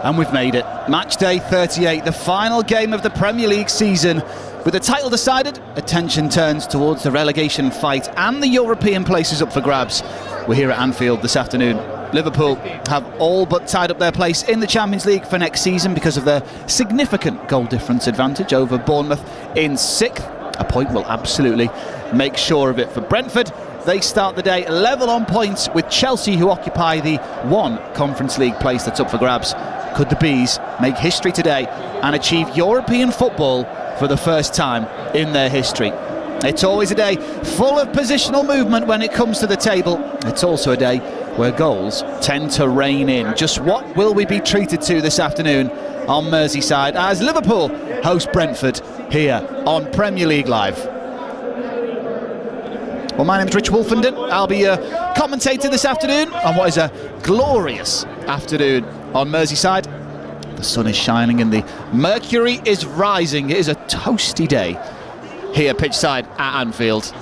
And we've made it. Match day 38, the final game of the Premier League season. With the title decided, attention turns towards the relegation fight and the European places up for grabs. We're here at Anfield this afternoon. Liverpool have all but tied up their place in the Champions League for next season because of their significant goal difference advantage over Bournemouth in 6th. A point will absolutely make sure of it for Brentford. They start the day level on points with Chelsea, who occupy the one Conference League place that's up for grabs. Could the Bees make history today and achieve European football for the first time in their history? It's always a day full of positional movement when it comes to the table. It's also a day where goals tend to rain in. Just what will we be treated to this afternoon on Merseyside as Liverpool host Brentford here on Premier League Live? Well, my name's Rich Wolfenden. I'll be your commentator this afternoon on what is a glorious afternoon on Merseyside. The sun is shining and the mercury is rising. It is a toasty day here pitchside at Anfield.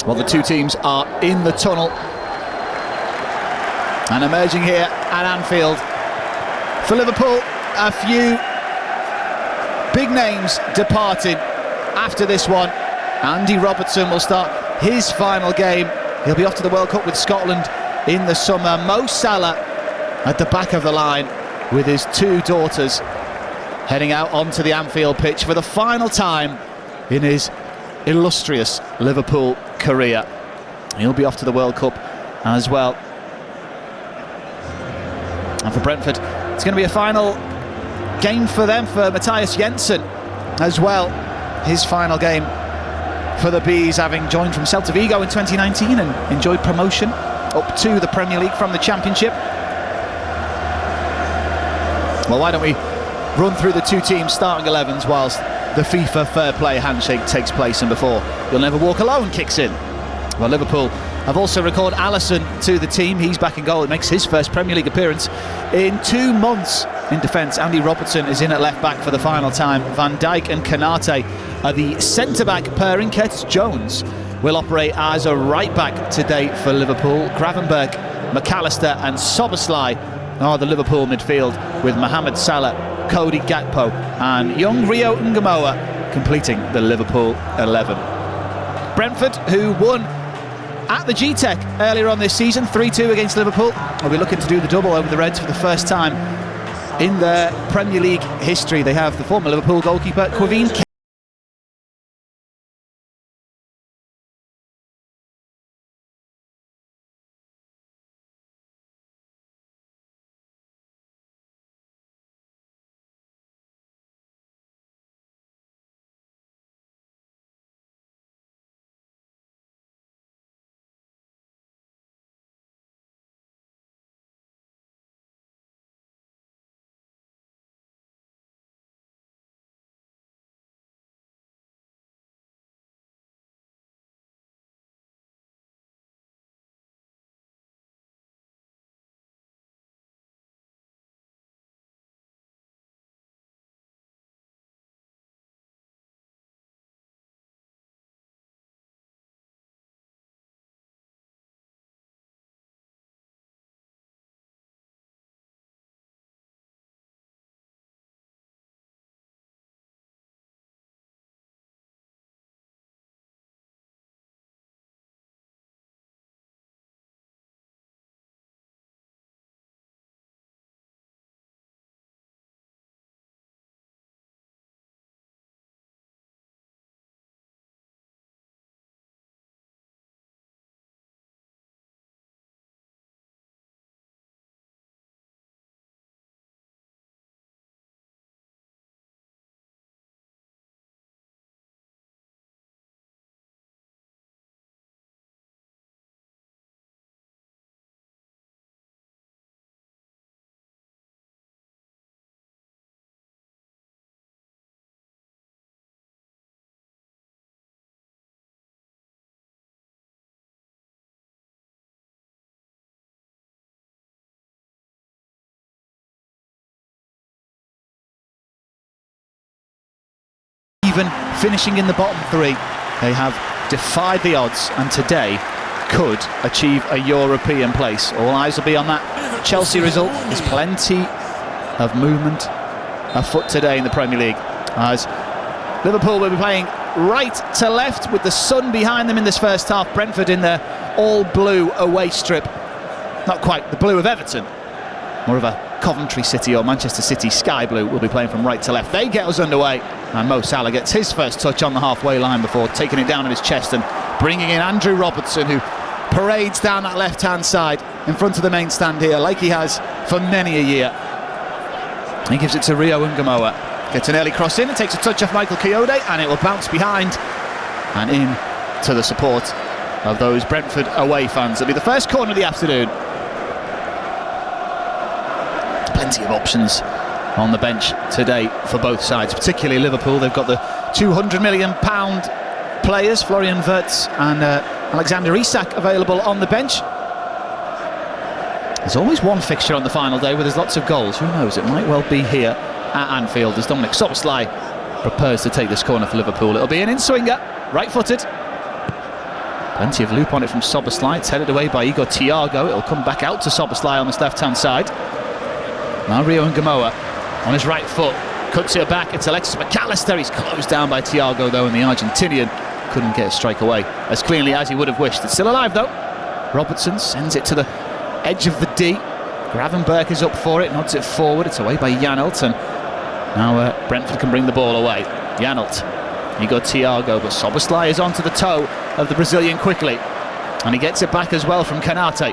Well, the two teams are in the tunnel and emerging here at Anfield. For Liverpool, a few big names departing after this one. Andy Robertson will start his final game. He'll be off to the World Cup with Scotland in the summer. Mo Salah at the back of the line with his two daughters heading out onto the Anfield pitch for the final time in his illustrious Liverpool career. He'll be off to the World Cup as well. And for Brentford, it's going to be a final game for them, for Matthias Jensen as well. His final game for the Bees, having joined from Celta Vigo in 2019 and enjoyed promotion up to the Premier League from the Championship. Well, why don't we run through the two teams' starting 11s whilst the FIFA Fair Play handshake takes place and before You'll Never Walk Alone kicks in. Well, Liverpool have also recalled Alisson to the team. He's back in goal. It makes his first Premier League appearance in 2 months. In defence, Andy Robertson is in at left back for the final time. Van Dijk and Konate are the centre-back pairing. Curtis Jones will operate as a right-back today for Liverpool. Gravenberch, McAllister and Szoboszlai are the Liverpool midfield, with Mohamed Salah, Cody Gakpo and young Rio Ngamoa completing the Liverpool 11. Brentford, who won at the G-Tech earlier on this season, 3-2 against Liverpool, will be looking to do the double over the Reds for the first time in their Premier League history. They have the former Liverpool goalkeeper Quaveen even finishing in the bottom three. They have defied the odds, and today could achieve a European place. All eyes will be on that Chelsea result. There's plenty of movement afoot today in the Premier League, as Liverpool will be playing right to left with the sun behind them in this first half. Brentford in their all-blue away strip. Not quite the blue of Everton, more of a Coventry City or Manchester City sky blue. Will be playing from right to left. They get us underway, and Mo Salah gets his first touch on the halfway line before taking it down on his chest and bringing in Andrew Robertson, who parades down that left-hand side in front of the main stand here, like he has for many a year. He gives it to Rio Ngamoa. Gets an early cross in and takes a touch off Michael Kayode, and it will bounce behind and in to the support of those Brentford away fans. It'll be the first corner of the afternoon. Plenty of options on the bench today for both sides, particularly Liverpool. They've got the £200 million players, Florian Wirtz and Alexander Isak, available on the bench. There's always one fixture on the final day where there's lots of goals. Who knows, it might well be here at Anfield as Dominic Szoboszlai prepares to take this corner for Liverpool. It'll be an in-swinger, right-footed. Plenty of loop on it from Szoboszlai. It's headed away by Igor Thiago. It'll come back out to Szoboszlai on this left-hand side. Now Rio Ngamoa on his right foot cuts it back. It's Alexis McAllister. He's closed down by Thiago though, and the Argentinian couldn't get a strike away as cleanly as he would have wished. It's still alive though. Robertson sends it to the edge of the D. Gravenberch is up for it, nods it forward. It's away by Janelt, and now Brentford can bring the ball away. Janelt, Igor Thiago, but Szoboszlai is onto the toe of the Brazilian quickly, and he gets it back as well from Kanate.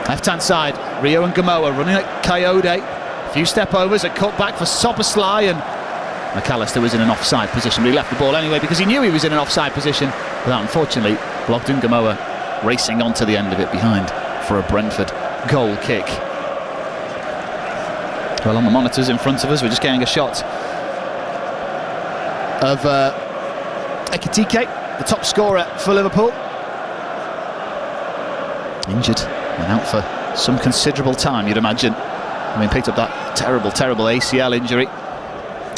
Left-hand side, Rio Ngamoa running at Kayode. A few step overs, a cut back for Szoboszlai, and McAllister was in an offside position, but he left the ball anyway because he knew he was in an offside position, but that unfortunately blocked Ngamoa racing onto the end of it behind for a Brentford goal kick. Well, on the monitors in front of us, we're just getting a shot of Ekitike, the top scorer for Liverpool. Injured and out for some considerable time, you'd imagine. I mean, picked up that terrible ACL injury.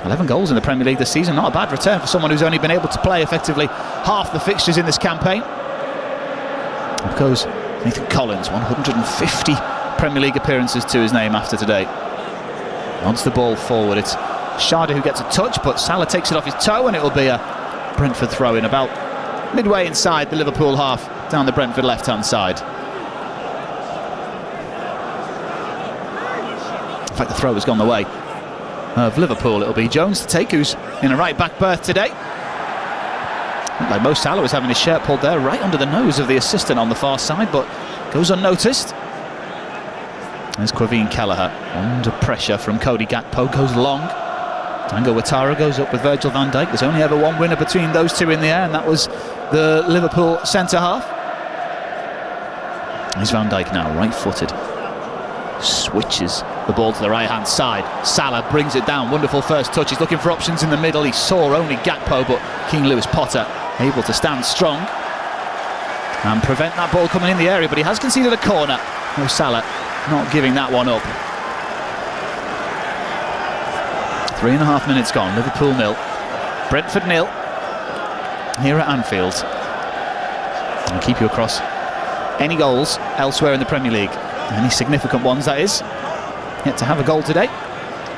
11 goals in the Premier League this season, not a bad return for someone who's only been able to play effectively half the fixtures in this campaign. Of course, Nathan Collins, 150 Premier League appearances to his name after today. Nods the ball forward. It's Sharda who gets a touch, but Salah takes it off his toe, and it will be a Brentford throw in about midway inside the Liverpool half, down the Brentford left-hand side. In fact, the throw has gone the way of Liverpool. It'll be Jones to take, who's in a right-back berth today. Looked like Mo Salah was having his shirt pulled there right under the nose of the assistant on the far side, but goes unnoticed. There's Quaveen Kelleher under pressure from Cody Gakpo, goes long. Tango Ouattara goes up with Virgil van Dijk. There's only ever one winner between those two in the air, and that was the Liverpool centre-half. Here's Van Dijk now, right-footed. Switches the ball to the right-hand side. Salah brings it down. Wonderful first touch. He's looking for options in the middle. He saw only Gakpo, but King Lewis Potter able to stand strong and prevent that ball coming in the area, but he has conceded a corner. No, Salah not giving that one up. 3.5 minutes gone. Liverpool 0, Brentford 0 here at Anfield. I'll keep you across any goals elsewhere in the Premier League, any significant ones that is. Yet to have a goal today.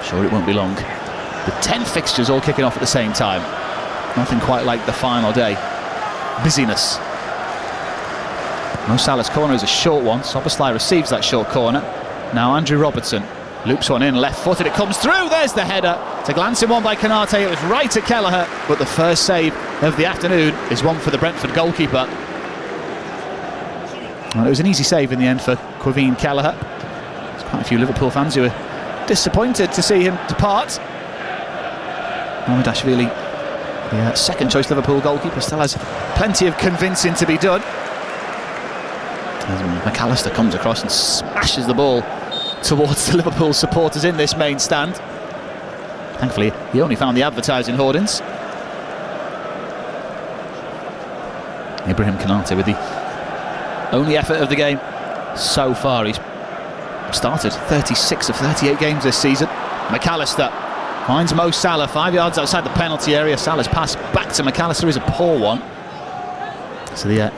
Sure, it won't be long. The 10 fixtures all kicking off at the same time. Nothing quite like the final day. Busyness. Mo Salah's corner is a short one. Szoboszlai receives that short corner. Now Andrew Robertson loops one in, left-footed. It comes through. There's the header. It's a glancing one by Kanate. It was right at Kelleher, but the first save of the afternoon is one for the Brentford goalkeeper. Well, it was an easy save in the end for Quaveen Kelleher. There's quite a few Liverpool fans who are disappointed to see him depart. Mamardashvili, the second choice Liverpool goalkeeper, still has plenty of convincing to be done. As McAllister comes across and smashes the ball towards the Liverpool supporters in this main stand. Thankfully, he only found the advertising hoardings. Ibrahim Konate with the only effort of the game so far. He's started 36 of 38 games this season. McAllister finds Mo Salah 5 yards outside the penalty area. Salah's pass back to McAllister is a poor one. So the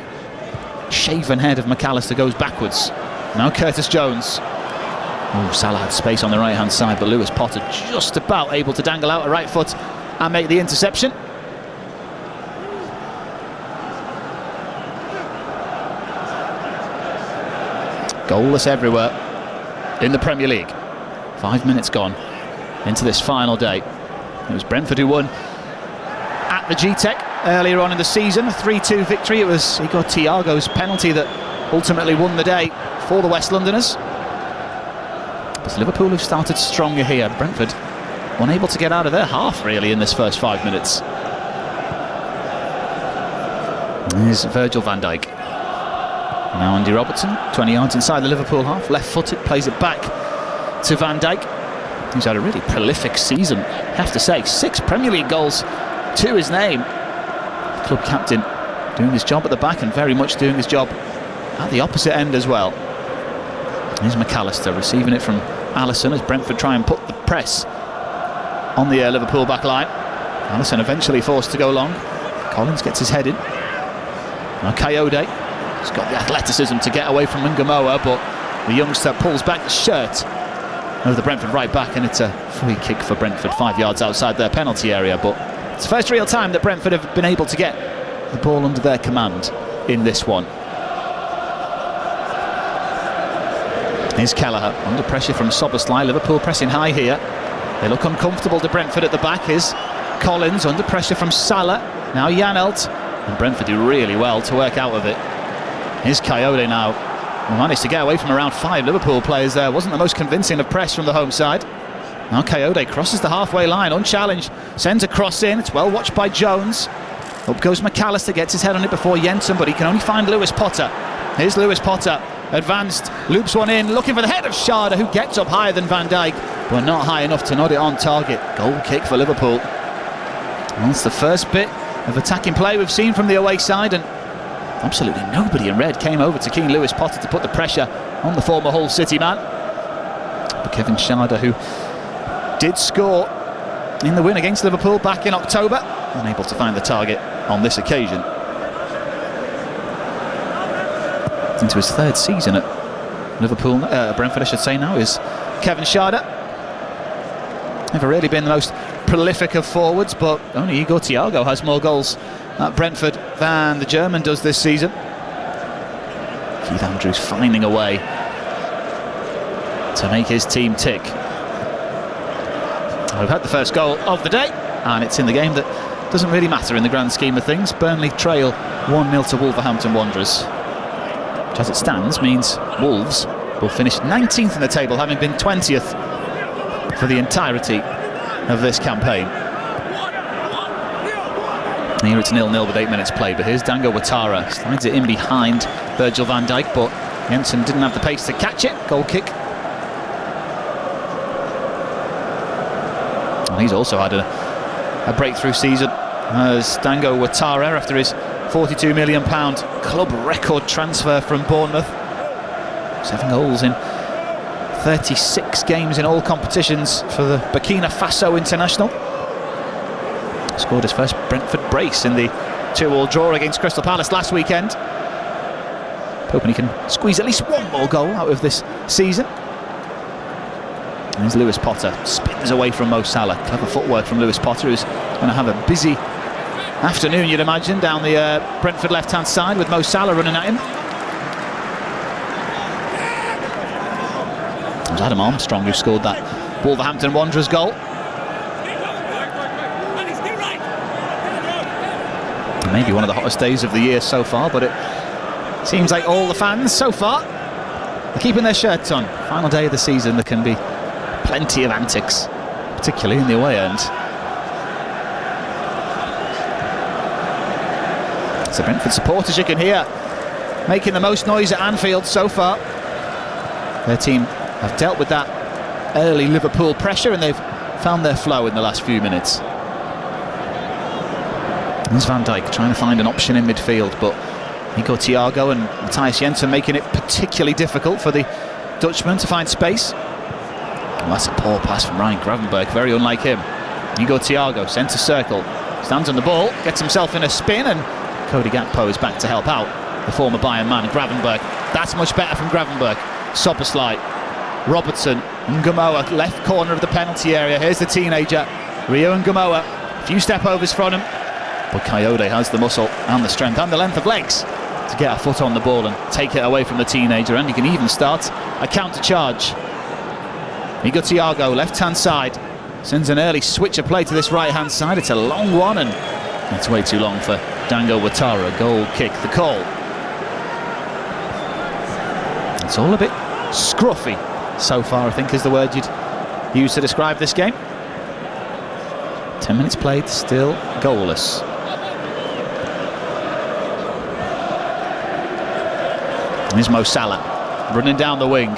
shaven head of McAllister goes backwards. Now Curtis Jones. Oh, Salah had space on the right-hand side, but Lewis Potter just about able to dangle out a right foot and make the interception. Goalless everywhere in the Premier League. 5 minutes gone into this final day. It was Brentford who won at the G-Tech earlier on in the season, a 3-2 victory. It was Igor Thiago's penalty that ultimately won the day for the West Londoners. But Liverpool have started stronger here. Brentford unable to get out of their half really in this first 5 minutes. Here's Virgil van Dijk. Now Andy Robertson, 20 yards inside the Liverpool half, left-footed, plays it back to Van Dijk. He's had a really prolific season, I have to say. 6 Premier League goals to his name. Club captain doing his job at the back and very much doing his job at the opposite end as well. Here's McAllister receiving it from Alisson as Brentford try and put the press on the Liverpool back line. Alisson eventually forced to go long. Collins gets his head in. Now Coyote. He's got the athleticism to get away from Ngamoa, but the youngster pulls back the shirt of the Brentford right back, and it's a free kick for Brentford 5 yards outside their penalty area. But it's the first real time that Brentford have been able to get the ball under their command in this one. Here's Kelleher under pressure from Szoboszlai. Liverpool pressing high here. They look uncomfortable to Brentford at the back. Here's Collins under pressure from Salah. Now Janelt, and Brentford do really well to work out of it. Here's Coyote now. We managed to get away from around 5 Liverpool players there. Wasn't the most convincing of press from the home side. Now Coyote crosses the halfway line, unchallenged. Sends a cross in. It's well watched by Jones. Up goes McAllister, gets his head on it before Jensen, but he can only find Lewis Potter. Here's Lewis Potter. Advanced, loops one in, looking for the head of Schade, who gets up higher than Van Dijk, but not high enough to nod it on target. Goal kick for Liverpool. Well, that's the first bit of attacking play we've seen from the away side, and absolutely nobody in red came over to Keane Lewis Potter to put the pressure on the former Hull City man. But Kevin Schade, who did score in the win against Liverpool back in October, unable to find the target on this occasion. Into his 3rd season at Liverpool, Brentford I should say now, is Kevin Schade. Never really been the most prolific of forwards, but only Igor Thiago has more goals at Brentford than the German does this season. Keith Andrews finding a way to make his team tick. We've had the first goal of the day, and it's in the game that doesn't really matter in the grand scheme of things. Burnley trail 1-0 to Wolverhampton Wanderers, which as it stands means Wolves will finish 19th in the table, having been 20th for the entirety of this campaign. Here it's 0-0 with 8 minutes played, but here's Dango Ouattara, slides it in behind Virgil van Dijk, but Jensen didn't have the pace to catch it. Goal kick. And he's also had a breakthrough season as Dango Ouattara, after his £42 million club record transfer from Bournemouth. 7 goals in 36 games in all competitions for the Burkina Faso international. Scored his first Brentford brace in the 2-2 draw against Crystal Palace last weekend. Hoping he can squeeze at least one more goal out of this season. And here's Lewis Potter, spins away from Mo Salah. Clever footwork from Lewis Potter, who's going to have a busy afternoon, you'd imagine, down the Brentford left-hand side with Mo Salah running at him. It was Adam Armstrong who scored that Wolverhampton Wanderers goal. Maybe one of the hottest days of the year so far, but it seems like all the fans so far are keeping their shirts on. Final day of the season, there can be plenty of antics, particularly in the away end. So Brentford supporters, you can hear, making the most noise at Anfield so far. Their team have dealt with that early Liverpool pressure, and they've found their flow in the last few minutes. There's Van Dijk trying to find an option in midfield, but Igor Thiago and Matthias Jensen making it particularly difficult for the Dutchman to find space. Well, that's a poor pass from Ryan Gravenberch, very unlike him. Igor Thiago, centre circle, stands on the ball, gets himself in a spin, and Cody Gakpo is back to help out. the former Bayern man. Gravenberch, that's much better from Gravenberch. Szoboszlai, Robertson, Ngamoa, left corner of the penalty area. Here's the teenager, Rio Ngamoa. A few step overs from him, but Coyote has the muscle and the strength and the length of legs to get a foot on the ball and take it away from the teenager, and he can even start a counter charge. Igor Thiago, left hand side, sends an early switch of play to this right hand side. It's a long one and it's way too long for Dango Ouattara. Goal kick, the call. It's all a bit scruffy so far, I think is the word you'd use to describe this game. 10 minutes played, still goalless. Here's Mo Salah running down the wing,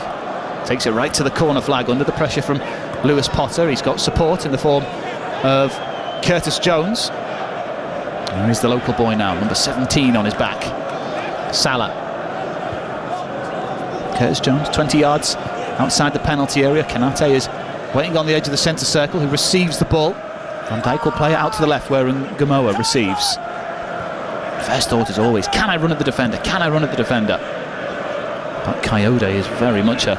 takes it right to the corner flag under the pressure from Lewis Potter. He's got support in the form of Curtis Jones. And he's the local boy now, number 17 on his back. Salah. Curtis Jones, 20 yards outside the penalty area. Konate is waiting on the edge of the centre circle, who receives the ball. Van Dijk will play it out to the left where Ngamoa receives. First thought is always, can I run at the defender? Can I run at the defender? But Coyote is very much a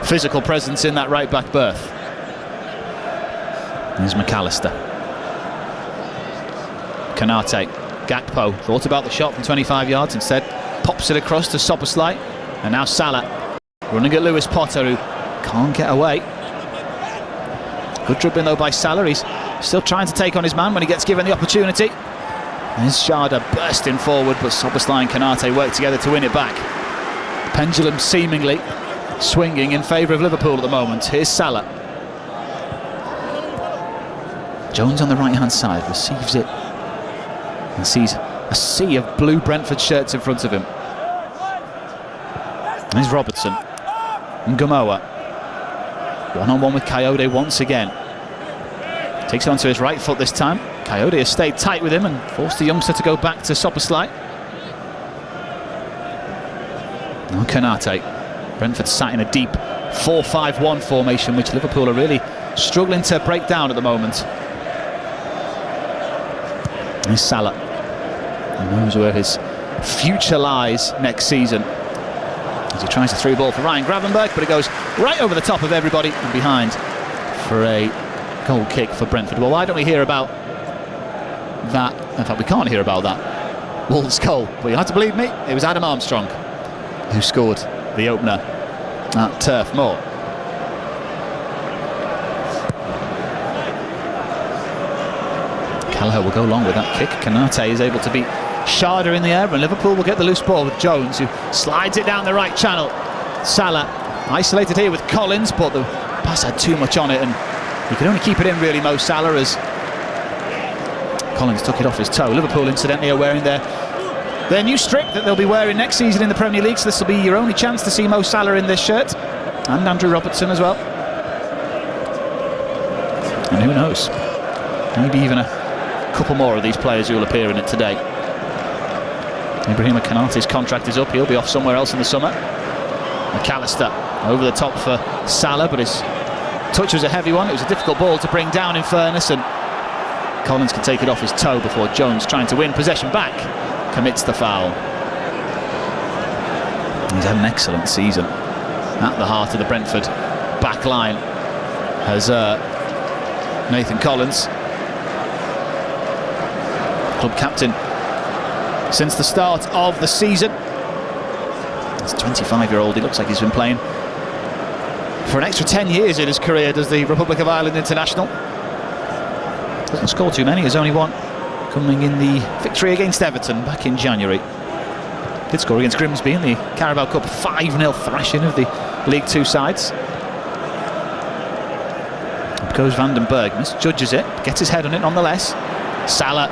physical presence in that right back berth. Here's McAllister. Konate, Gakpo thought about the shot from 25 yards, instead pops it across to Szoboszlai, and now Salah running at Lewis Potter, who can't get away. Good dribbling though by Salah. He's still trying to take on his man when he gets given the opportunity. There's Sharda bursting forward, but Szoboszlai and Konate work together to win it back. The pendulum seemingly swinging in favour of Liverpool at the moment. Here's Salah. Jones on the right hand side receives it and sees a sea of blue Brentford shirts in front of him. There's Robertson. Ngamoa. One-on-one with Coyote once again. Takes it onto his right foot this time. Coyote has stayed tight with him and forced the youngster to go back to Szoboszlai. Now Konate. Brentford sat in a deep 4-5-1 formation, which Liverpool are really struggling to break down at the moment. Here's Salah. He knows where his future lies next season, as he tries a through ball for Ryan Gravenberch, but it goes right over the top of everybody and behind for a goal kick for Brentford. Well, why don't we hear about that? In fact, we can't hear about that Wolves goal, but you'll have to believe me, it was Adam Armstrong who scored the opener at Turf Moor. Kelleher will go along with that kick. Konate is able to beat Sharda in the air, and Liverpool will get the loose ball with Jones, who slides it down the right channel. Salah isolated here with Collins, but the pass had too much on it, and he could only keep it in really, Mo Salah, as Collins took it off his toe. Liverpool incidentally are wearing their new strip that they'll be wearing next season in the Premier League, so this will be your only chance to see Mo Salah in this shirt, and Andrew Robertson as well. And who knows, maybe even a couple more of these players who will appear in it today. Ibrahima Konate's contract is up, he'll be off somewhere else in the summer. McAllister over the top for Salah, but his touch was a heavy one. It was a difficult ball to bring down, in fairness, and Collins can take it off his toe before Jones, trying to win possession back, commits the foul. He's had an excellent season at the heart of the Brentford back line as Nathan Collins, club captain since the start of the season. He's a 25-year-old, he looks like he's been playing for an extra 10 years in his career, does the Republic of Ireland international. Doesn't score too many, there's only one coming in the victory against Everton back in January. Did score against Grimsby in the Carabao Cup 5-0 thrashing of the League Two sides. Up goes Van den Berg, misjudges it, gets his head on it nonetheless. Salah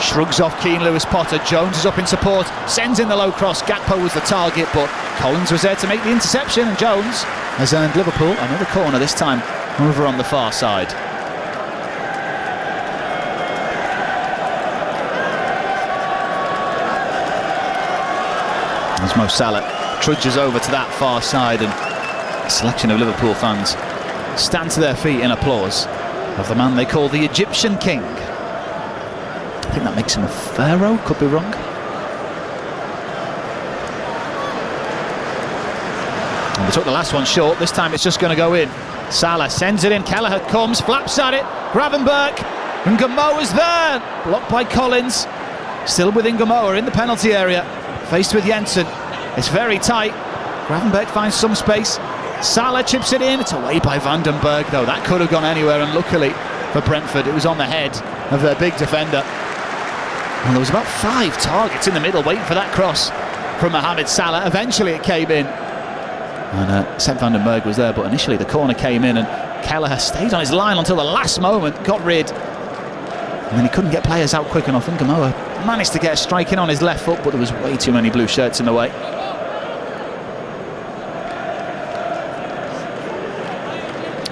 shrugs off keen Lewis Potter. Jones is up in support, sends in the low cross. Gakpo was the target, but Collins was there to make the interception, and Jones has earned Liverpool another corner, this time over on the far side. As Mo Salah trudges over to that far side, and a selection of Liverpool fans stand to their feet in applause of the man they call the Egyptian King. I think that makes him a pharaoh, could be wrong. They took the last one short. This time it's just going to go in. Salah sends it in. Kelleher comes, flaps at it. Gravenberch. Ngamoa's there. Blocked by Collins. Still with Ngamoa in the penalty area. Faced with Jensen. It's very tight. Gravenberch finds some space. Salah chips it in. It's away by Vandenberg though. That could have gone anywhere, and luckily for Brentford it was on the head of their big defender. And there was about 5 targets in the middle waiting for that cross from Mohamed Salah. Eventually it came in. And Sepp Vandenberg was there, but initially the corner came in and Kelleher stayed on his line until the last moment, got rid. And then he couldn't get players out quick enough. And Ngamoa managed to get a strike in on his left foot, but there was way too many blue shirts in the way.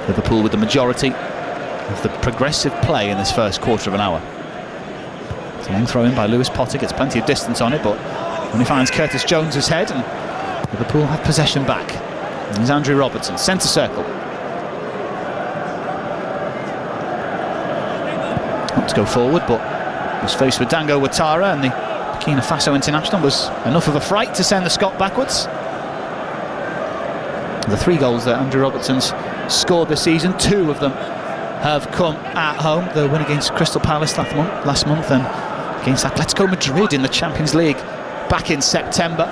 Liverpool with the majority of the progressive play in this first quarter of an hour. It's a long throw in by Lewis Potter, gets plenty of distance on it, but when he finds Curtis Jones's head, and Liverpool have possession back. And there's Andrew Robertson, centre circle. Not to go forward, but was faced with Dango Ouattara, and the Burkina Faso international was enough of a fright to send the Scot backwards. The 3 goals that Andrew Robertson's scored this season, 2 of them have come at home. The win against Crystal Palace last month, and against Atletico Madrid in the Champions League back in September.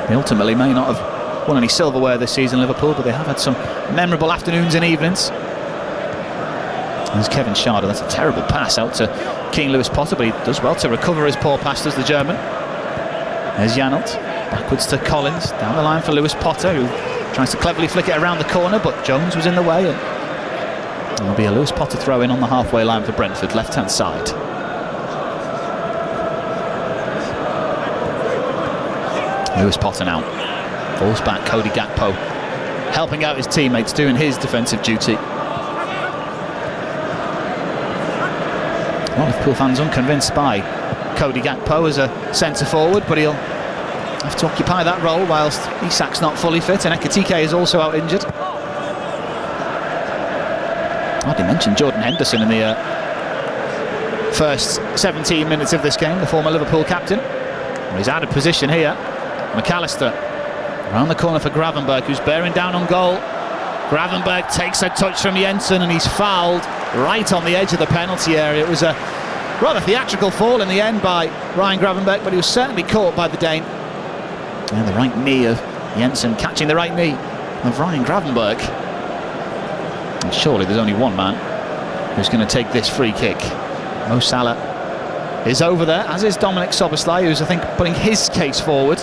They ultimately may not have won any silverware this season, Liverpool, but they have had some memorable afternoons and evenings. There's Kevin Schade. That's a terrible pass out to King Lewis Potter, but he does well to recover his poor pass, does the German. There's Janelt, backwards to Collins, down the line for Lewis Potter, who tries to cleverly flick it around the corner, but Jones was in the way, and there'll be a Lewis Potter throw in on the halfway line for Brentford, left-hand side. Lewis Potter now falls back. Cody Gakpo helping out his teammates, doing his defensive duty. Well, Liverpool fans unconvinced by Cody Gakpo as a centre forward, but he'll have to occupy that role whilst Isak's not fully fit, and Ekitike is also out injured. I didn't mention Jordan Henderson in the first 17 minutes of this game, the former Liverpool captain. Well, he's out of position here. McAllister around the corner for Gravenberch, who's bearing down on goal. Gravenberch takes a touch from Jensen, and he's fouled right on the edge of the penalty area. It was a rather theatrical fall in the end by Ryan Gravenberch, but he was certainly caught by the Dane. And the right knee of Jensen catching the right knee of Ryan Gravenberch. And surely there's only one man who's going to take this free kick. Mo Salah is over there, as is Dominic Szoboszlai, who's, I think, putting his case forward.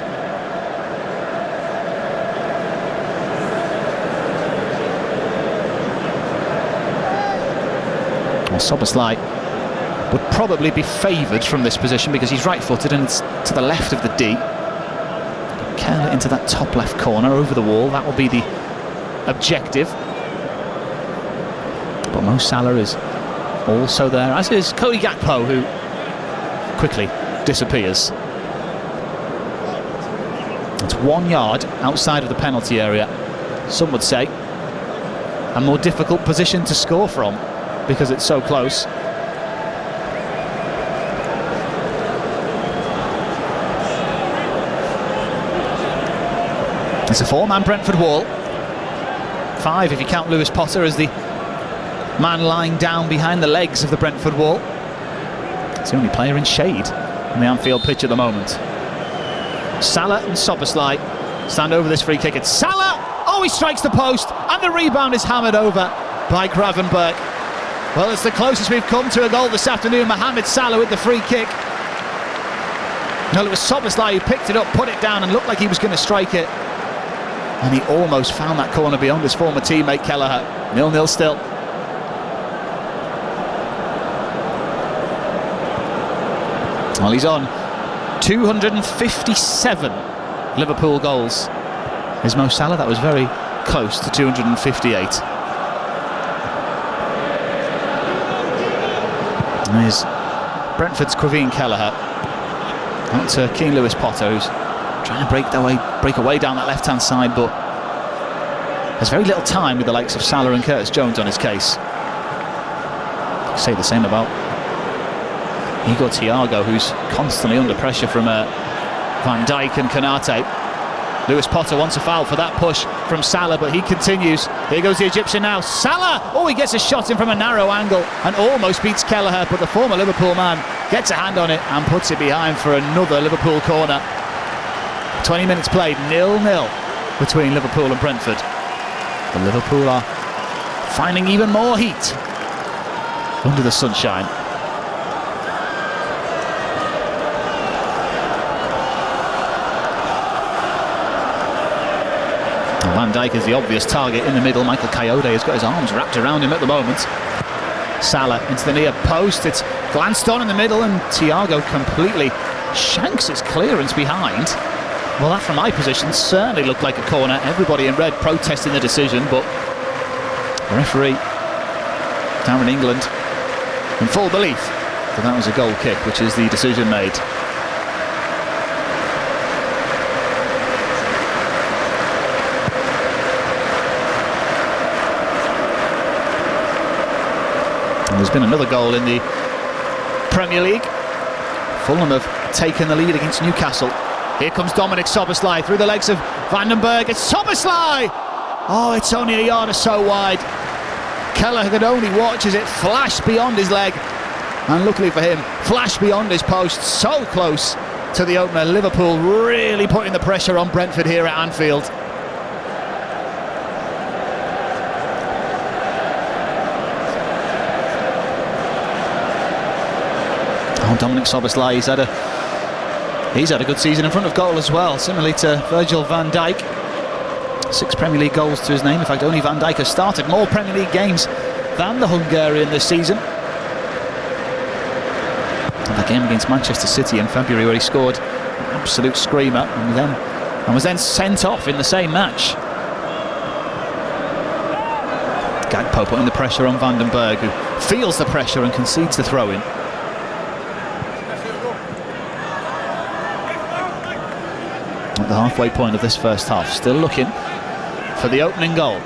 Well, Szoboszlai would probably be favoured from this position because he's right-footed and it's to the left of the D. Curl it into that top left corner over the wall. That will be the objective. But Mo Salah is also there, as is Cody Gakpo, who quickly disappears. It's 1 yard outside of the penalty area. Some would say a more difficult position to score from because it's so close. It's a 4-man Brentford wall. 5 if you count Lewis Potter as the man lying down behind the legs of the Brentford wall. It's the only player in shade on the Anfield pitch at the moment. Salah and Szoboszlai stand over this free kick. It's Salah! Oh, he strikes the post, and the rebound is hammered over by Gravenberch. Well, it's the closest we've come to a goal this afternoon. Mohamed Salah with the free kick. No, it was Szoboszlai who picked it up, put it down, and looked like he was going to strike it. And he almost found that corner beyond his former teammate Kelleher. 0-0 still. Well, he's on 257 Liverpool goals. Is Mo Salah. That was very close to 258. And there's Brentford's Quaveen Kelleher. Out to King Lewis Potter, who's trying to break away down that left-hand side, but there's very little time with the likes of Salah and Curtis Jones on his case. Say the same about Igor Thiago, who's constantly under pressure from Van Dijk and Konate. Lewis Potter wants a foul for that push from Salah, but he continues. Here goes the Egyptian now. Salah! Oh, he gets a shot in from a narrow angle and almost beats Kelleher, but the former Liverpool man gets a hand on it and puts it behind for another Liverpool corner. 20 minutes played, 0-0 between Liverpool and Brentford. But Liverpool are finding even more heat under the sunshine. Van Dijk is the obvious target in the middle. Michael Coyote has got his arms wrapped around him at the moment. Salah into the near post. It's glanced on in the middle and Thiago completely shanks its clearance behind. Well, that from my position certainly looked like a corner. Everybody in red protesting the decision, but the referee down in England in full belief that that was a goal kick, which is the decision made. And there's been another goal in the Premier League. Fulham have taken the lead against Newcastle. Here comes Dominic Szoboszlai through the legs of Vandenberg. It's Szoboszlai! Oh, it's only a yard or so wide. Kelleher could only watch as it flashed beyond his leg. And luckily for him, flashed beyond his post, so close to the opener. Liverpool really putting the pressure on Brentford here at Anfield. Oh, Dominic Szoboszlai, he's had a good season in front of goal as well, similarly to Virgil van Dijk. 6 Premier League goals to his name. In fact, only Van Dijk has started more Premier League games than the Hungarian this season. And that game against Manchester City in February, where he scored an absolute screamer and was then sent off in the same match. Gakpo putting the pressure on Vandenberg, who feels the pressure and concedes the throw-in. At the halfway point of this first half, still looking for the opening goal.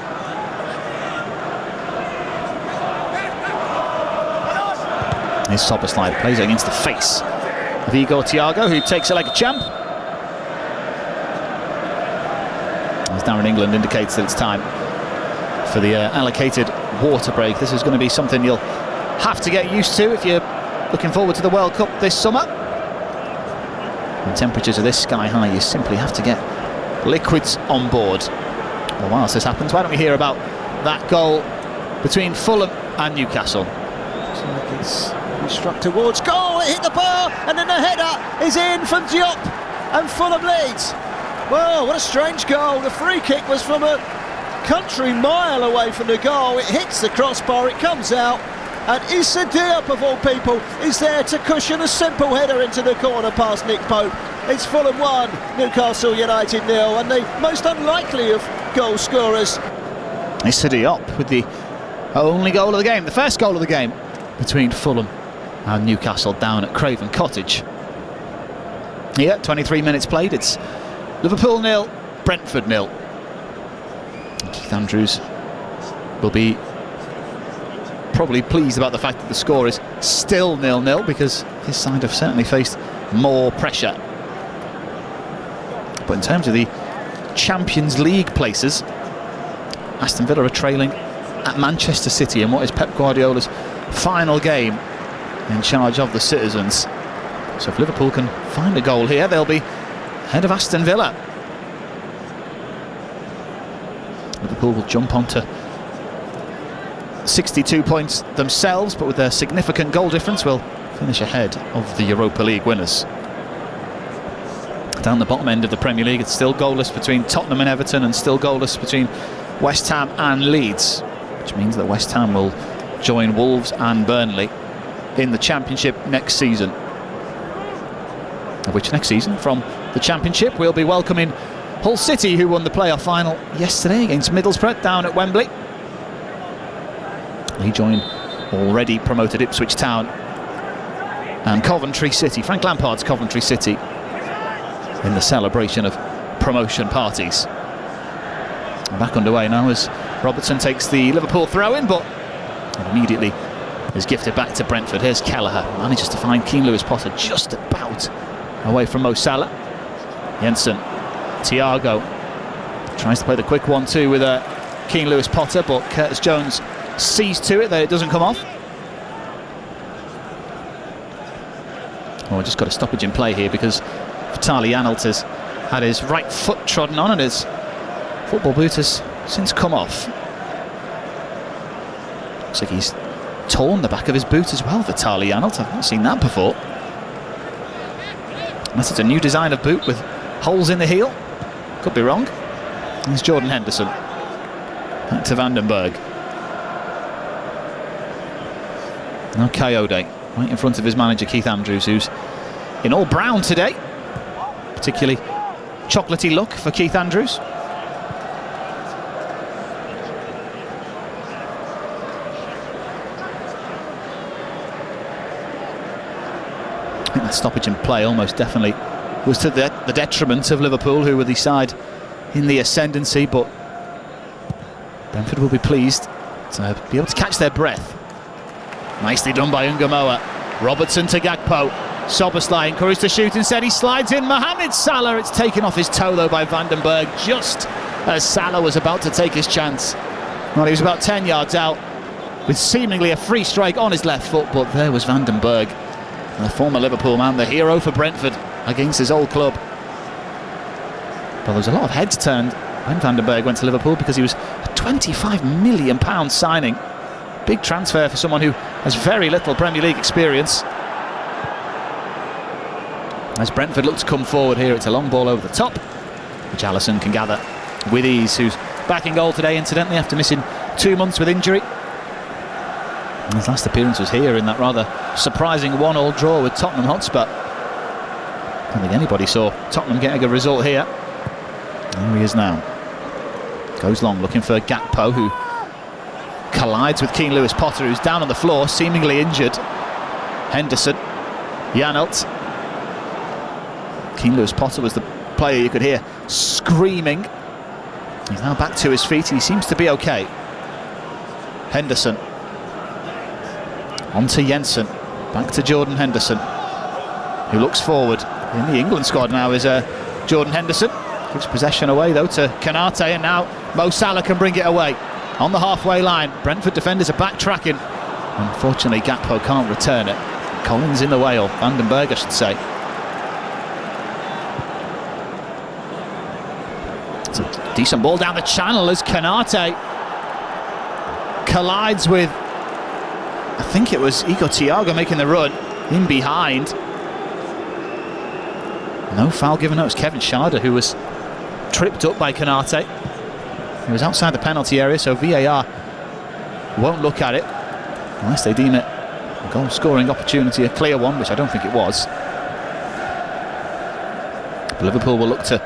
Here's Szoboszlai, plays it against the face of Igor Thiago, who takes it like a champ. As Darren England indicates that it's time for the allocated water break. This is going to be something you'll have to get used to if you're looking forward to the World Cup this summer. When temperatures are this sky high, you simply have to get liquids on board. Well, whilst this happens, why don't we hear about that goal between Fulham and Newcastle? Looks like it's struck towards goal, it hit the bar, and then the header is in from Diop, and Fulham leads. Well, what a strange goal. The free kick was from a country mile away from the goal. It hits the crossbar, it comes out, and Issa Diop, of all people, is there to cushion a simple header into the corner past Nick Pope. It's Fulham 1, Newcastle United 0, and the most unlikely of goal scorers. Issa Diop with the only goal of the game, the first goal of the game between Fulham and Newcastle down at Craven Cottage. Yeah, 23 minutes played. It's Liverpool 0, Brentford 0. Keith Andrews will be probably pleased about the fact that the score is still 0-0, because his side have certainly faced more pressure. But in terms of the Champions League places, Aston Villa are trailing at Manchester City in what is Pep Guardiola's final game in charge of the citizens. So if Liverpool can find a goal here, they'll be ahead of Aston Villa. Liverpool will jump onto 62 points themselves, but with their significant goal difference will finish ahead of the Europa League winners. Down the bottom end of the Premier League, it's still goalless between Tottenham and Everton, and still goalless between West Ham and Leeds, which means that West Ham will join Wolves and Burnley in the Championship next season. Of which next season, from the Championship, we'll be welcoming Hull City, who won the playoff final yesterday against Middlesbrough down at Wembley. He joined already promoted Ipswich Town and Coventry City, Frank Lampard's Coventry City, in the celebration of promotion parties. Back underway now as Robertson takes the Liverpool throw-in, but immediately is gifted back to Brentford. Here's Kelleher, manages to find Keane Lewis Potter just about away from Mo Salah. Jensen Thiago tries to play the quick 1-2 with Keane Lewis-Potter, but Curtis Jones sees to it that it doesn't come off. Oh, just got a stoppage in play here because Vitaly Janelt has had his right foot trodden on and his football boot has since come off. Looks like he's torn the back of his boot as well, Vitaly Janelt. I've not seen that before. Unless it's a new design of boot with holes in the heel. Could be wrong. There's Jordan Henderson. Back to Vandenberg. Now Coyote, right in front of his manager Keith Andrews, who's in all brown today. Particularly chocolatey look for Keith Andrews. I think that stoppage in play almost definitely was to the detriment of Liverpool, who were the side in the ascendancy, but Brentford will be pleased to be able to catch their breath. Nicely done by Ungamoa. Robertson to Gakpo. Szoboszlai encouraged to shoot, instead he slides in. Mohamed Salah, it's taken off his toe though by Vandenberg, just as Salah was about to take his chance. Well, he was about 10 yards out with seemingly a free strike on his left foot, but there was Vandenberg, the former Liverpool man, the hero for Brentford against his old club. Well, there was a lot of heads turned when Vandenberg went to Liverpool because he was a £25 million signing. Big transfer for someone who has very little Premier League experience. As Brentford look to come forward here, it's a long ball over the top, which Alisson can gather with ease, who's back in goal today, incidentally, after missing 2 months with injury. And his last appearance was here in that rather surprising 1-1 draw with Tottenham Hotspur. I don't think anybody saw Tottenham getting a result here. There he is now. Goes long, looking for Gakpo, who collides with Keane Lewis-Potter, who's down on the floor, seemingly injured. Henderson, Janelt. Keane Lewis-Potter was the player you could hear screaming. He's now back to his feet and he seems to be okay. Henderson. On to Jensen. Back to Jordan Henderson, who looks forward. In the England squad now is Jordan Henderson. Gives possession away though to Konate, and now Mo Salah can bring it away. On the halfway line, Brentford defenders are backtracking. Unfortunately, Gakpo can't return it. Collins in the way, or Vandenberg I should say. It's a decent ball down the channel as Konate collides with, I think it was Igor Thiago making the run in behind. No foul given. It was Kevin Schade who was tripped up by Konate. He was outside the penalty area, so VAR won't look at it unless they deem it a goal scoring opportunity, a clear one, which I don't think it was. But Liverpool will look to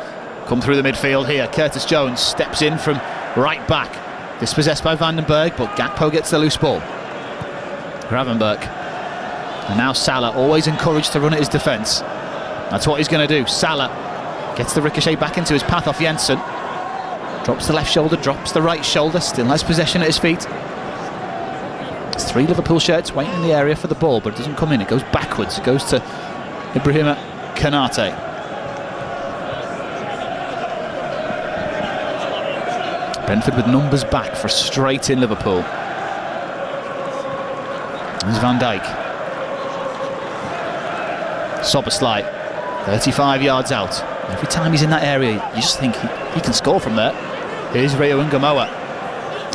come through the midfield here. Curtis Jones steps in from right back, dispossessed by Vandenberg, but Gakpo gets the loose ball. Gravenberch, and now Salah, always encouraged to run at his defence. That's what he's going to do. Salah gets the ricochet back into his path off Jensen. Drops the left shoulder, drops the right shoulder, still has possession at his feet. There's 3 Liverpool shirts waiting in the area for the ball, but it doesn't come in, it goes backwards. It goes to Ibrahima Konate. Brentford with numbers back, frustrating Liverpool. There's Van Dijk. Szoboszlai, 35 yards out. Every time he's in that area, you just think he can score from there. Here's Rio Ungamoa.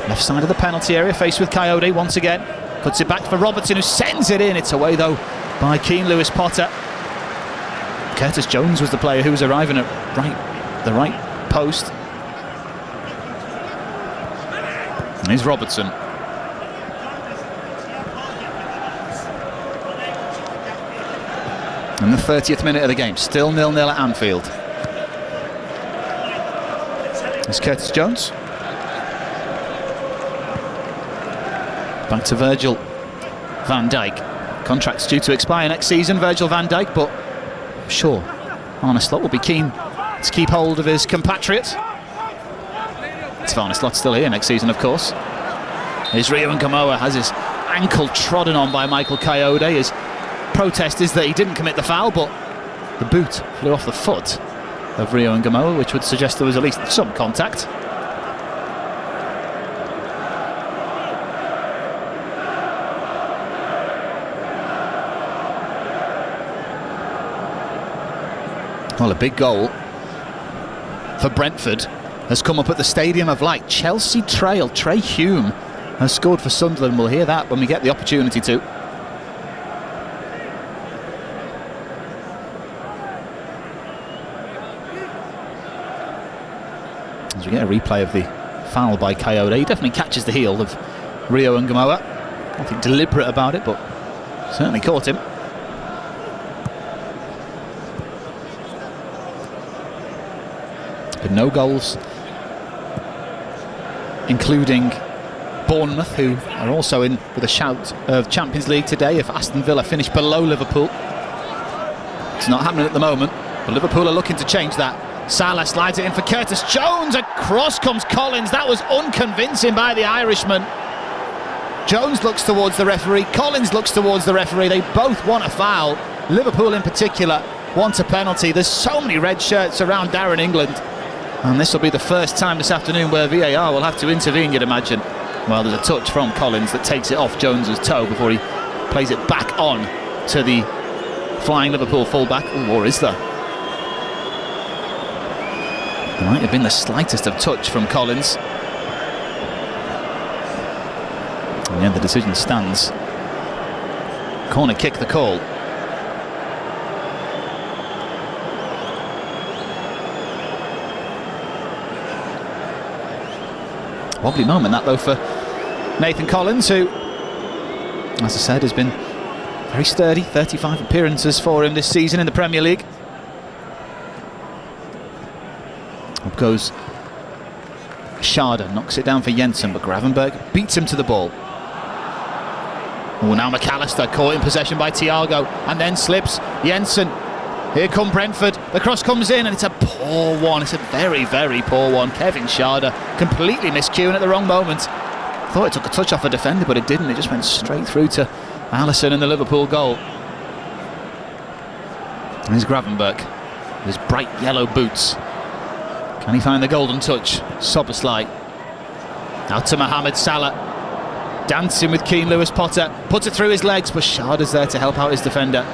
Left side of the penalty area, faced with Coyote once again. Puts it back for Robertson, who sends it in. It's away, though, by Keane Lewis-Potter. Curtis Jones was the player who was arriving at the right post. And here's Robertson. In the 30th minute of the game, still 0-0 at Anfield. It's Curtis Jones. Back to Virgil van Dijk. Contract's due to expire next season, Virgil van Dijk, but I'm sure Arne Slot will be keen to keep hold of his compatriot. It's Arne Slot still here next season, of course. Here's Rio Ungamoa, has his ankle trodden on by Michael Coyote. His protest is that he didn't commit the foul, but the boot flew off the foot. of Rio and Gamoa, which would suggest there was at least some contact. Well, a big goal for Brentford has come up at the Stadium of Light. Chelsea Trail. Trey Hume has scored for Sunderland. We'll hear that when we get the opportunity to. As we get a replay of the foul by Coyote, he definitely catches the heel of Rio and Gamoa. Nothing deliberate about it, but certainly caught him. But no goals, including Bournemouth, who are also in with a shout of Champions League today if Aston Villa finish below Liverpool. It's not happening at the moment, but Liverpool are looking to change that. Salah slides it in for Curtis Jones. Across comes Collins. That was unconvincing by the Irishman. Jones looks towards the referee. Collins looks towards the referee. They both want a foul. Liverpool in particular want a penalty. There's so many red shirts around Darren England. And this will be the first time this afternoon where VAR will have to intervene, you'd imagine. Well, there's a touch from Collins that takes it off Jones's toe before he plays it back on to the flying Liverpool fullback. Ooh, or is there? There might have been the slightest of touch from Collins. And yeah, the decision stands. Corner kick the call. Wobbly moment that though for Nathan Collins, who, as I said, has been very sturdy. 35 appearances for him this season in the Premier League. Up goes Schade, knocks it down for Jensen, but Gravenberch beats him to the ball. Oh, now McAllister caught in possession by Thiago and then slips. Jensen. Here come Brentford. The cross comes in and it's a poor one. It's a very, very poor one. Kevin Schade completely miscuing at the wrong moment. Thought it took a touch off a defender, but it didn't. It just went straight through to Alisson in the Liverpool goal. And here's Gravenberch with his bright yellow boots. Can he find the golden touch? Soboslai. Out to Mohamed Salah. Dancing with Keane Lewis Potter. Puts it through his legs, but Schade's there to help out his defender.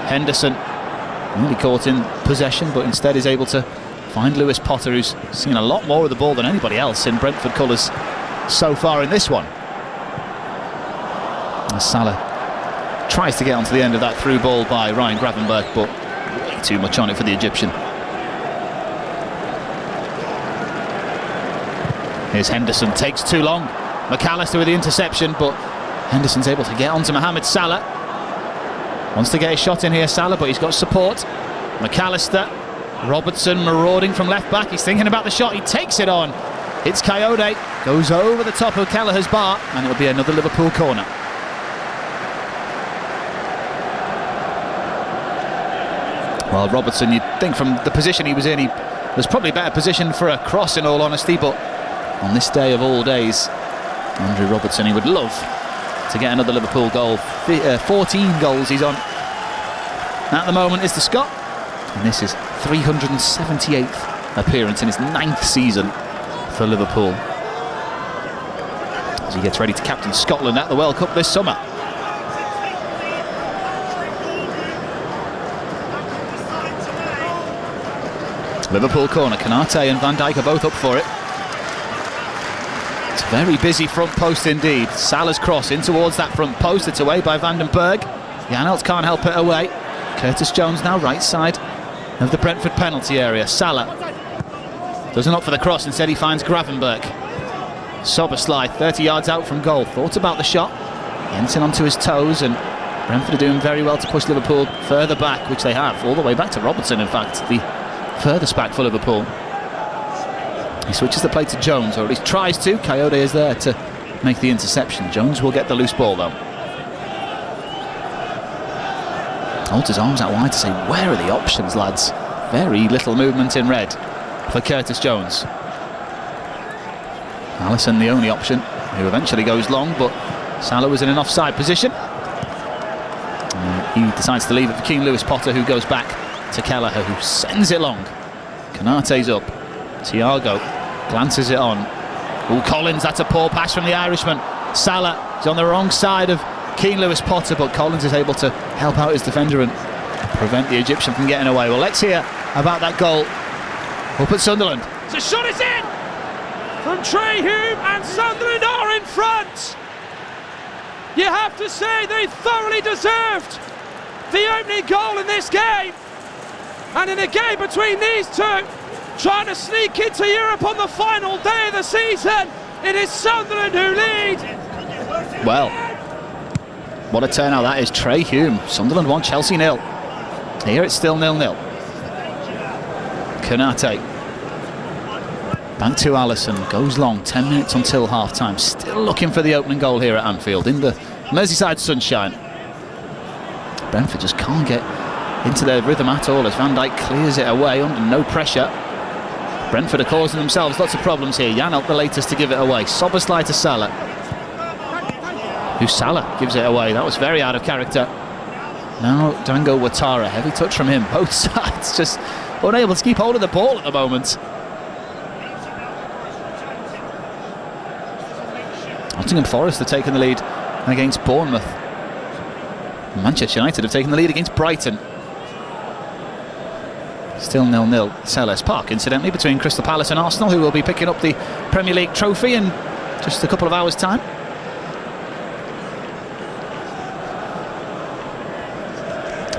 Henderson. Nearly caught in possession, but instead is able to find Lewis Potter, who's seen a lot more of the ball than anybody else in Brentford colours so far in this one. As Salah tries to get onto the end of that through ball by Ryan Gravenberch, but way too much on it for the Egyptian. Here's Henderson, takes too long. McAllister with the interception, but Henderson's able to get onto Mohamed Salah. Wants to get a shot in here, Salah, but he's got support. McAllister, Robertson marauding from left back. He's thinking about the shot. He takes it on. Hits Coyote, goes over the top of Kelleher's bar, and it'll be another Liverpool corner. Well, Robertson, you'd think from the position he was in, he was probably better positioned for a cross in all honesty, but on this day of all days, Andrew Robertson, he would love to get another Liverpool goal. 14 goals he's on at the moment is the Scot, and this is 378th appearance in his 9th season for Liverpool as he gets ready to captain Scotland at the World Cup this summer. Liverpool corner. Konate and Van Dijk are both up for it. Very busy front post indeed. Salah's cross in towards that front post. It's away by Van den Berg. Janelt can't help it away. Curtis Jones now right side of the Brentford penalty area. Salah doesn't opt for the cross. Instead he finds Gravenberch. Soboslai 30 yards out from goal. Thought about the shot. Jensen onto his toes, and Brentford are doing very well to push Liverpool further back, which they have. All the way back to Robertson, in fact. The furthest back for Liverpool. He switches the play to Jones, or at least tries to. Coyote is there to make the interception. Jones will get the loose ball though. Holds his arms out wide to say, where are the options, lads? Very little movement in red for Curtis Jones. Alisson the only option, who eventually goes long, but Salah was in an offside position. And he decides to leave it for Keane Lewis Potter, who goes back to Kelleher, who sends it long. Konate's up. Thiago glances it on. Oh, Collins, that's a poor pass from the Irishman. Salah is on the wrong side of Keane Lewis Potter, but Collins is able to help out his defender and prevent the Egyptian from getting away. Well, let's hear about that goal up at Sunderland. The shot is in from Trey Hume, and Sunderland are in front. You have to say they thoroughly deserved the opening goal in this game, and in a game between these two trying to sneak into Europe on the final day of the season, it is Sunderland who lead. Well, what a turnout that is. Trey Hume, Sunderland 1, Chelsea 0. Here it's still 0-0. Konate back to Alisson, goes long, 10 minutes until half time. Still looking for the opening goal here at Anfield in the Merseyside sunshine. Brentford just can't get into their rhythm at all as Van Dijk clears it away under no pressure. Brentford are causing themselves lots of problems here. Janelt the latest to give it away. Szoboszlai to Salah. Who Salah gives it away. That was very out of character. Now Dango Ouattara, heavy touch from him. Both sides just unable to keep hold of the ball at the moment. Nottingham Forest have taken the lead against Bournemouth. Manchester United have taken the lead against Brighton. Still 0-0 Selhurst Park, incidentally, between Crystal Palace and Arsenal, who will be picking up the Premier League trophy in just a couple of hours' time.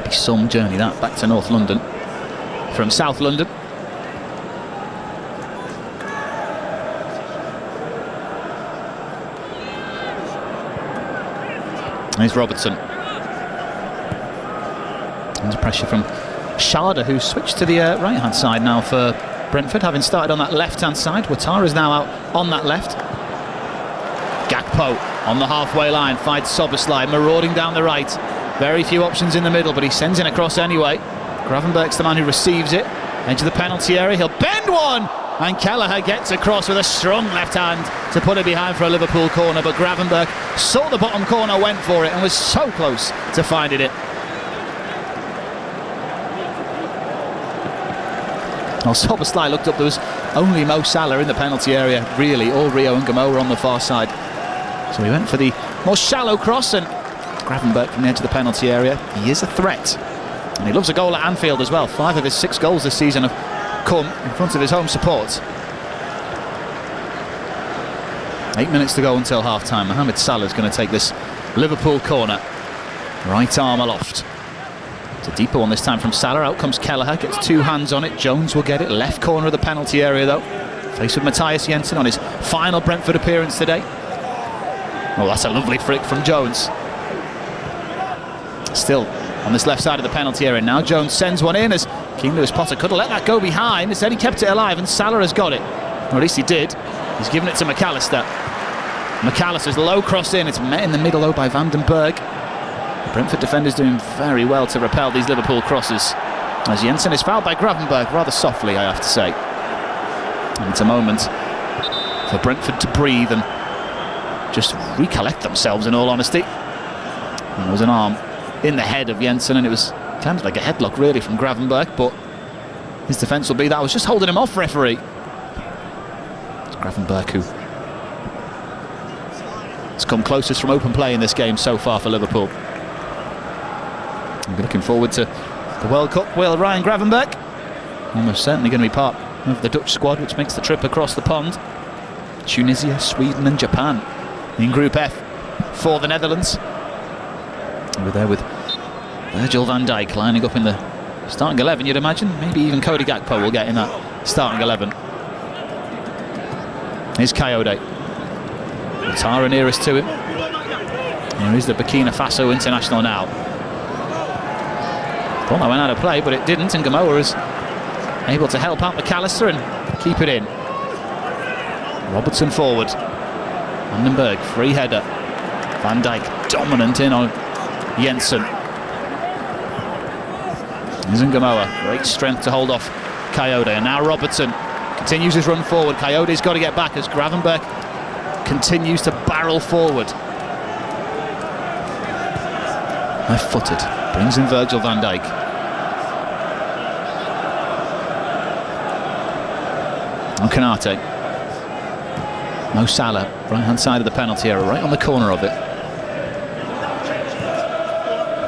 Be some journey that back to North London from South London. Here's Robertson. Under pressure from Sharda, who switched to the right-hand side now for Brentford, having started on that left-hand side. Ouattara is now out on that left. Gakpo on the halfway line, fights Szoboszlai, marauding down the right. Very few options in the middle, but he sends it across anyway. Gravenberch's the man who receives it. Edge of the penalty area, he'll bend one! And Kelleher gets across with a strong left hand to put it behind for a Liverpool corner, but Gravenberch saw the bottom corner, went for it, and was so close to finding it. Well, Szoboszlai looked up, there was only Mo Salah in the penalty area, really. All Rio and Gamo were on the far side. So he went for the more shallow cross, and Gravenberch from the edge of the penalty area. He is a threat. And he loves a goal at Anfield as well. 5 of his 6 goals this season have come in front of his home support. 8 minutes to go until half-time. Mohamed Salah is going to take this Liverpool corner. Right arm aloft. It's a deeper one this time from Salah. Out comes Kelleher, gets 2 hands on it. Jones will get it. Left corner of the penalty area though. Faced with Matthias Jensen on his final Brentford appearance today. Oh, that's a lovely flick from Jones. Still on this left side of the penalty area. Now Jones sends one in as Keane Lewis Potter could have let that go behind. Instead he kept it alive and Salah has got it. Or at least he did. He's given it to McAllister. McAllister's low cross in. It's met in the middle though by Van den Berg. The Brentford defenders doing very well to repel these Liverpool crosses. As Jensen is fouled by Gravenberch rather softly, I have to say. And it's a moment for Brentford to breathe and just recollect themselves, in all honesty. And there was an arm in the head of Jensen, and it was kind of like a headlock really from Gravenberch, but his defence will be that I was just holding him off, referee. It's Gravenberch who has come closest from open play in this game so far for Liverpool. I'm looking forward to the World Cup. Will Ryan Gravenberch almost certainly going to be part of the Dutch squad, which makes the trip across the pond. Tunisia, Sweden and Japan in Group F for the Netherlands. We're there with Virgil van Dijk lining up in the starting 11, you'd imagine. Maybe even Cody Gakpo will get in that starting 11. Here's Coyote. Ouattara nearest to him. Here is the Burkina Faso international now. Thought that went out of play, but it didn't, and Gamoa is able to help out McAllister and keep it in. Robertson forward. Van den Berg, free header. Van Dijk dominant in on Jensen. Here's Gamoa, great strength to hold off Coyote, and now Robertson continues his run forward. Coyote's got to get back as Gravenberch continues to barrel forward. Left-footed, brings in Virgil van Dijk. And Konate. Mo Salah, right hand side of the penalty area, right on the corner of it.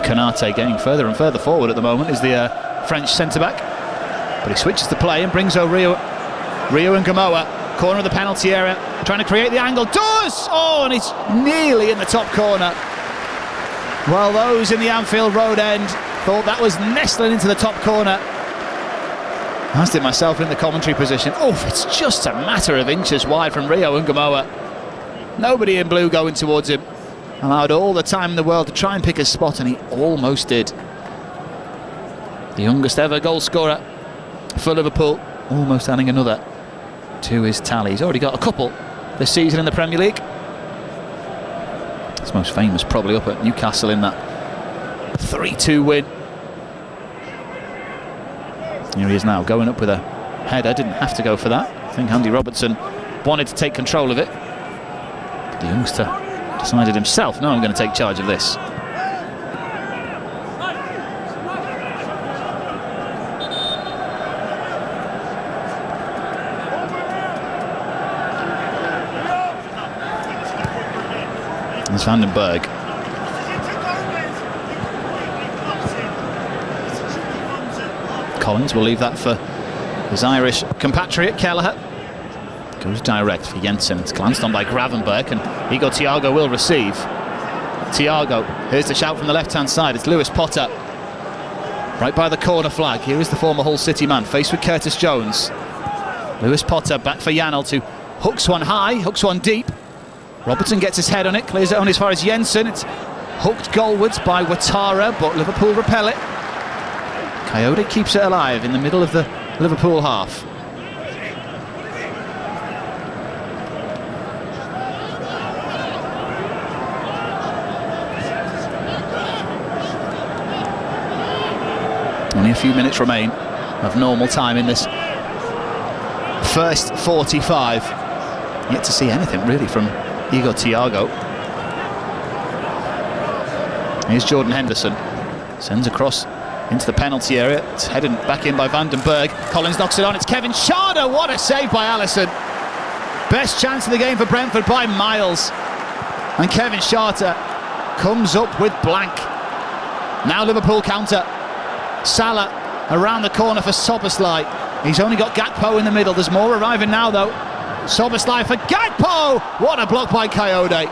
Konate getting further and further forward at the moment is the French centre-back. But he switches the play and brings over Rio Ngamoa, corner of the penalty area, trying to create the angle. Does! Oh, and it's nearly in the top corner. Well, those in the Anfield Road end thought that was nestling into the top corner. As did myself in the commentary position. Oh, it's just a matter of inches wide from Rio Ngamoa. Nobody in blue going towards him. Allowed all the time in the world to try and pick his spot, and he almost did. The youngest ever goal scorer for Liverpool, almost adding another to his tally. He's already got a couple this season in the Premier League. His most famous probably up at Newcastle in that 3-2 win. Here he is now, going up with a header. Didn't have to go for that. I think Andy Robertson wanted to take control of it. But the youngster decided himself, no, I'm going to take charge of this. There's Vandenberg. Collins will leave that for his Irish compatriot Kelleher. Goes direct for Jensen. It's glanced on by Gravenberch, and Igor Thiago will receive. Thiago, here's the shout from the left-hand side. It's Lewis Potter, right by the corner flag. Here is the former Hull City man, faced with Curtis Jones. Lewis Potter back for Janelt, who hooks one high, hooks one deep. Robertson gets his head on it, clears it on as far as Jensen. It's hooked goalwards by Ouattara, but Liverpool repel it. Coyote keeps it alive in the middle of the Liverpool half. Only a few minutes remain of normal time in this first 45. Yet to see anything really from Igor Thiago. Here's Jordan Henderson. Sends across into the penalty area. It's headed back in by Vandenberg. Collins knocks it on. It's Kevin Schade. What a save by Alisson. Best chance of the game for Brentford by miles. And Kevin Schade comes up with blank. Now Liverpool counter. Salah around the corner for Szoboszlai. He's only got Gakpo in the middle. There's more arriving now though. Szoboszlai for Gakpo. What a block by Coyote.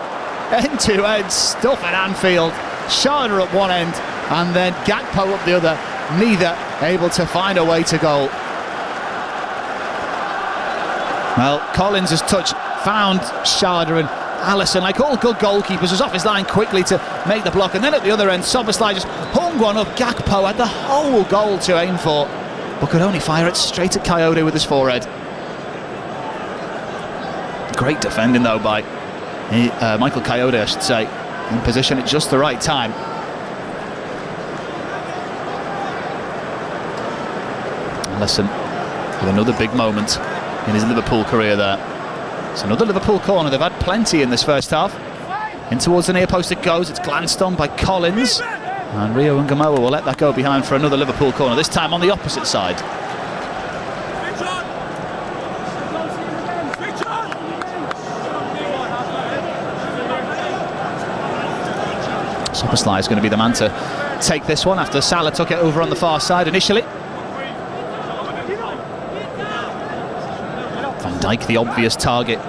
End to end stuff at Anfield. Schade at one end and then Gakpo up the other. Neither able to find a way to goal. Well, Collins has found Schade, and Alisson, like all good goalkeepers, was off his line quickly to make the block, and then at the other end Szoboszlai just hung one up. Gakpo had the whole goal to aim for, but could only fire it straight at Coyote with his forehead. Great defending though by Michael Coyote, I should say, in position at just the right time. Alisson with another big moment in his Liverpool career there. It's another Liverpool corner. They've had plenty in this first half. In towards the near post it goes. It's glanced on by Collins, and Rio Ngamoa will let that go behind for another Liverpool corner, this time on the opposite side. Szoboszlai is going to be the man to take this one after Salah took it over on the far side initially. Van Dijk, the obvious target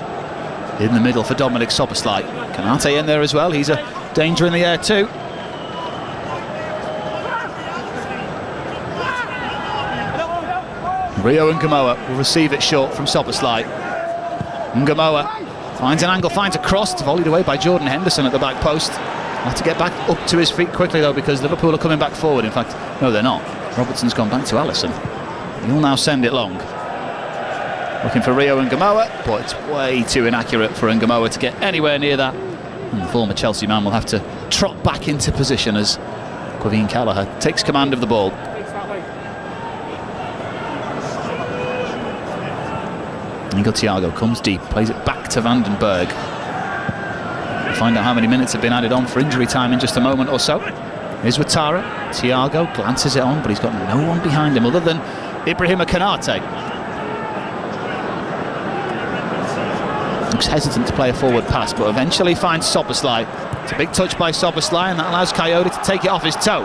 in the middle for Dominic Szoboszlai. Konate in there as well. He's a danger in the air too. Rio Ngamoa will receive it short from Szoboszlai. Ngamoa finds an angle, finds a cross, volleyed away by Jordan Henderson at the back post. Have to get back up to his feet quickly though, because Liverpool are coming back forward. In fact, no, they're not. Robertson's gone back to Alisson. He'll now send it long. Looking for Rio Ngamoa, but it's way too inaccurate for Ngamoa to get anywhere near that. And the former Chelsea man will have to trot back into position as Quaveen Kelleher takes command of the ball. Igor Thiago comes deep, plays it back to Vandenberg. We'll find out how many minutes have been added on for injury time in just a moment or so. Here's Ouattara. Thiago glances it on, but he's got no one behind him other than Ibrahima Konate. Looks hesitant to play a forward pass, but eventually finds Szoboszlai. It's a big touch by Szoboszlai, and that allows Coyote to take it off his toe.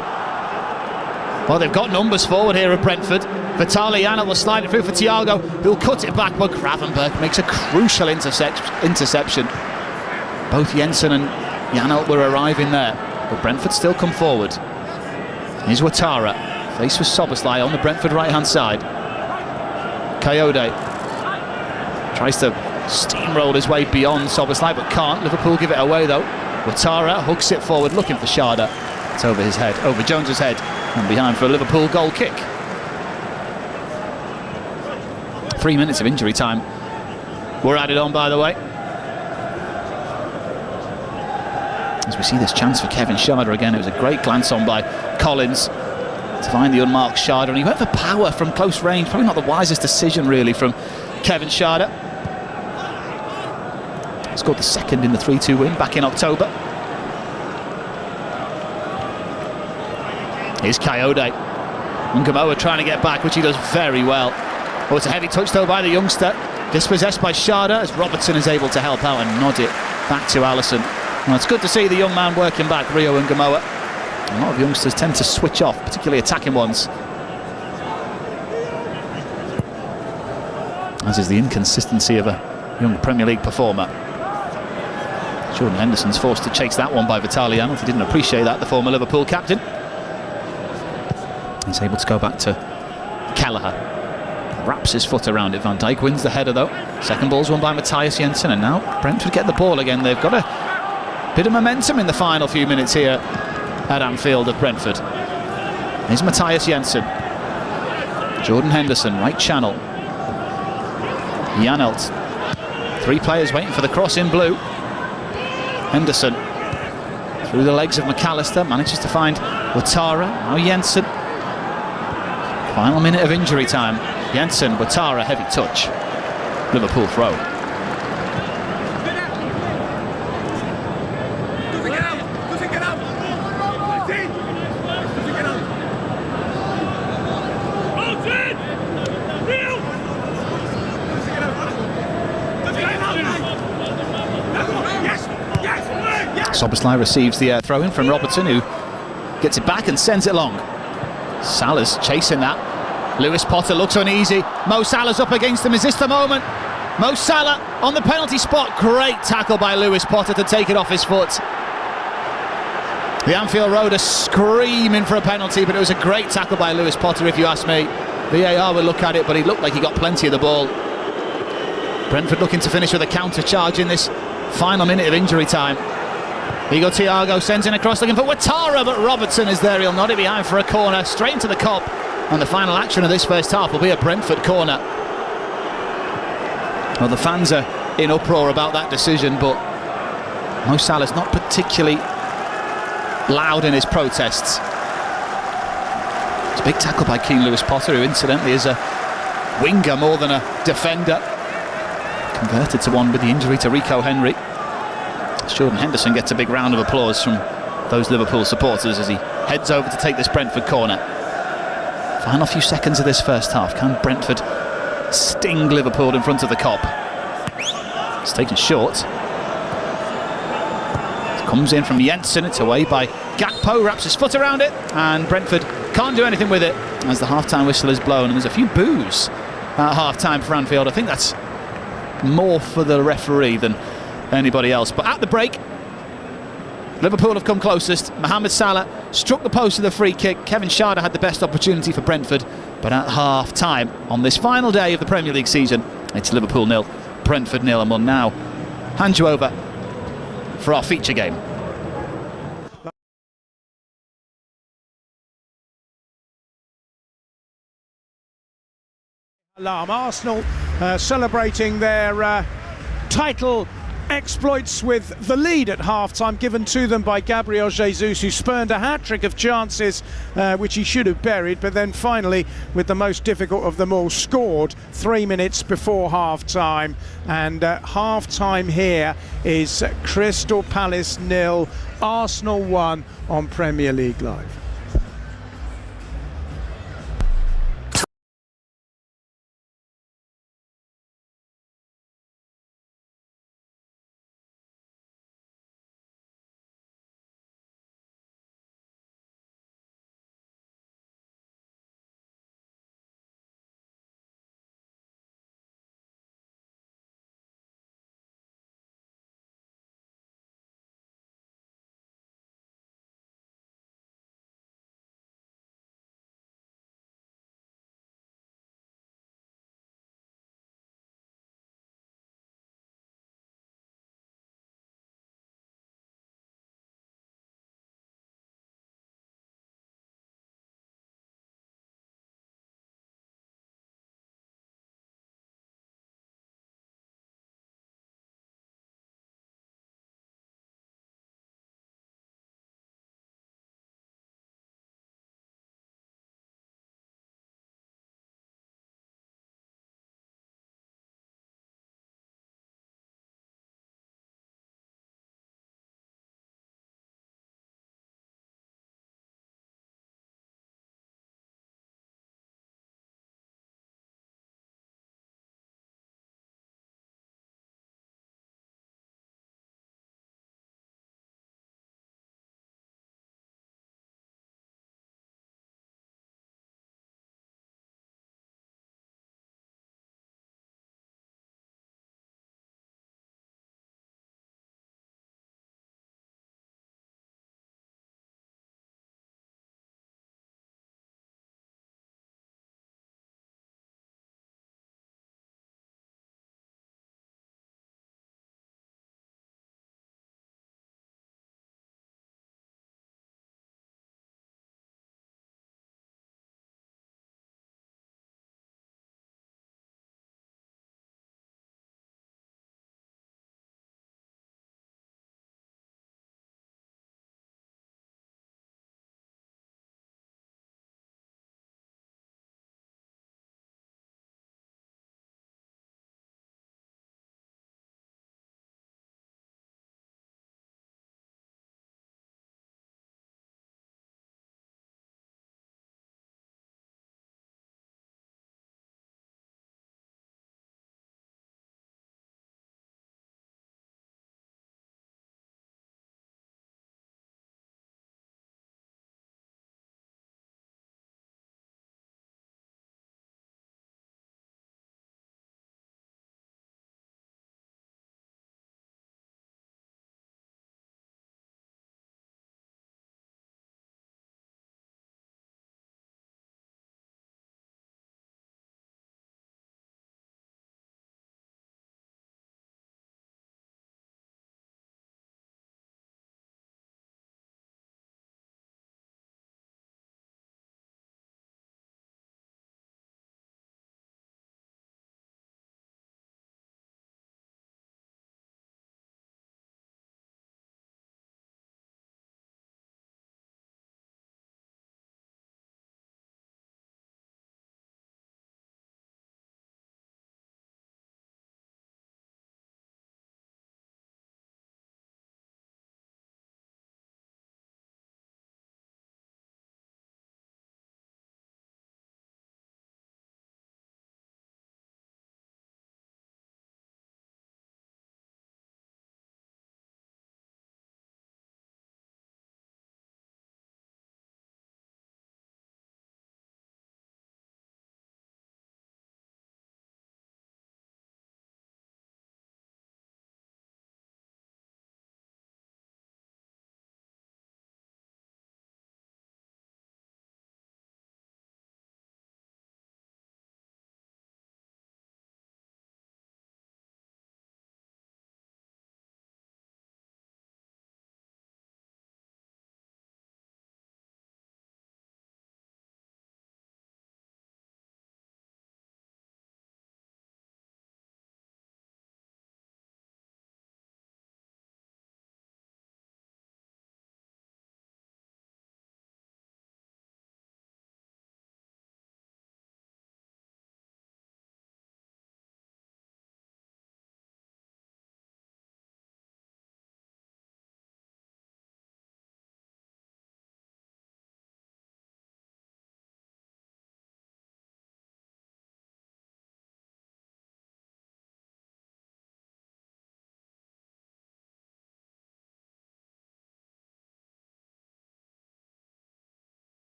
Well, they've got numbers forward here at Brentford. Vitaly Janelt will slide it through for Thiago, who'll cut it back, but Gravenberch makes a crucial interception. Both Jensen and Janelt were arriving there, but Brentford still come forward. Here's Ouattara, faced with Szoboszlai on the Brentford right-hand side. Coyote tries to steamroll his way beyond Szoboszlai, but can't. Liverpool give it away though. Ouattara hooks it forward, looking for Schade. It's over his head, over Jones's head, and behind for a Liverpool goal kick. 3 minutes of injury time were added on, by the way. As we see this chance for Kevin Schade again, it was a great glance on by Collins to find the unmarked Schade, and he went for power from close range. Probably not the wisest decision really from Kevin Schade. Scored the second in the 3-2 win back in October. Here's Coyote. Ngumoa trying to get back, which he does very well. Oh, it's a heavy touch though by the youngster. Dispossessed by Schade as Robertson is able to help out and nod it back to Alisson. Well, it's good to see the young man working back, Rio Ngumoa. A lot of youngsters tend to switch off, particularly attacking ones. As is the inconsistency of a young Premier League performer. Jordan Henderson's forced to chase that one by Vitaly Janelt. He didn't appreciate that, the former Liverpool captain. He's able to go back to Kelleher. Wraps his foot around it. Van Dijk wins the header though. Second ball's won by Matthias Jensen, and now Brentford get the ball again. They've got a bit of momentum in the final few minutes here at Anfield of Brentford. Here's Matthias Jensen. Jordan Henderson, right channel. Janelt. Three players waiting for the cross in blue. Henderson through the legs of McAllister, manages to find Ouattara. Now Jensen. Final minute of injury time. Jensen, Ouattara, heavy touch. Liverpool throw. Szoboszlai receives the throw-in from Robertson, who gets it back and sends it long. Salah's chasing that. Lewis Potter looks uneasy. Mo Salah's up against him. Is this the moment? Mo Salah on the penalty spot. Great tackle by Lewis Potter to take it off his foot. The Anfield Road are screaming for a penalty, but it was a great tackle by Lewis Potter, if you ask me. VAR will look at it, but he looked like he got plenty of the ball. Brentford looking to finish with a counter charge in this final minute of injury time. Here Thiago sends in across looking for Ouattara, but Robertson is there. He'll nod it behind for a corner, straight into the cop. And the final action of this first half will be a Brentford corner. Well, the fans are in uproar about that decision, but Mo Salah's not particularly loud in his protests. It's a big tackle by Keane Lewis Potter, who incidentally is a winger more than a defender. Converted to one with the injury to Rico Henry. Jordan Henderson gets a big round of applause from those Liverpool supporters as he heads over to take this Brentford corner. Final few seconds of this first half. Can Brentford sting Liverpool in front of the Kop? It's taken short. It comes in from Jensen. It's away by Gakpo. Wraps his foot around it, and Brentford can't do anything with it as the half-time whistle is blown. And there's a few boos at half-time for Anfield. I think that's more for the referee than anybody else. But at the break, Liverpool have come closest. Mohamed Salah struck the post with a free kick. Kevin Schade had the best opportunity for Brentford, but at half-time on this final day of the Premier League season, it's Liverpool 0, Brentford 0, and we'll now hand you over for our feature game. Arsenal celebrating their title exploits with the lead at half-time given to them by Gabriel Jesus, who spurned a hat-trick of chances which he should have buried, but then finally, with the most difficult of them all, scored 3 minutes before half-time. And half-time here is Crystal Palace 0, Arsenal 1 on Premier League Live.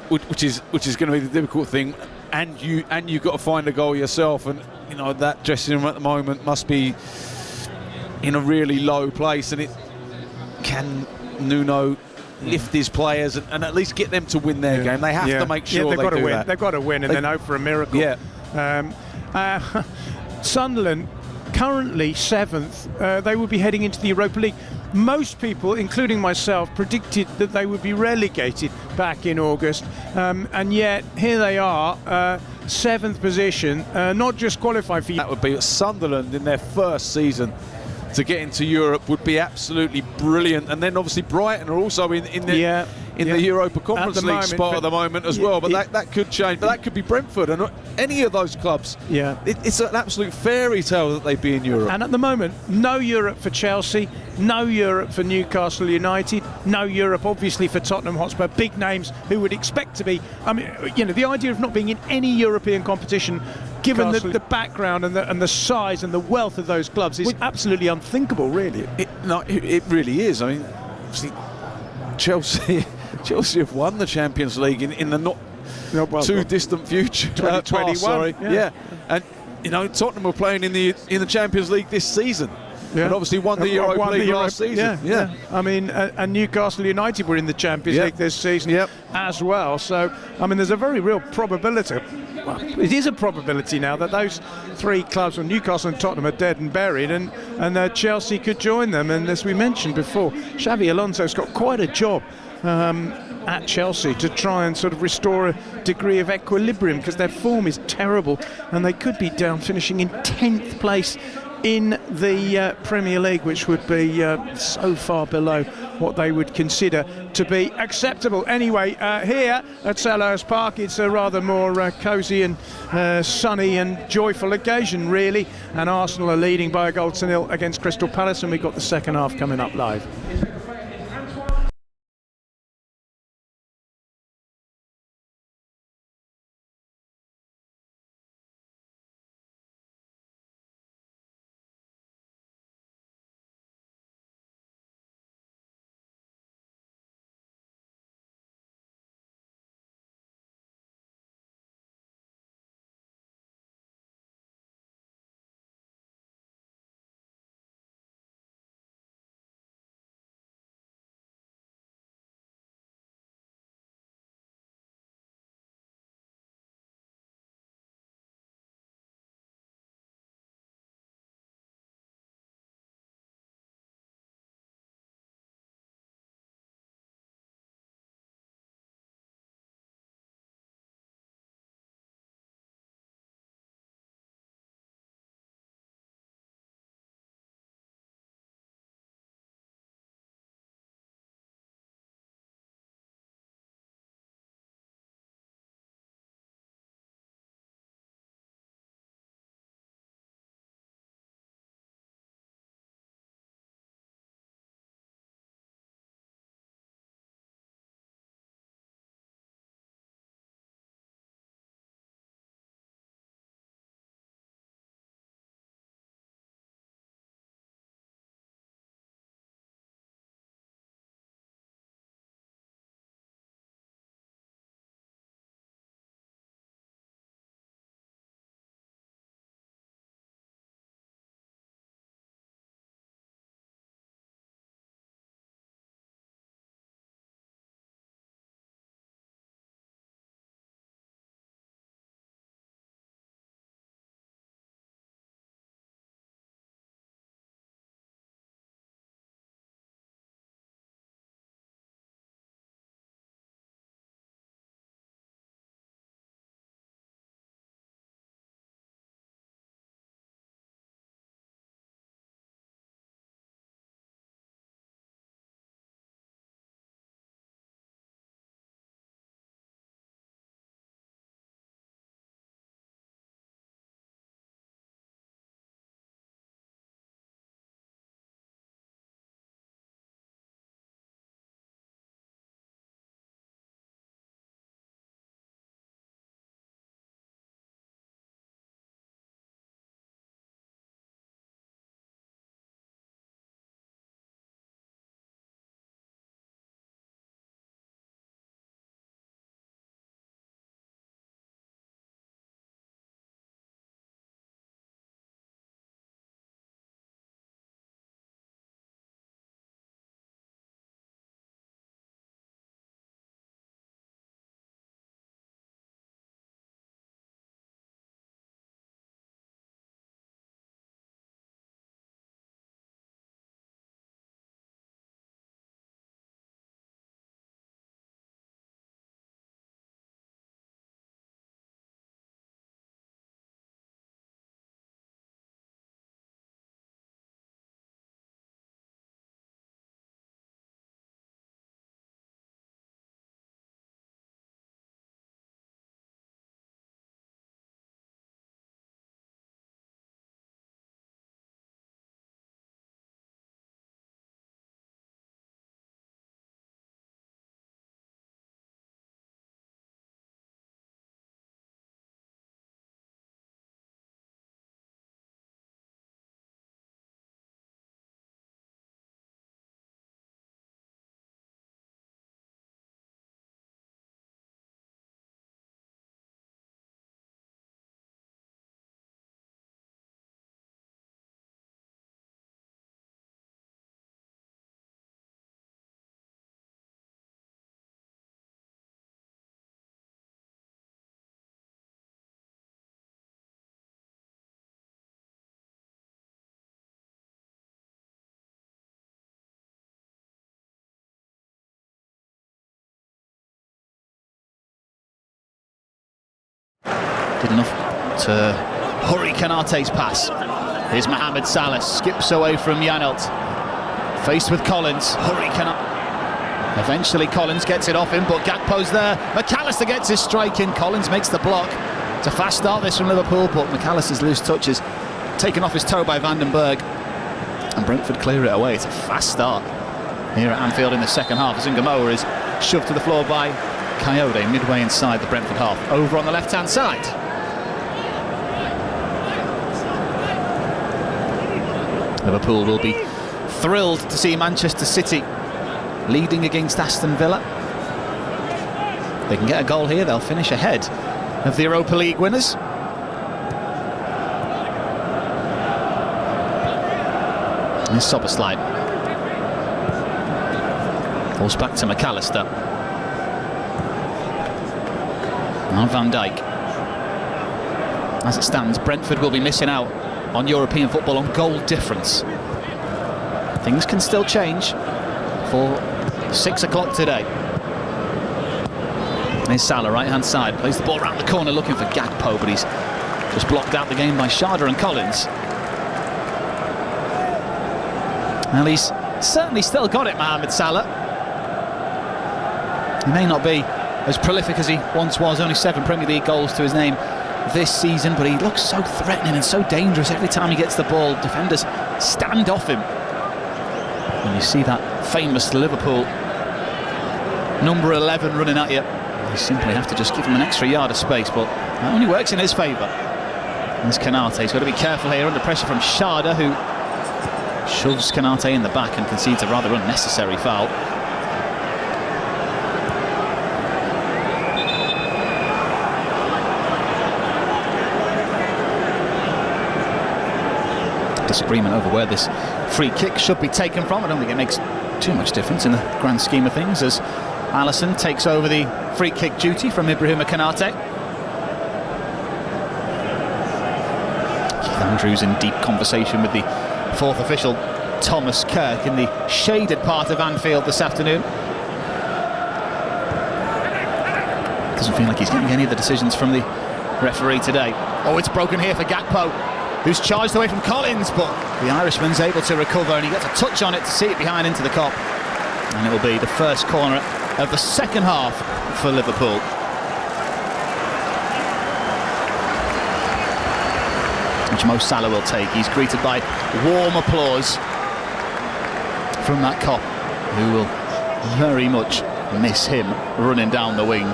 which is going to be the difficult thing, and you've got to find a goal yourself, and you know that dressing room at the moment must be in a really low place, and it can Nuno lift his players and at least get them to win their game. They have to make sure they've got to do win. that. They've got to win and then hope for a miracle. Sunderland currently 7th. They will be heading into the Europa League. Most people, including myself, predicted that they would be relegated back in August, and yet here they are, 7th position, not just qualified for. That would be Sunderland in their first season to get into Europe would be absolutely brilliant, and then obviously Brighton are also in the Europa Conference League spot at the moment as well, but that could change. But that could be Brentford and any of those clubs. It's an absolute fairy tale that they'd be in Europe. And at the moment, no Europe for Chelsea, no Europe for Newcastle United, no Europe obviously for Tottenham Hotspur, big names who would expect to be. I mean, you know, the idea of not being in any European competition, given the background and the size and the wealth of those clubs, is absolutely unthinkable, really. It really is. I mean, obviously, Chelsea have won the Champions League in the not too distant future. 2021. And you know, Tottenham were playing in the Champions League this season. And obviously won the Europa League last season. I mean, and Newcastle United were in the Champions League this season as well. So, I mean, there's a very real probability. Well, it is a probability now that those 3 clubs, from Newcastle and Tottenham, are dead and buried, and Chelsea could join them. And as we mentioned before, Xabi Alonso's got quite a job at Chelsea to try and sort of restore a degree of equilibrium, because their form is terrible, and they could be down finishing in 10th place in the Premier League, which would be so far below what they would consider to be acceptable. Anyway, here at Selhurst Park, it's a rather more cosy and sunny and joyful occasion, really, and Arsenal are leading by a 0 against Crystal Palace, and we've got the second half coming up live. Did enough to hurry Konaté's pass. Here's Mohamed Salah, skips away from Janelt. Faced with Collins, hurry Konaté. Eventually Collins gets it off him, but Gakpo's there. McAllister gets his strike in. Collins makes the block. It's a fast start this from Liverpool, but McAllister's loose touches taken off his toe by Vandenberg, and Brentford clear it away. It's a fast start here at Anfield in the second half as Ngumoa is shoved to the floor by Coyote midway inside the Brentford half, over on the left-hand side. Liverpool will be thrilled to see Manchester City leading against Aston Villa. If they can get a goal here, they'll finish ahead of the Europa League winners. Here's Soberslide. Falls back to McAllister. Now Van Dijk. As it stands, Brentford will be missing out on European football on goal difference. Things can still change for 6 o'clock today. Here's Salah, right-hand side, plays the ball around the corner looking for Gakpo, but he's just blocked out the game by Sharda and Collins. Well, he's certainly still got it, Mohamed Salah. He may not be as prolific as he once was, only 7 Premier League goals to his name this season, but he looks so threatening and so dangerous every time he gets the ball. Defenders stand off him. When you see that famous Liverpool number 11 running at you, you simply have to just give him an extra yard of space, but that only works in his favour. There's Konaté. He's got to be careful here under pressure from Sharda, who shoves Konaté in the back and concedes a rather unnecessary foul. Disagreement over where this free kick should be taken from. I don't think it makes too much difference in the grand scheme of things, as Alisson takes over the free kick duty from Ibrahima Konaté. Keith Andrews in deep conversation with the 4th official Thomas Kirk in the shaded part of Anfield this afternoon. Doesn't feel like he's getting any of the decisions from the referee today. Oh, it's broken here for Gakpo, who's charged away from Collins, but the Irishman's able to recover and he gets a touch on it to see it behind into the cop. And it will be the first corner of the second half for Liverpool. Which Mo Salah will take. He's greeted by warm applause from that cop, who will very much miss him running down the wing.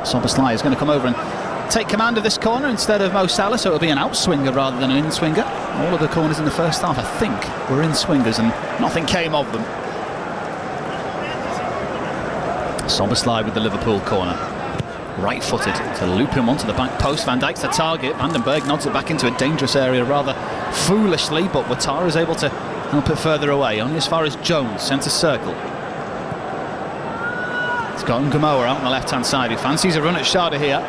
Soberslide is going to come over and take command of this corner instead of Mo Salah, so it'll be an outswinger rather than an in-swinger. All of the corners in the first half, I think, were in-swingers and nothing came of them. Soberslide with the Liverpool corner. Right-footed to loop him onto the back post. Van Dijk's the target. Vandenberg nods it back into a dangerous area rather foolishly, but Ouattara is able to help it further away, only as far as Jones, centre circle. It's got Ngumoa out on the left-hand side, who fancies a run at Sharda here.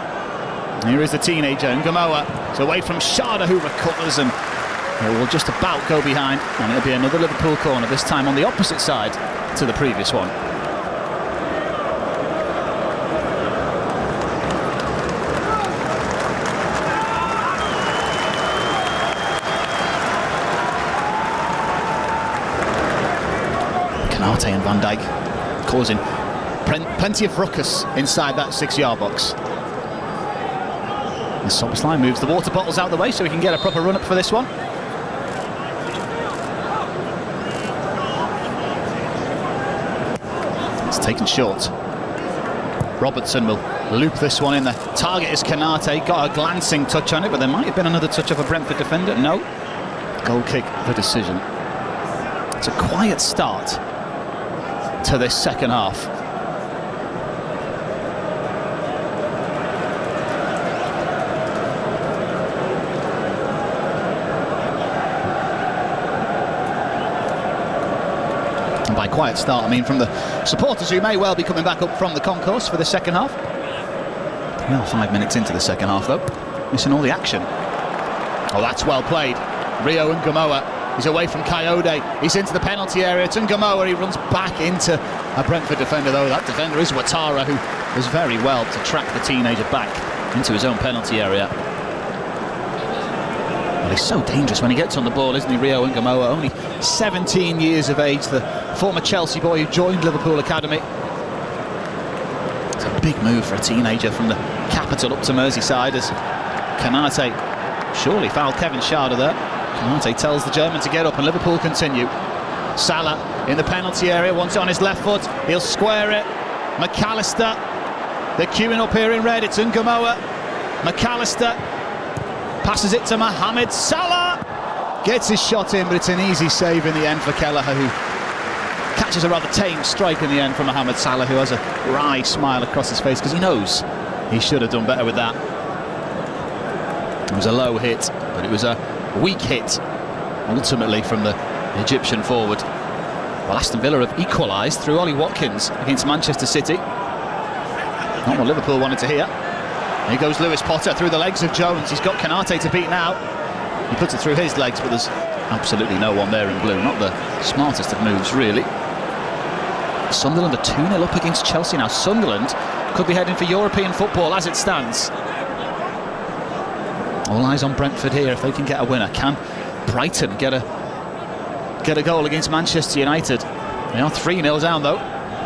Here is the teenager, Ngumoa. It's away from Sharda, who recovers, and it will just about go behind, and it'll be another Liverpool corner, this time on the opposite side to the previous one. Konaté and Van Dijk causing plenty of ruckus inside that 6-yard box. And Soberslide moves the water bottles out of the way so we can get a proper run-up for this one. It's taken short. Robertson will loop this one in. The target is Konaté. Got a glancing touch on it, but there might have been another touch of a Brentford defender. No. Goal kick, the decision. It's a quiet start to this second half. And by quiet start, I mean from the supporters who may well be coming back up from the concourse for the second half. Well, 5 minutes into the second half, though. Missing all the action. Oh, that's well played. Rio and Ngumoa. He's away from Coyote. He's into the penalty area. It's Ngumoa. He runs back into a Brentford defender, though. That defender is Ouattara, who does very well to track the teenager back into his own penalty area. Well, he's so dangerous when he gets on the ball, isn't he, Rio Ngamoa? Only 17 years of age, the former Chelsea boy who joined Liverpool Academy. It's a big move for a teenager from the capital up to Merseyside as Konate surely fouled Kevin Schade there. Konate tells the German to get up and Liverpool continue. Salah in the penalty area, wants it on his left foot, he'll square it. McAllister, they're queuing up here in red, it's Ngamoa. McAllister passes it to Mohamed Salah, gets his shot in, but it's an easy save in the end for Kelleher, who catches a rather tame strike in the end from Mohamed Salah, who has a wry smile across his face because he knows he should have done better with that. It was a low hit, but it was a weak hit ultimately from the Egyptian forward. Well, Aston Villa have equalised through Ollie Watkins against Manchester City. Not what Liverpool wanted to hear. Here goes Lewis Potter through the legs of Jones. He's got Konate to beat now. He puts it through his legs, but there's absolutely no one there in blue. Not the smartest of moves, really. Sunderland are 2-0 up against Chelsea now. Sunderland could be heading for European football as it stands. All eyes on Brentford here if they can get a winner. Can Brighton get a goal against Manchester United? They are 3-0 down though,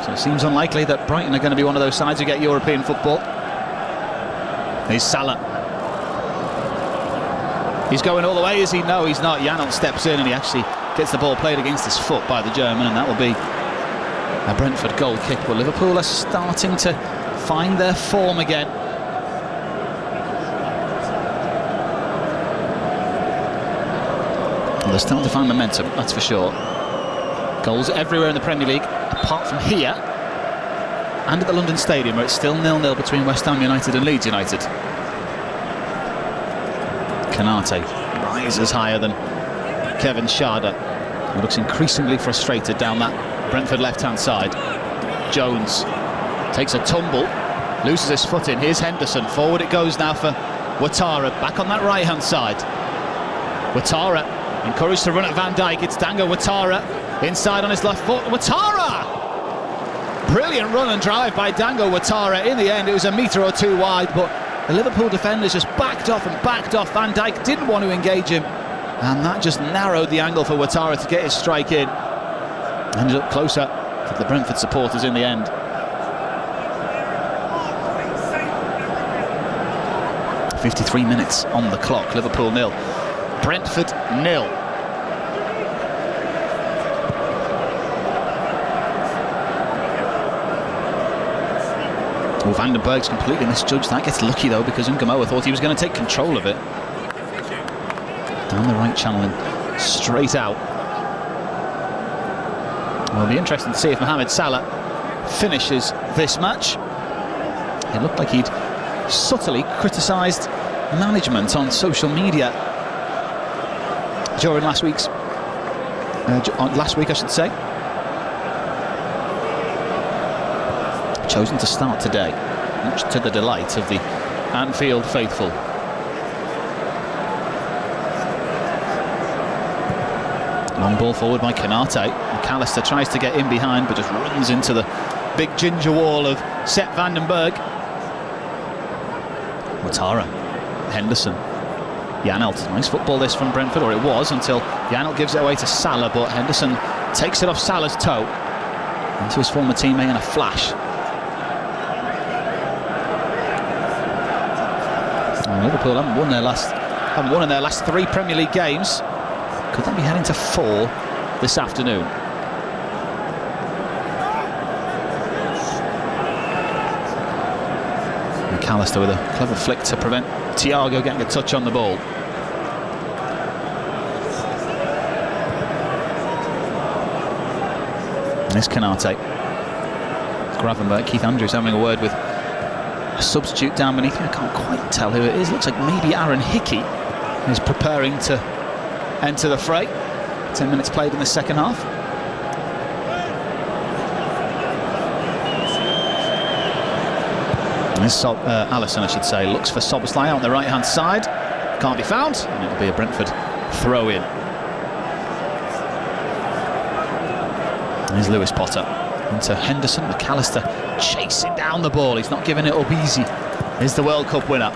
so it seems unlikely that Brighton are going to be one of those sides who get European football. Here's Salah. He's going all the way, is he? No, he's not. Janelt steps in and he actually gets the ball played against his foot by the German, and that will be a Brentford goal kick. But Liverpool are starting to find their form again. Well, they're starting to find momentum, that's for sure. Goals everywhere in the Premier League, apart from here and at the London Stadium, where it's still 0-0 between West Ham United and Leeds United. Konate rises higher than Kevin Schade, who looks increasingly frustrated down that Brentford left-hand side. Jones takes a tumble, loses his foot in. Here's Henderson, forward it goes now for Ouattara, back on that right-hand side. Ouattara encouraged to run at Van Dijk. It's Dango Ouattara inside on his left foot. Ouattara! Brilliant run and drive by Dango Ouattara. In the end, it was a metre or two wide, but the Liverpool defenders just backed off and backed off. Van Dijk didn't want to engage him, and that just narrowed the angle for Ouattara to get his strike in. Ended up closer to the Brentford supporters in the end. .53 minutes on the clock. Liverpool 0, Brentford 0. Well, Vandenberg's completely misjudged that. Gets lucky though, because Ngamoa thought he was going to take control of it. Down the right channel and straight out. Well, it'll be interesting to see if Mohamed Salah finishes this match. It looked like he'd subtly criticised management on social media during last week, I should say. Chosen to start today, much to the delight of the Anfield faithful. Long ball forward by Konate. McAllister tries to get in behind, but just runs into the big ginger wall of Sepp Vandenberg. Ouattara, Henderson, Janelt. Nice football this from Brentford, or it was, until Janelt gives it away to Salah, but Henderson takes it off Salah's toe into his former teammate in a flash. And Liverpool haven't won in their last 3 Premier League games. Could they be heading to 4 this afternoon? McAllister with a clever flick to prevent Thiago getting a touch on the ball. And this Konate. Gravenberg, Keith Andrews having a word with a substitute down beneath me. I can't quite tell who it is. Looks like maybe Aaron Hickey is preparing to enter the fray. 10 minutes played in the second half. And this Alisson, I should say, looks for Szoboszlai on the right-hand side. Can't be found, and it'll be a Brentford throw-in. Here's Lewis Potter. Into Henderson, McAllister chasing down the ball. He's not giving it up easy. Here's the World Cup winner.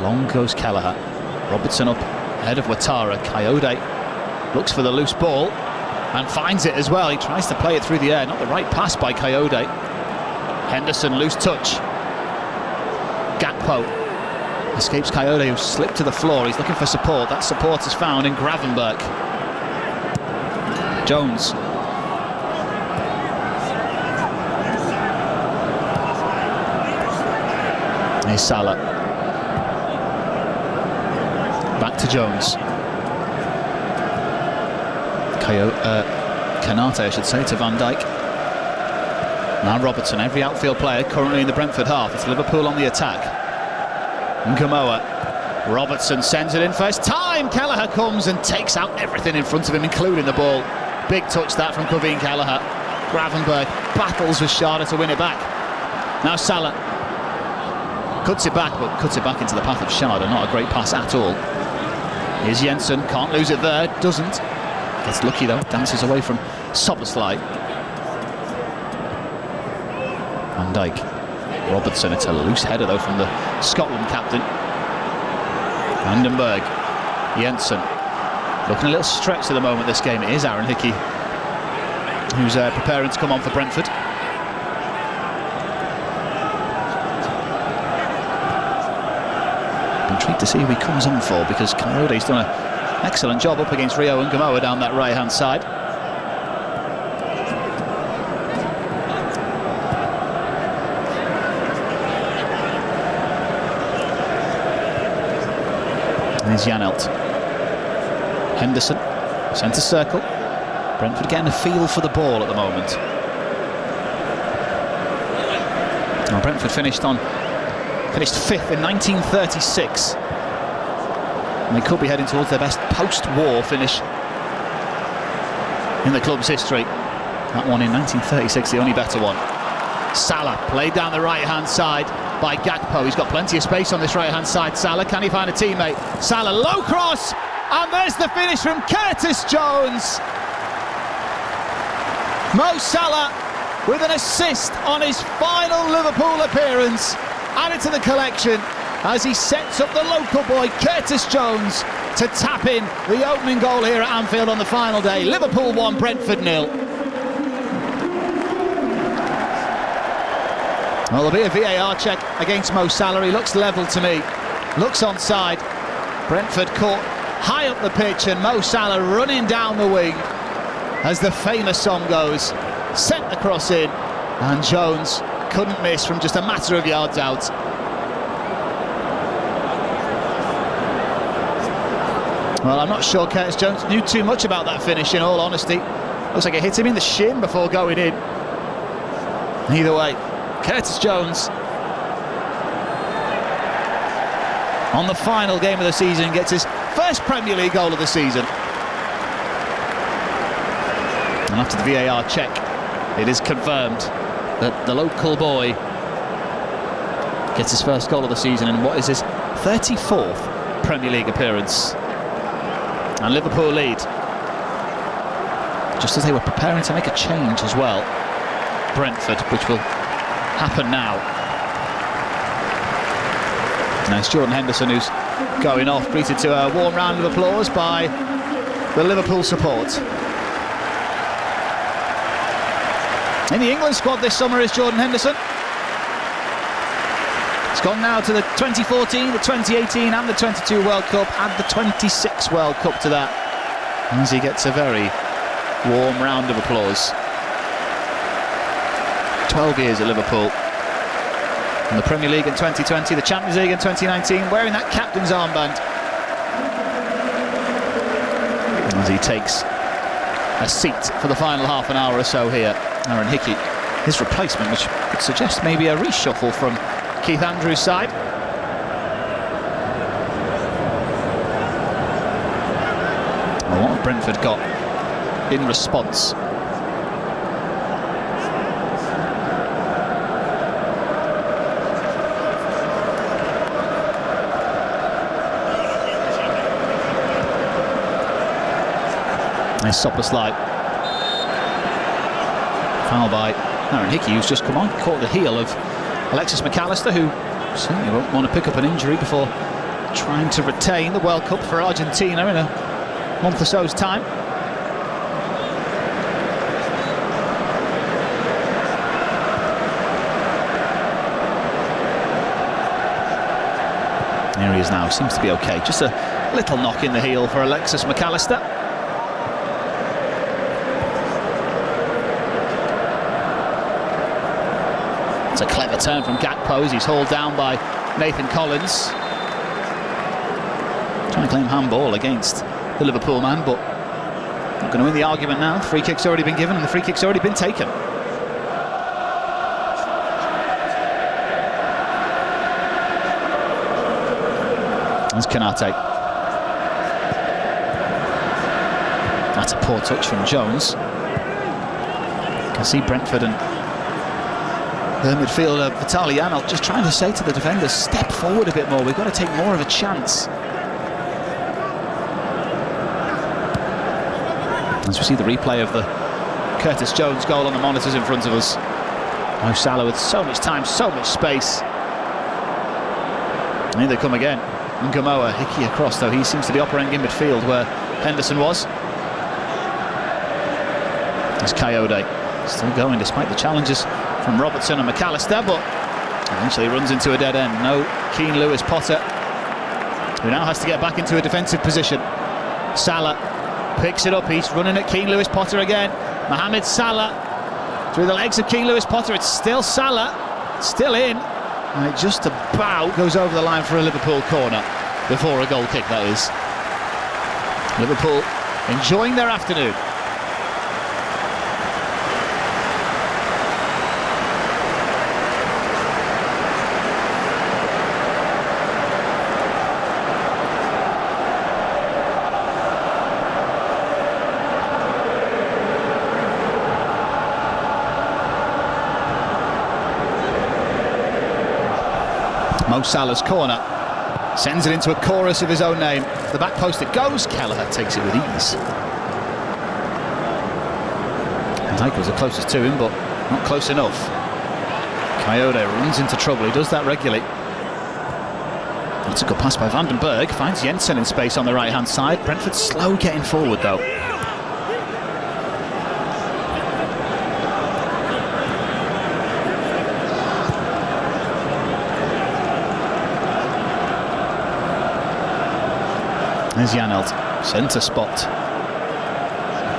Long goes Kelleher. Robertson up ahead of Ouattara. Coyote looks for the loose ball and finds it as well. He tries to play it through the air. Not the right pass by Coyote. Henderson, loose touch. Gakpo escapes Coyote, who slipped to the floor. He's looking for support. That support is found in Gravenberch. Jones. Here's Salah. Back to Jones. Kanate, I should say, to Van Dijk. Now Robertson, every outfield player currently in the Brentford half. It's Liverpool on the attack. Ngamoa. Robertson sends it in first time. Kelleher comes and takes out everything in front of him, including the ball. Big touch that from Kevin Kelleher. Gravenberch battles with Schade to win it back. Now Salah cuts it back, but cuts it back into the path of Schade. Not a great pass at all. Here's Jensen, can't lose it there, doesn't. Gets lucky though, dances away from Soboslai. Van Dijk. Robertson, it's a loose header though from the Scotland captain. Vandenberg. Jensen. Looking a little stretched at the moment this game. It is Aaron Hickey who's preparing to come on for Brentford. Intrigued to see who he comes on for, because Coyote's done an excellent job up against Rio and Ngamoa down that right hand side. And there's Janelt. Henderson, centre circle. Brentford getting a feel for the ball at the moment. Now Brentford finished fifth in 1936. And they could be heading towards their best post-war finish in the club's history. That one in 1936, the only better one. Salah played down the right-hand side by Gakpo. He's got plenty of space on this right-hand side. Salah, can he find a teammate? Salah, low cross, and there's the finish from Curtis Jones. Mo Salah with an assist on his final Liverpool appearance, added to the collection as he sets up the local boy Curtis Jones to tap in the opening goal here at Anfield on the final day. Liverpool 1, Brentford 0. Well, there'll be a VAR check against Mo Salah. He looks level to me, looks onside. Brentford caught high up the pitch, and Mo Salah running down the wing, as the famous song goes, sent the cross in, and Jones couldn't miss from just a matter of yards out. Well, I'm not sure Curtis Jones knew too much about that finish, in all honesty. Looks like it hit him in the shin before going in. Either way, Curtis Jones, on the final game of the season, gets his first Premier League goal of the season. And after the VAR check, it is confirmed that the local boy gets his first goal of the season in what is his 34th Premier League appearance. And Liverpool lead, just as they were preparing to make a change as well. Brentford, which will happen now. Now it's Jordan Henderson who's going off, greeted to a warm round of applause by the Liverpool support. In the England squad this summer is Jordan Henderson. He's gone now to the 2014, the 2018 and the 22 World Cup, and the 26 World Cup to that, as he gets a very warm round of applause. 12 years at Liverpool. In the Premier League in 2020, the Champions League in 2019, wearing that captain's armband. As he takes a seat for the final half an hour or so here. Aaron Hickey, his replacement, which could suggest maybe a reshuffle from Keith Andrews' side. Well, what have Brentford got in response? Nice Soboslai. Foul by Aaron Hickey, who's just come on, caught the heel of Alexis McAllister, who certainly won't want to pick up an injury before trying to retain the World Cup for Argentina in a month or so's time. Here he is now, seems to be okay. Just a little knock in the heel for Alexis McAllister. It's a clever turn from Gakpo as he's hauled down by Nathan Collins. Trying to claim handball against the Liverpool man, but not going to win the argument now. The free kick's already been given and the free kick's already been taken. There's Konate. That's a poor touch from Jones. You can see Brentford and the midfielder Vitaly Janelt just trying to say to the defenders, step forward a bit more, we've got to take more of a chance. As we see the replay of the Curtis Jones goal on the monitors in front of us. Mo Salah with so much time, so much space. And here they come again. Ngamoa, Hickey across, though he seems to be operating in midfield where Henderson was. There's Coyote, still going despite the challenges from Robertson and McAllister, but eventually runs into a dead end. No Keane Lewis Potter, who now has to get back into a defensive position. Salah picks it up, he's running at Keane Lewis Potter again. Mohamed Salah through the legs of Keane Lewis Potter. It's still Salah, still in. And it just about goes over the line for a Liverpool corner before a goal kick, that is. Liverpool enjoying their afternoon. Mo Salah's corner, sends it into a chorus of his own name. To the back post it goes, Kelleher takes it with ease. Dyke was the closest to him, but not close enough. Coyote runs into trouble, he does that regularly. That's a good pass by Vandenberg, finds Jensen in space on the right hand side. Brentford slow getting forward though. There's Janelt, centre spot.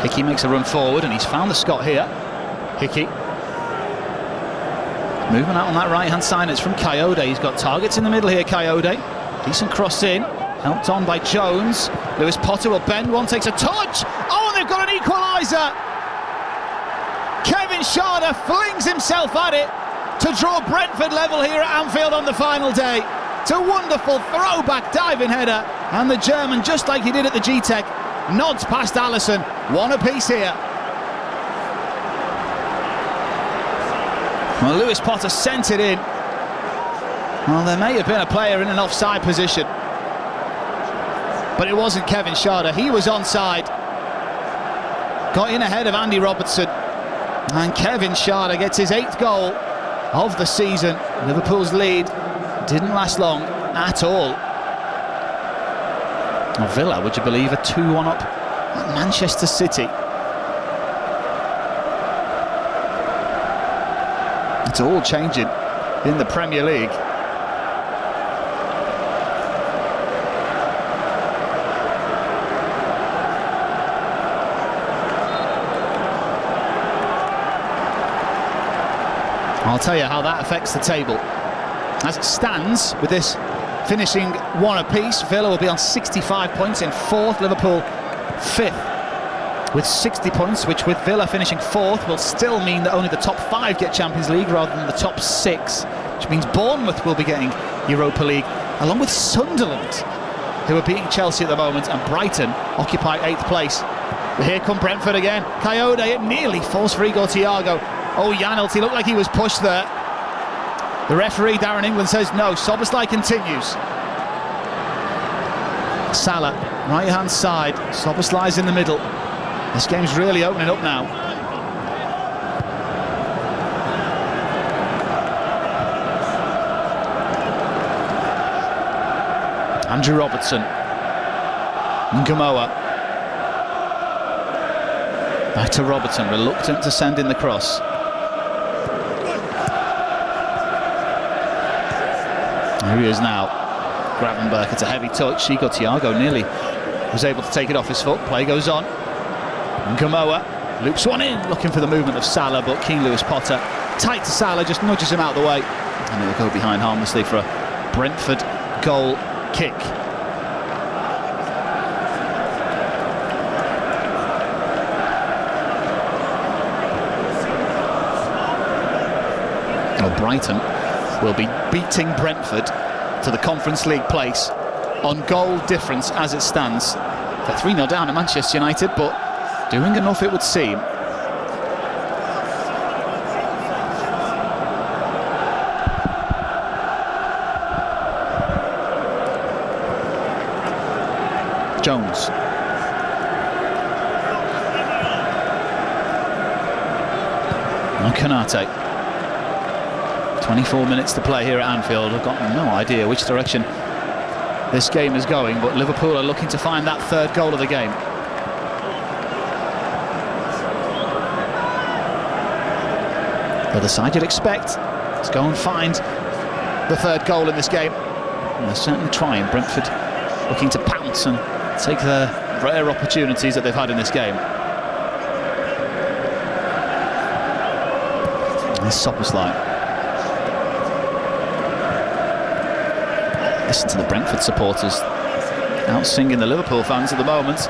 Hickey makes a run forward and he's found the Scot here. Hickey. Movement out on that right hand side, it's from Coyote. He's got targets in the middle here, Coyote. Decent cross in, helped on by Jones. Lewis Potter will bend one, takes a touch. Oh, and they've got an equaliser. Kevin Schade flings himself at it to draw Brentford level here at Anfield on the final day. It's a wonderful throwback diving header. And the German, just like he did at the G-Tech, nods past Alisson. One apiece here. Well, Lewis Potter sent it in. Well, there may have been a player in an offside position, but it wasn't Kevin Schade. He was onside. Got in ahead of Andy Robertson. And Kevin Schade gets his 8th goal of the season. Liverpool's lead didn't last long at all. Villa, would you believe, a 2-1 up at Manchester City. It's all changing in the Premier League. I'll tell you how that affects the table. As it stands, with this finishing one apiece, Villa will be on 65 points in 4th, Liverpool 5th with 60 points, which with Villa finishing 4th will still mean that only the top 5 get Champions League rather than the top 6, which means Bournemouth will be getting Europa League, along with Sunderland, who are beating Chelsea at the moment, and Brighton occupy 8th place. But here come Brentford again. Coyote, it nearly falls for Igor Thiago. Oh, Janelt, he looked like he was pushed there. The referee, Darren England, says no. Szoboszlai continues. Salah, right-hand side. Szoboszlai's in the middle. This game's really opening up now. Andrew Robertson. Ngamoa. Back to Robertson, reluctant to send in the cross. Here he is now. Gravenberch, it's a heavy touch. Igor Thiago nearly was able to take it off his foot. Play goes on. Ngamoa loops one in, looking for the movement of Salah, but Keane Lewis Potter, tight to Salah, just nudges him out of the way. And he'll go behind harmlessly for a Brentford goal kick. Well, Brighton will be beating Brentford to the Conference League place on goal difference as it stands. They're 3-0 down at Manchester United, but doing enough it would seem. Jones. And Konate. 24 minutes to play here at Anfield. I've got no idea which direction this game is going, but Liverpool are looking to find that third goal of the game. They're the side you'd expect to go and find the third goal in this game. And they're certainly trying. Brentford looking to pounce and take the rare opportunities that they've had in this game. This Szoboszlai. Listen to the Brentford supporters out singing the Liverpool fans at the moment.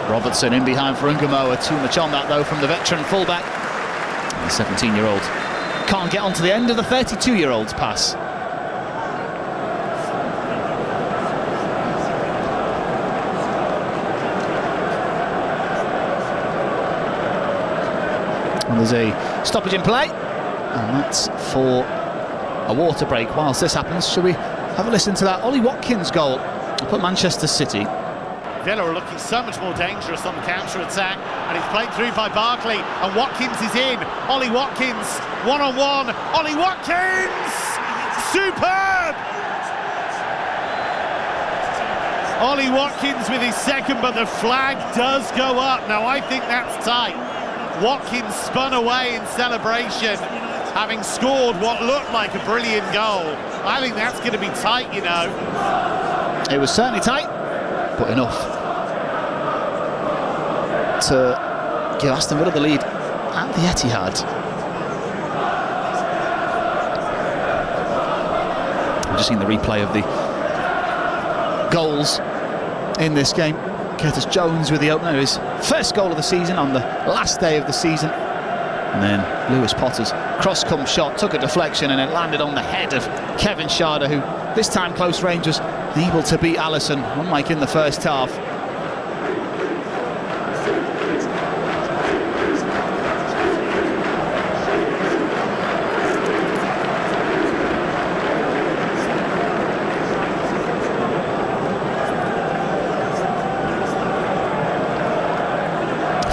Robertson in behind for Ngamoa. Too much on that though from the veteran fullback. The 17-year-old can't get onto the end of the 32-year-old's pass. And there's a stoppage in play, and that's for a water break. Whilst this happens, shall we have a listen to that Ollie Watkins goal up at Manchester City? Villa are looking so much more dangerous on the counter-attack, and it's played through by Barkley, and Watkins is in. Ollie Watkins, one-on-one. Ollie Watkins! Superb! Ollie Watkins with his second, but the flag does go up. Now, I think that's tight. Watkins spun away in celebration, having scored what looked like a brilliant goal. I think that's going to be tight, you know. It was certainly tight, but enough to give Aston Villa the lead at the Etihad. I've just seen the replay of the goals in this game. Curtis Jones with the opener, his first goal of the season on the last day of the season. And then Lewis Potter's cross-come shot took a deflection and it landed on the head of Kevin Schade, who this time close range was able to beat Alisson, unlike in the first half.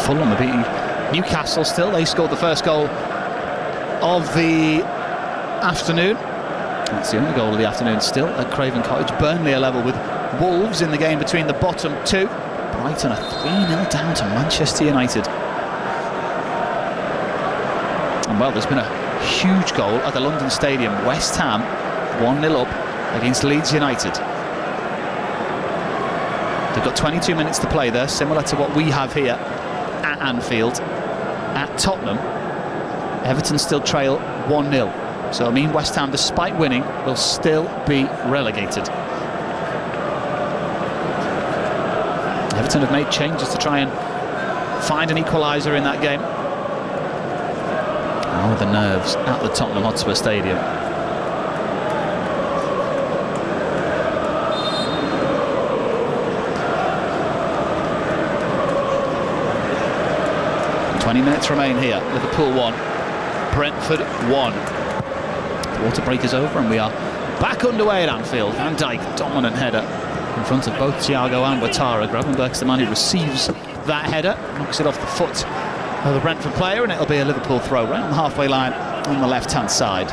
Fulham are beating Newcastle still. They scored the first goal of the afternoon. That's the only goal of the afternoon still at Craven Cottage. Burnley are level with Wolves in the game between the bottom two. Brighton are 3-0 down to Manchester United. And well, there's been a huge goal at the London Stadium. West Ham 1-0 up against Leeds United. They've got 22 minutes to play there, similar to what we have here at Anfield. At Tottenham, Everton still trail 1-0. So I mean, West Ham, despite winning, will still be relegated. Everton have made changes to try and find an equaliser in that game. Oh, the nerves at the Tottenham Hotspur Stadium. Minutes remain here. Liverpool 1, Brentford 1. The water break is over and we are back underway at Anfield. Van Dijk, dominant header in front of both Thiago and Ouattara. Gravenberch's the man who receives that header, knocks it off the foot of the Brentford player, and it'll be a Liverpool throw right on the halfway line on the left-hand side.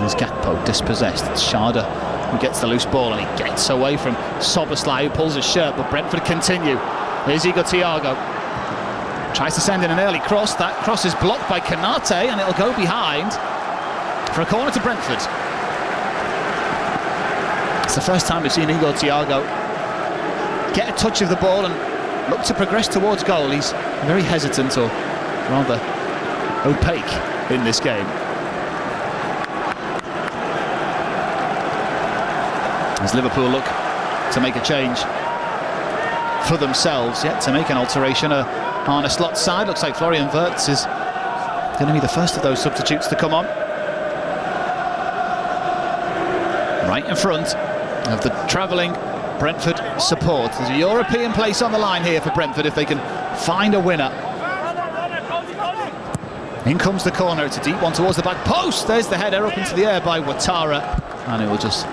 There's Gakpo dispossessed. It's Sharda who gets the loose ball, and he gets away from Soboslai, who pulls his shirt, but Brentford continue. Here's Igor Thiago. Tries to send in an early cross. That cross is blocked by Kanate, and it'll go behind for a corner to Brentford. It's the first time we've seen Igor Thiago get a touch of the ball and look to progress towards goal. He's very hesitant, or rather opaque, in this game. As Liverpool look to make a change for themselves, yet to make an alteration on a slot side. Looks like Florian Wirtz is going to be the first of those substitutes to come on. Right in front of the travelling Brentford support. There's a European place on the line here for Brentford if they can find a winner. In comes the corner. It's a deep one towards the back post. There's the header up into the air by Ouattara, and it will just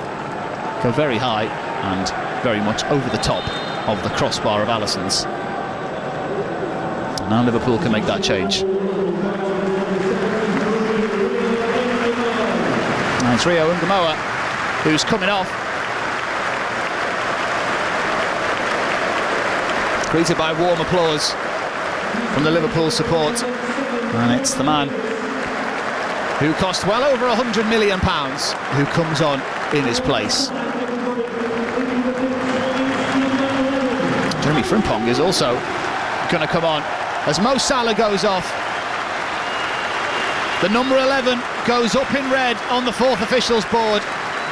go very high and very much over the top of the crossbar of Alisson's. Now Liverpool can make that change. And it's Rio Ungamoa who's coming off. Greeted by warm applause from the Liverpool support. And it's the man who cost well over £100 million who comes on in his place. Jeremy Frimpong is also going to come on as Mo Salah goes off. The number 11 goes up in red on the fourth officials board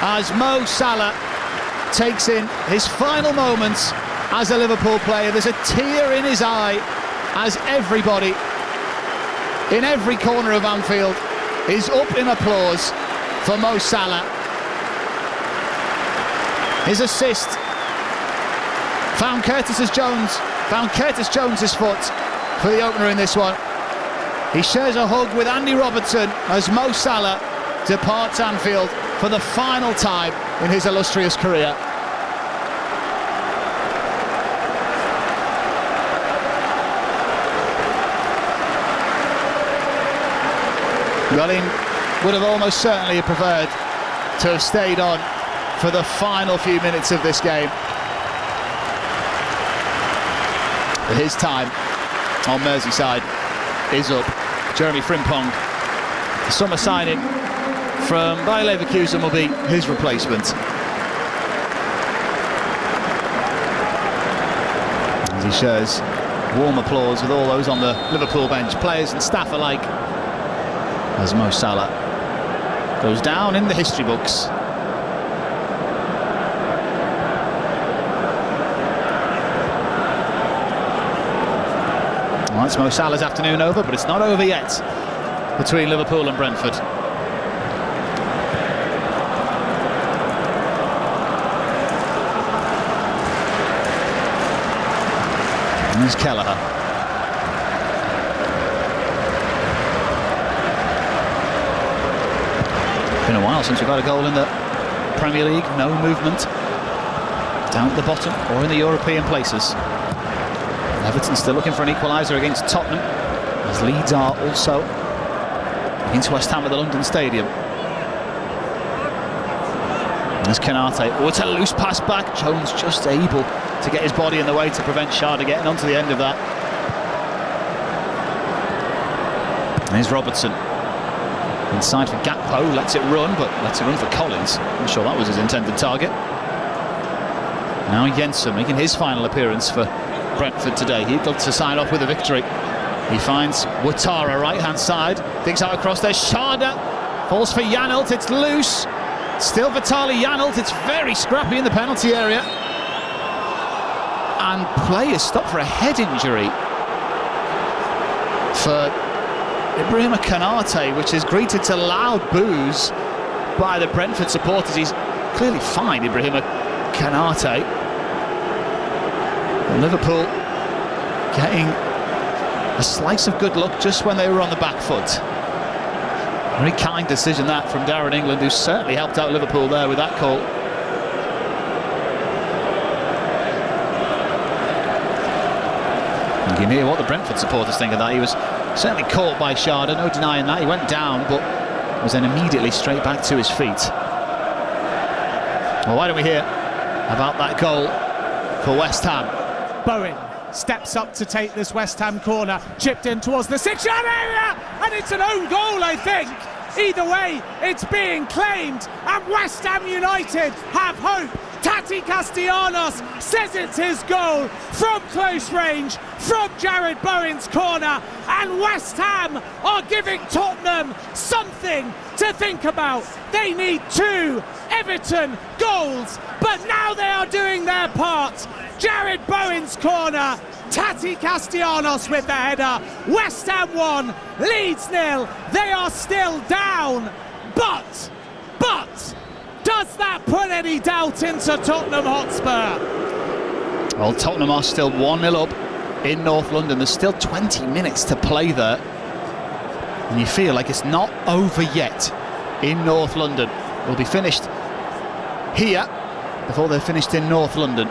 as Mo Salah takes in his final moments as a Liverpool player. There's a tear in his eye as everybody in every corner of Anfield is up in applause for Mo Salah. His assist found Curtis Jones's foot for the opener in this one. He shares a hug with Andy Robertson as Mo Salah departs Anfield for the final time in his illustrious career. Well, he would have almost certainly preferred to have stayed on for the final few minutes of this game. But his time on Merseyside is up. Jeremy Frimpong, the summer signing from Bayer Leverkusen, will be his replacement. As he shares warm applause with all those on the Liverpool bench, players and staff alike, as Mo Salah goes down in the history books. Well, it's Mo Salah's afternoon over, but it's not over yet between Liverpool and Brentford. And there's Kelleher. Been a while since we've had a goal in the Premier League. No movement down at the bottom or in the European places. Everton still looking for an equaliser against Tottenham, as Leeds are also against West Ham at the London Stadium. There's Kanate. Oh, it's a loose pass back. Jones just able to get his body in the way to prevent Sharda getting onto the end of that. And here's Robertson. Inside for Gakpo, lets it run, but lets it run for Collins. I'm sure that was his intended target. Now Jensen making his final appearance for Brentford today. He'd love to sign off with a victory. He finds Ouattara right-hand side, digs out across there. Sharda falls for Janelt. It's loose. Still Vitaly Janelt. It's very scrappy in the penalty area. And play is stopped for a head injury for Ibrahima Kanate, which is greeted to loud boos by the Brentford supporters. He's clearly fine, Ibrahima Kanate. And Liverpool getting a slice of good luck just when they were on the back foot. Very kind decision that from Darren England, who certainly helped out Liverpool there with that call. You can hear what the Brentford supporters think of that. He was certainly caught by Sharda, no denying that. He went down, but was then immediately straight back to his feet. Well, why don't we hear about that goal for West Ham? Bowen steps up to take this West Ham corner, chipped in towards the 6-yard area, and it's an own goal, I think. Either way, it's being claimed, and West Ham United have hope. Tati Castellanos says it's his goal from close range, from Jared Bowen's corner, and West Ham are giving Tottenham something to think about. They need 2 Everton goals, but now they are doing their part. Jared Bowen's corner, Tati Castellanos with the header. West Ham 1, Leeds 0. They are still down, but does that put any doubt into Tottenham Hotspur? Well, Tottenham are still 1-0 up in North London. There's still 20 minutes to play there, and you feel like it's not over yet in North London. We'll be finished here before they're finished in North London.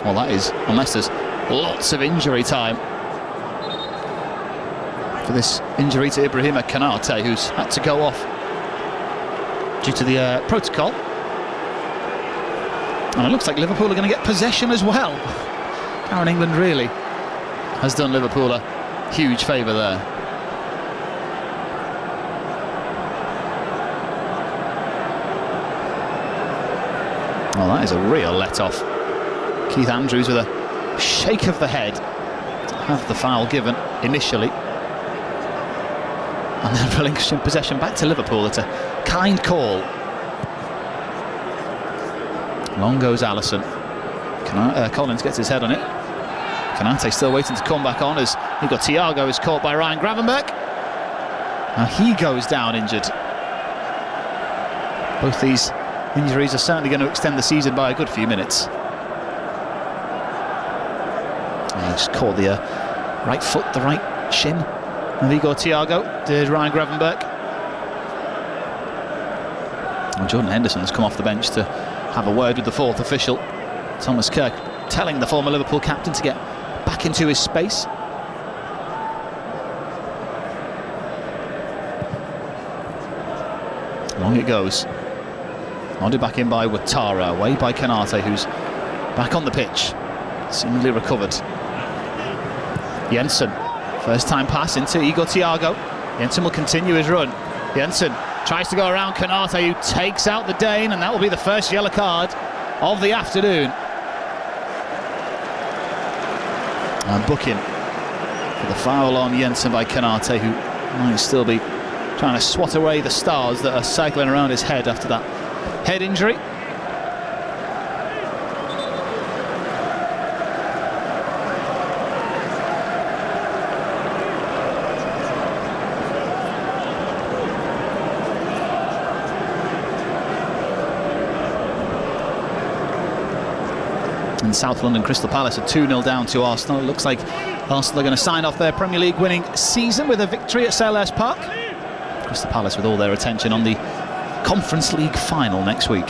Well, that is, unless there's lots of injury time for this injury to Ibrahima Konate, who's had to go off due to the protocol. And it looks like Liverpool are going to get possession as well. Aaron England really has done Liverpool a huge favour there. Well, that is a real let-off. Keith Andrews with a shake of the head to have the foul given initially, and then relinquishing possession back to Liverpool. It's a kind call. Long goes Alisson. Collins gets his head on it. Konate still waiting to come back on as you've got Thiago is caught by Ryan Gravenberch. Now he goes down injured. Both these injuries are certainly going to extend the season by a good few minutes. Just caught the right foot, the right shin of Igor Thiago, did Ryan Gravenberch. And Jordan Henderson has come off the bench to have a word with the 4th official, Thomas Kirk, telling the former Liverpool captain to get back into his space. Long it goes. Nodded back in by Ouattara, away by Konate, who's back on the pitch, seemingly recovered. Jensen, first time pass into Igor Thiago. Jensen will continue his run. Jensen tries to go around Konate, who takes out the Dane, and that will be the first yellow card of the afternoon. And booking for the foul on Jensen by Konate, who might still be trying to swat away the stars that are cycling around his head after that head injury. And South London Crystal Palace are 2-0 down to Arsenal. It looks like Arsenal are going to sign off their Premier League winning season with a victory at Selhurst Park. Crystal Palace with all their attention on the Conference League final next week.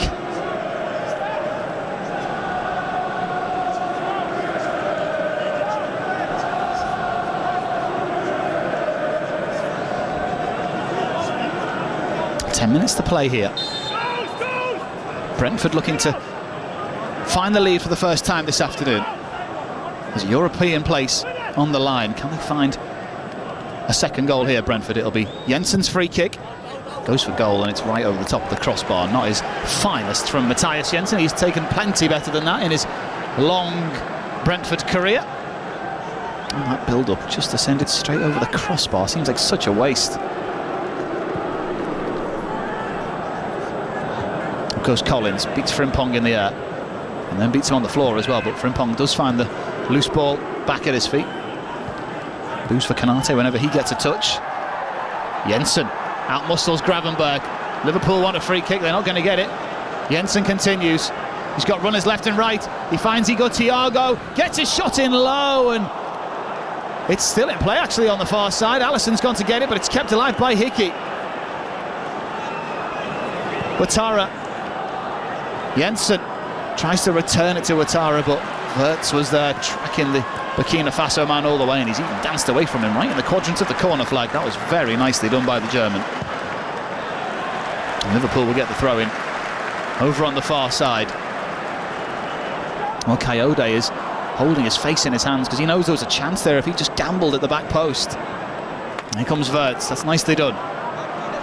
Ten minutes to play here. Brentford looking to find the lead for the first time this afternoon. There's a European place on the line. Can they find a second goal here, Brentford? It'll be Jensen's free kick. Goes for goal, and it's right over the top of the crossbar. Not his finest from Matthias Jensen. He's taken plenty better than that in his long Brentford career. And that build-up just ascended straight over the crossbar. Seems like such a waste. Up goes Collins, beats Frimpong in the air, and then beats him on the floor as well, but Frimpong does find the loose ball back at his feet. Boost for Konate whenever he gets a touch. Jensen out-muscles Gravenberch. Liverpool want a free kick, they're not going to get it. Jensen continues. He's got runners left and right. He finds Igor Thiago, gets his shot in low, and it's still in play actually on the far side. Alisson's gone to get it, but it's kept alive by Hickey. Ouattara. Jensen tries to return it to Ouattara, but Wirtz was there tracking the Burkina Faso man all the way, and he's even danced away from him right in the quadrant of the corner flag. That was very nicely done by the German. And Liverpool will get the throw in over on the far side. Well, Coyote is holding his face in his hands because he knows there was a chance there if he just gambled at the back post. And here comes Wirtz. That's nicely done.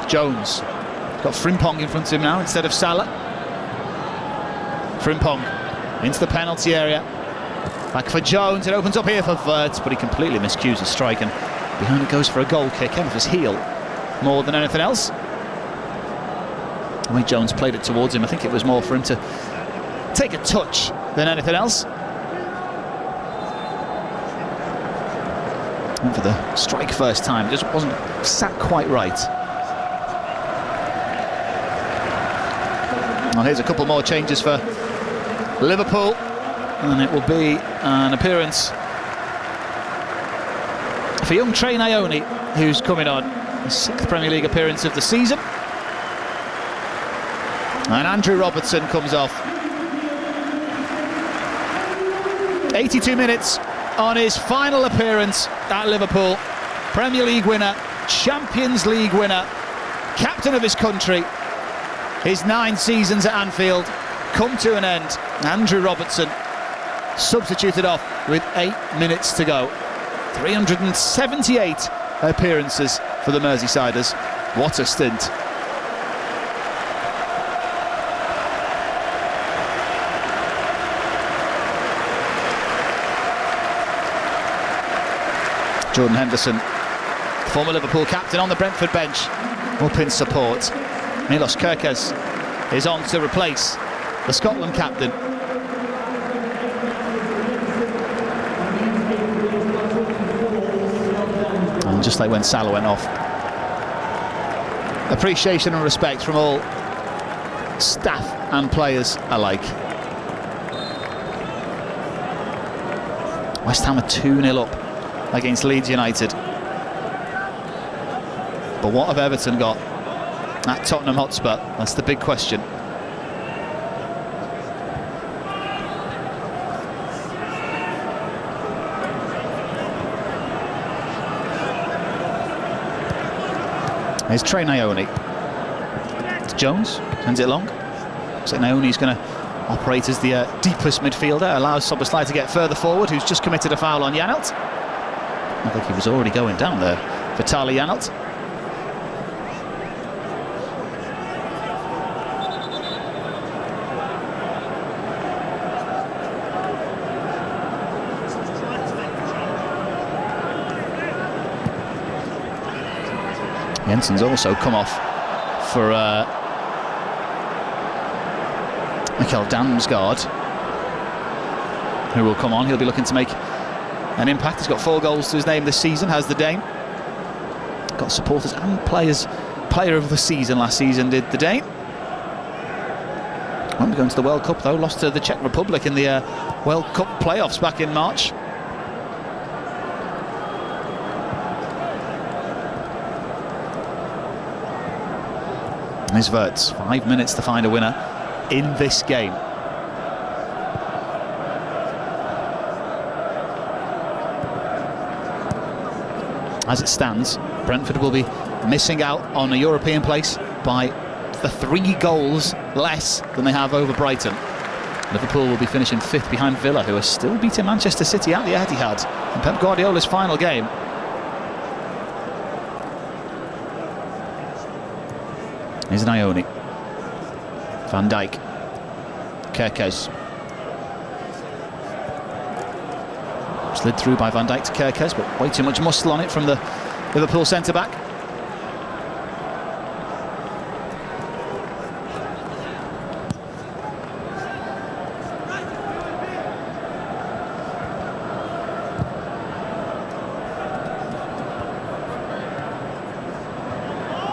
Jones. He's got Frimpong in front of him now instead of Salah. Frimpong into the penalty area. Back for Jones. It opens up here for Wirtz, but he completely miscues his strike, and behind it goes for a goal kick out of his heel more than anything else. The way Jones played it towards him, I think it was more for him to take a touch than anything else. Went for the strike first time, it just wasn't sat quite right. Well, here's a couple more changes for Liverpool, and it will be an appearance for young Trey Ione, who's coming on, his 6th Premier League appearance of the season. And Andrew Robertson comes off. 82 minutes on his final appearance at Liverpool. Premier League winner, Champions League winner, captain of his country. His 9 seasons at Anfield come to an end. Andrew Robertson substituted off with 8 minutes to go. 378 appearances for the Merseysiders. What a stint. Jordan Henderson, former Liverpool captain, on the Brentford bench, up in support. Milos Kerkez is on to replace the Scotland captain. And just like when Salah went off, appreciation and respect from all staff and players alike. West Ham are 2-0 up against Leeds United. But what have Everton got at Tottenham Hotspur? That's the big question. Here's Trey Ione. It's Jones, sends it long. Looks like Ione's going to operate as the deepest midfielder, allows Szoboszlai to get further forward, who's just committed a foul on Janelt. I think he was already going down there for Tali Janelt. Jensen's also come off for Mikel Damsgaard, who will come on. He'll be looking to make an impact. He's got 4 goals to his name this season, has the Dane. Got supporters and players. Player of the season last season did the Dane. Won't be going to the World Cup though, lost to the Czech Republic in the World Cup playoffs back in March. Here's Wirtz, 5 minutes to find a winner in this game. As it stands, Brentford will be missing out on a European place by the 3 goals less than they have over Brighton. Liverpool will be finishing 5th behind Villa, who are still beating Manchester City at the Etihad in Pep Guardiola's final game. Here's Ione. Van Dijk. Kerkez. Slid through by Van Dijk to Kerkez, but way too much muscle on it from the Liverpool centre-back.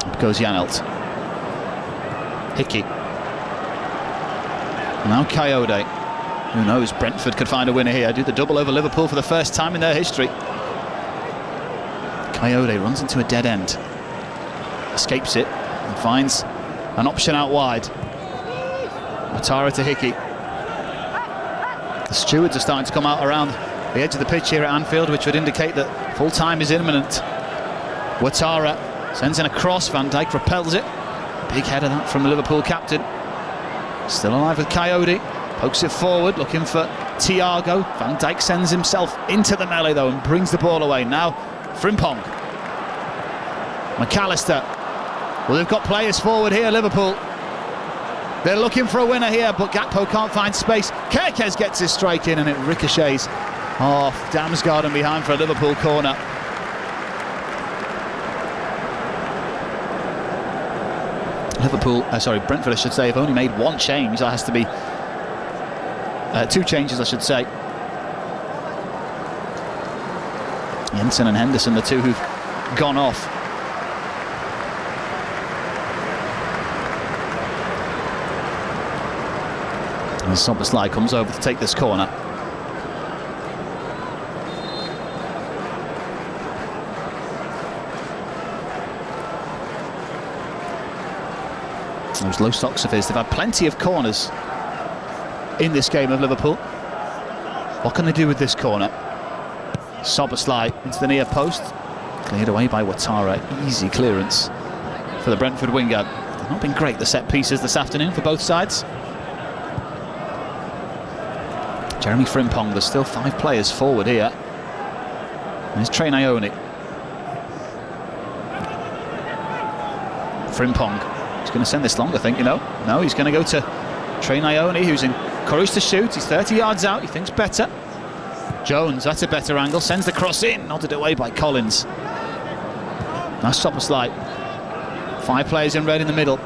Up goes Janelt. Hickey. Now Coyote. Who knows, Brentford could find a winner here. Do the double over Liverpool for the first time in their history. Coyote runs into a dead end. Escapes it and finds an option out wide. Matara to Hickey. The stewards are starting to come out around the edge of the pitch here at Anfield, which would indicate that full time is imminent. Ouattara sends in a cross, Van Dijk repels it. Big header that from the Liverpool captain. Still alive with Coyote, pokes it forward, looking for Thiago. Van Dijk sends himself into the melee though and brings the ball away. Now Frimpong, McAllister. Well, they've got players forward here, Liverpool. They're looking for a winner here, but Gakpo can't find space. Kerkez gets his strike in and it ricochets off Damsgaard and behind for a Liverpool corner. Brentford, I should say, have only made one change. That has to be two changes, I should say. Jensen and Henderson, the two who've gone off. And Szoboszlai comes over to take this corner. Those low socks of his, they've had plenty of corners in this game of Liverpool. What can they do with this corner? Szoboszlai into the near post, cleared away by Ouattara. Easy clearance for the Brentford winger. They've not been great, the set pieces this afternoon for both sides. Jeremy Frimpong, there's still 5 players forward here. There's Trey Ione. Frimpong, he's going to send this long, I think, you know. No, he's going to go to Trey Ione, who's encouraged to shoot. He's 30 yards out, he thinks better. Jones, that's a better angle, sends the cross in, nodded away by Collins. Now Szoboszlai. 5 players in red in the middle.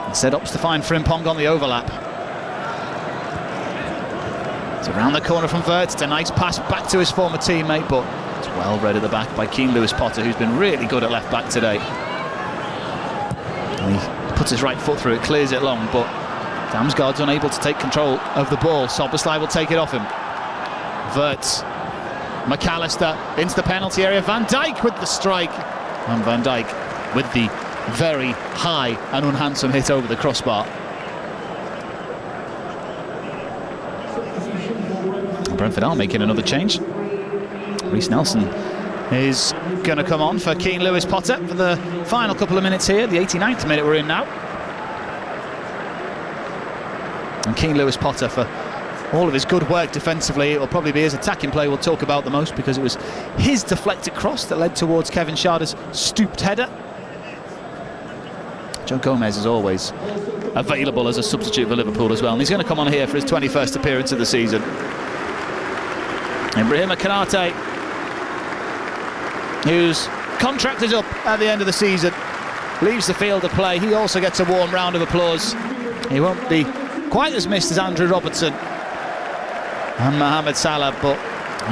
Instead opts to find Frimpong on the overlap. It's around the corner from Wirtz. It's a nice pass back to his former teammate, but it's well read at the back by Keane Lewis-Potter, who's been really good at left back today. And he puts his right foot through it, clears it long, but Damsgaard's unable to take control of the ball. Szoboszlai will take it off him. Wirtz, McAllister into the penalty area. Van Dijk with the strike, and Van Dijk with the very high and unhandsome hit over the crossbar. Brentford are making another change. Reece Nelson is going to come on for Keane Lewis-Potter for the final couple of minutes here. The 89th minute we're in now. And Keane Lewis-Potter, for all of his good work defensively, it will probably be his attacking play we'll talk about the most, because it was his deflected cross that led towards Kevin Schada's stooped header. Joe Gomez is always available as a substitute for Liverpool as well, and he's going to come on here for his 21st appearance of the season. Ibrahima Konate, whose contract is up at the end of the season, leaves the field of play. He also gets a warm round of applause. He won't be quite as missed as Andrew Robertson and Mohamed Salah, but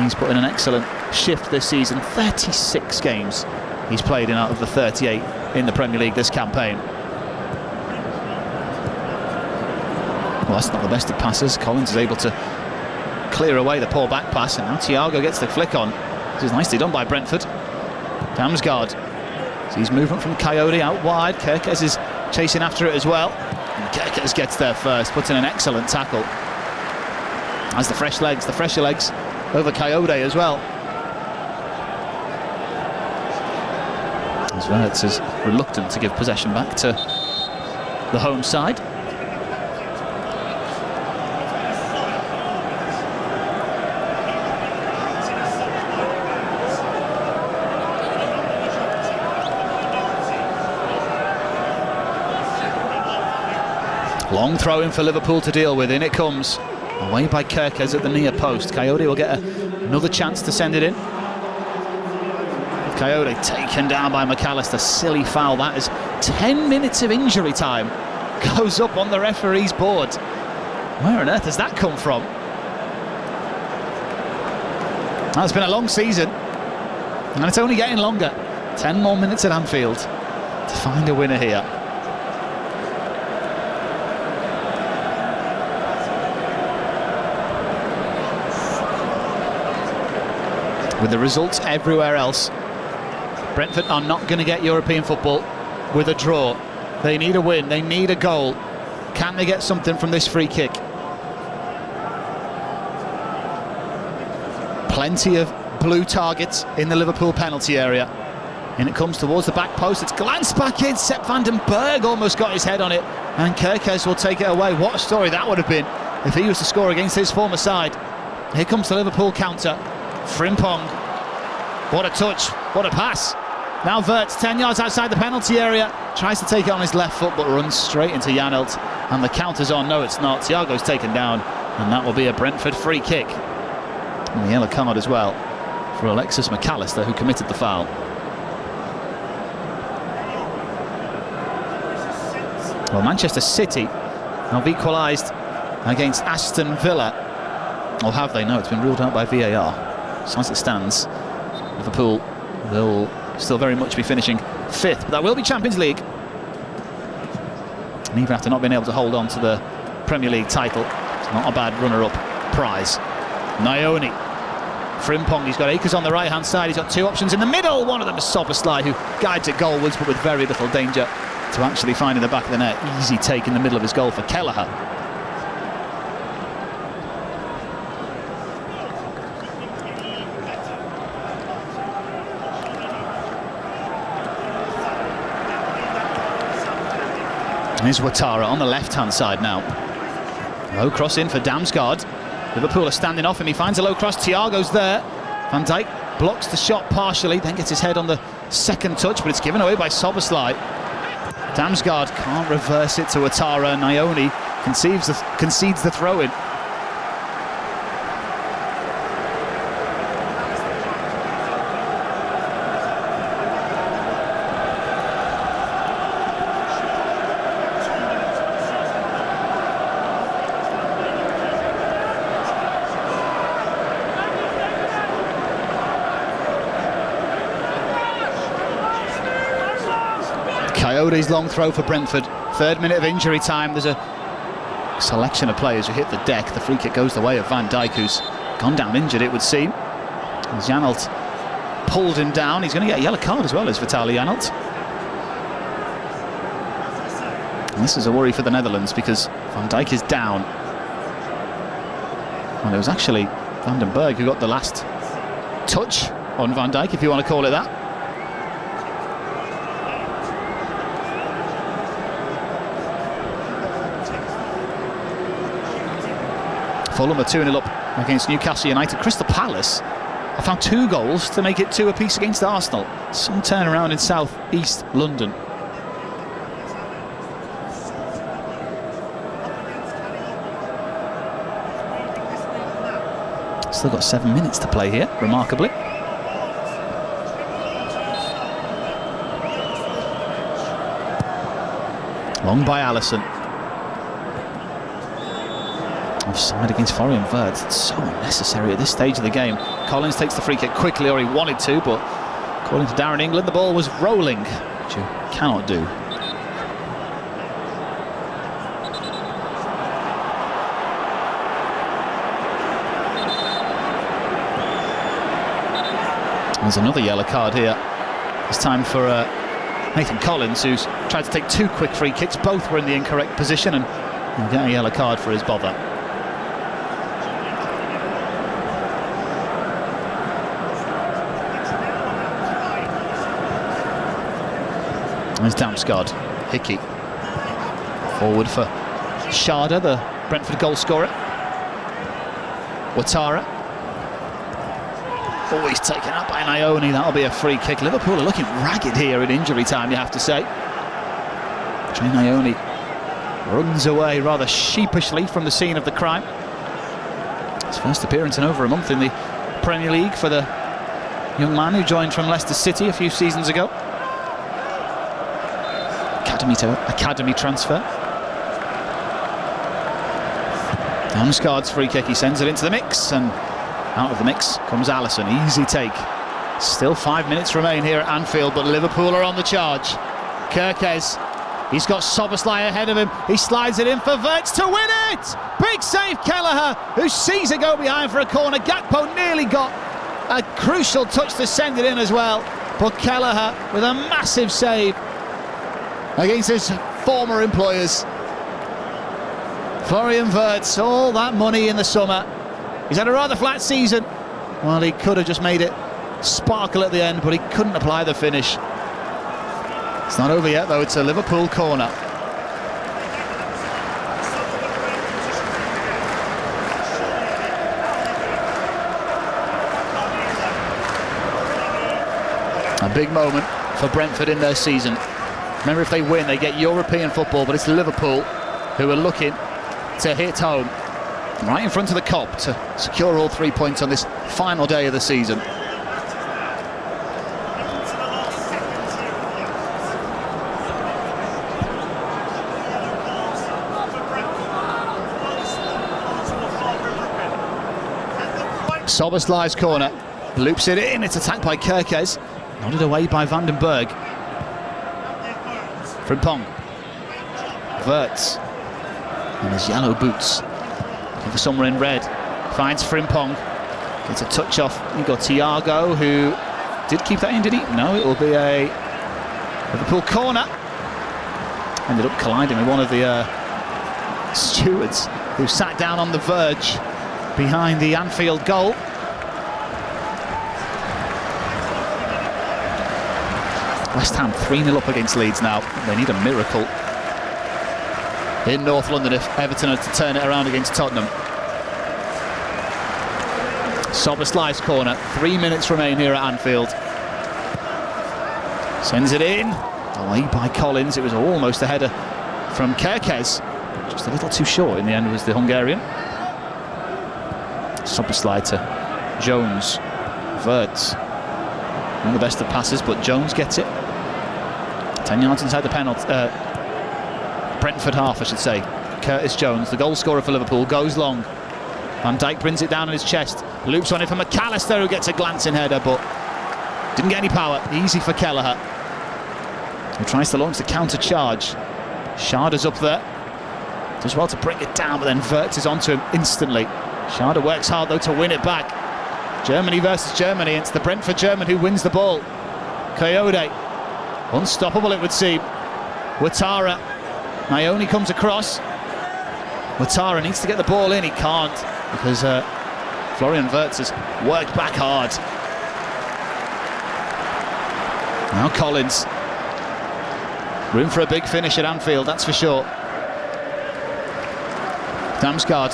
he's put in an excellent shift this season. 36 games he's played in out of the 38 in the Premier League this campaign. Well, that's not the best of passes. Collins is able to clear away the poor back pass, and now Thiago gets the flick on. This is nicely done by Brentford. Damsgaard sees movement from Coyote out wide. Kerkez is chasing after it as well, and Kerkez gets there first, puts in an excellent tackle. Has the fresher legs over Coyote as well. As Wirtz is reluctant to give possession back to the home side. Long throw in for Liverpool to deal with. In it comes. Away by Kerkez at the near post. Coyote will get another chance to send it in. Coyote taken down by McAllister. Silly foul. That is 10 minutes of injury time. Goes up on the referee's board. Where on earth has that come from? Well, it's been a long season, and it's only getting longer. 10 more minutes at Anfield to find a winner here. With the results everywhere else, Brentford are not going to get European football with a draw. They need a win, they need a goal. Can they get something from this free kick? Plenty of blue targets in the Liverpool penalty area. And it comes towards the back post. It's glanced back in. Sepp van den Berg almost got his head on it. And Kerkez will take it away. What a story that would have been if he was to score against his former side. Here comes the Liverpool counter. Frimpong. What a touch. What a pass. Now Wirtz, 10 yards outside the penalty area. Tries to take it on his left foot, but runs straight into Janelt. And the counter's on. No, it's not. Thiago's taken down. And that will be a Brentford free kick. And the yellow card as well for Alexis McAllister, who committed the foul. Well, Manchester City have equalised against Aston Villa. Or have they? No, it's been ruled out by VAR. So as it stands, Liverpool will still very much be finishing 5th. But that will be Champions League. And even after not being able to hold on to the Premier League title, it's not a bad runner-up prize. Nyoni. Frimpong, he's got Akers on the right-hand side. He's got 2 options in the middle. One of them is Szoboszlai, who guides it goalwards, but with very little danger to actually find in the back of the net. Easy take in the middle of his goal for Kelleher. Here's Ouattara on the left-hand side now. Low cross in for Damsgaard. Liverpool are standing off him. He finds a low cross. Thiago's there. Van Dijk blocks the shot partially, then gets his head on the second touch, but it's given away by Szoboszlai. Damsgaard can't reverse it to Ouattara. Nyoni concedes the throw-in. Coyote's long throw for Brentford. 3rd minute of injury time. There's a selection of players who hit the deck. The free kick goes the way of Van Dijk, who's gone down injured, it would seem. As Janelt pulled him down. He's going to get a yellow card as well as Vitaly Janelt. And this is a worry for the Netherlands because Van Dijk is down. Well, it was actually Van den Berg who got the last touch on Van Dijk, if you want to call it that. Fulham are 2-0 up against Newcastle United. Crystal Palace have found 2 goals to make it 2 apiece against Arsenal. Some turnaround in South East London. Still got 7 minutes to play here, remarkably. Long by Alisson. Offside against Florian Wirtz. It's so unnecessary at this stage of the game. Collins takes the free kick quickly, or he wanted to, but according to Darren England, the ball was rolling, which you cannot do. There's another yellow card here. It's time for Nathan Collins, who's tried to take 2 quick free kicks. Both were in the incorrect position, and he'll get a yellow card for his bother. There's Damsgaard. Hickey. Forward for Sharda, the Brentford goal scorer. Ouattara. Always taken up by Nyoni. That'll be a free kick. Liverpool are looking ragged here in injury time, you have to say. Trey Nyoni runs away rather sheepishly from the scene of the crime. His first appearance in over a month in the Premier League for the young man who joined from Leicester City a few seasons ago. Academy transfer. Damsgaard's free kick, he sends it into the mix, and out of the mix comes Alisson. Easy take. Still 5 minutes remain here at Anfield, but Liverpool are on the charge. Kerkez, he's got Szoboszlai ahead of him. He slides it in for Wirtz to win it! Big save, Kelleher, who sees it go behind for a corner. Gakpo nearly got a crucial touch to send it in as well, but Kelleher with a massive save against his former employers. Florian Wirtz, all that money in the summer. He's had a rather flat season, Well, he could have just made it sparkle at the end, but he couldn't apply the finish. It's not over yet, though. It's a Liverpool corner. A big moment for Brentford in their season. Remember, if they win, they get European football, but it's Liverpool who are looking to hit home right in front of the Kop to secure all 3 points on this final day of the season. Soberslai's corner, loops it in, it's attacked by Kerkez, nodded away by Vandenberg. Frimpong, Wirtz, in his yellow boots, looking for somewhere in red, finds Frimpong, gets a touch off Igor Thiago, who did keep that in, did he? No, it will be a Liverpool corner. Ended up colliding with one of the stewards who sat down on the verge behind the Anfield goal. West Ham 3-0 up against Leeds now. They need a miracle in North London if Everton are to turn it around against Tottenham. Soberslai's corner, 3 minutes remain here at Anfield. Sends it in, away by Collins. It was almost a header from Kerkez, just a little too short in the end was the Hungarian. Soberslai to Jones, Wirtz. One of the best of passes, but Jones gets it. 10 yards inside the penalty. Brentford half, I should say. Curtis Jones, the goal scorer for Liverpool, goes long. Van Dijk brings it down on his chest. Loops on it for McAllister, who gets a glancing header, but didn't get any power. Easy for Kelleher, who tries to launch the counter charge. Sharda's up there. Does well to bring it down, but then Wirtz is onto him instantly. Sharda works hard, though, to win it back. Germany versus Germany. It's the Brentford German who wins the ball. Coyote, unstoppable it would seem. Ouattara, Ione comes across. Ouattara needs to get the ball in, he can't, because Florian Wirtz has worked back hard. Now Collins. Room for a big finish at Anfield, that's for sure. Damsgaard.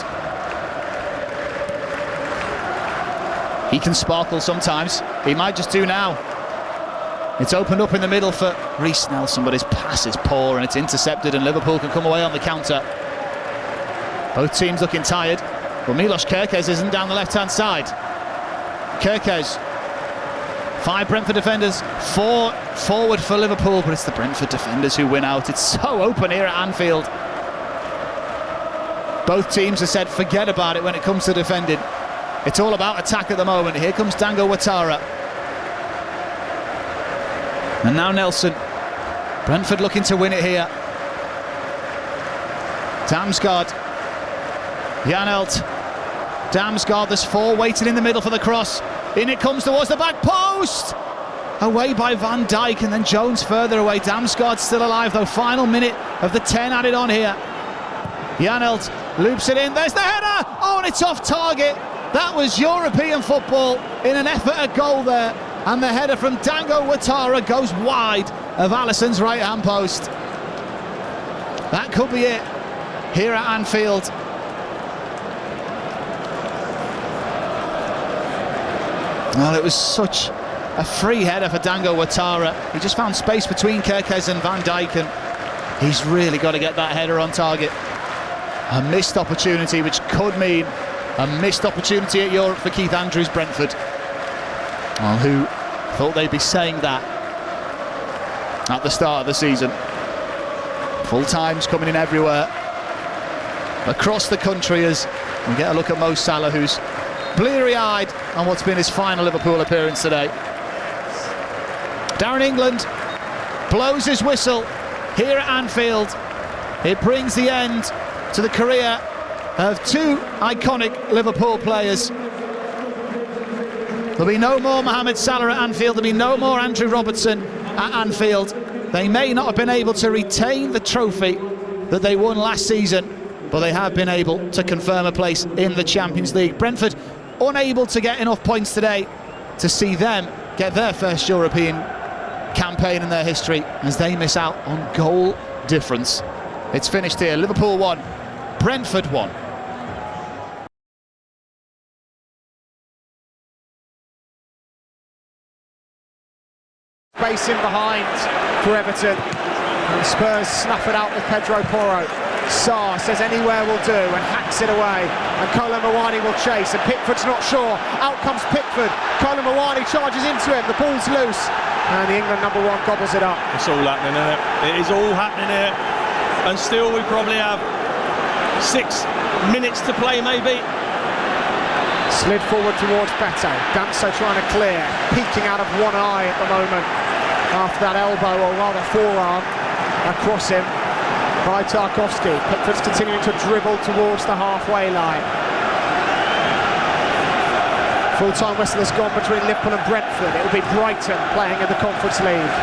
He can sparkle sometimes. He might just do now. It's opened up in the middle for Reece Nelson, but his pass is poor and it's intercepted, and Liverpool can come away on the counter. Both teams looking tired. Well, Milos Kerkez isn't down the left-hand side. Kerkez. 5 Brentford defenders, 4 forward for Liverpool, but it's the Brentford defenders who win out. It's so open here at Anfield. Both teams have said forget about it when it comes to defending. It's all about attack at the moment. Here comes Dango Ouattara. And now Nelson. Brentford looking to win it here. Damsgaard. Janelt. Damsgaard, there's 4 waiting in the middle for the cross. In it comes towards the back post. Away by Van Dijk, and then Jones further away. Damsgaard still alive though. Final minute of the 10 added on here. Janelt loops it in. There's the header. Oh, and it's off target. That was European football in an effort at goal there. And the header from Dango Ouattara goes wide of Alisson's right-hand post. That could be it here at Anfield. Well, it was such a free header for Dango Ouattara. He just found space between Kerkez and Van Dijk, and he's really got to get that header on target. A missed opportunity, which could mean a missed opportunity at Europe for Keith Andrews' Brentford. Well, who thought they'd be saying that at the start of the season? Full times coming in everywhere across the country as we get a look at Mo Salah, who's bleary-eyed on what's been his final Liverpool appearance today. Darren England blows his whistle here at Anfield. It brings the end to the career of 2 iconic Liverpool players. There'll be no more Mohamed Salah at Anfield. There'll be no more Andrew Robertson at Anfield. They may not have been able to retain the trophy that they won last season, but they have been able to confirm a place in the Champions League. Brentford unable to get enough points today to see them get their first European campaign in their history as they miss out on goal difference. It's finished here. Liverpool 1, Brentford 1. Space in behind for Everton, and Spurs snuff it out with Pedro Porro. Sarr says anywhere will do and hacks it away, and Kolo Muani will chase, and Pickford's not sure. Out comes Pickford. Kolo Muani charges into him. The ball's loose, and the England number 1 gobbles it up. It's all happening, isn't it? It is all happening here, and still we probably have 6 minutes to play, maybe. Slid forward towards Beto. Danso trying to clear, peeking out of one eye at the moment after that elbow, or rather forearm, across him by Tarkowski. Pickford's continuing to dribble towards the halfway line. Full-time whistle has gone between Liverpool and Brentford. It will be Brighton playing in the Conference League.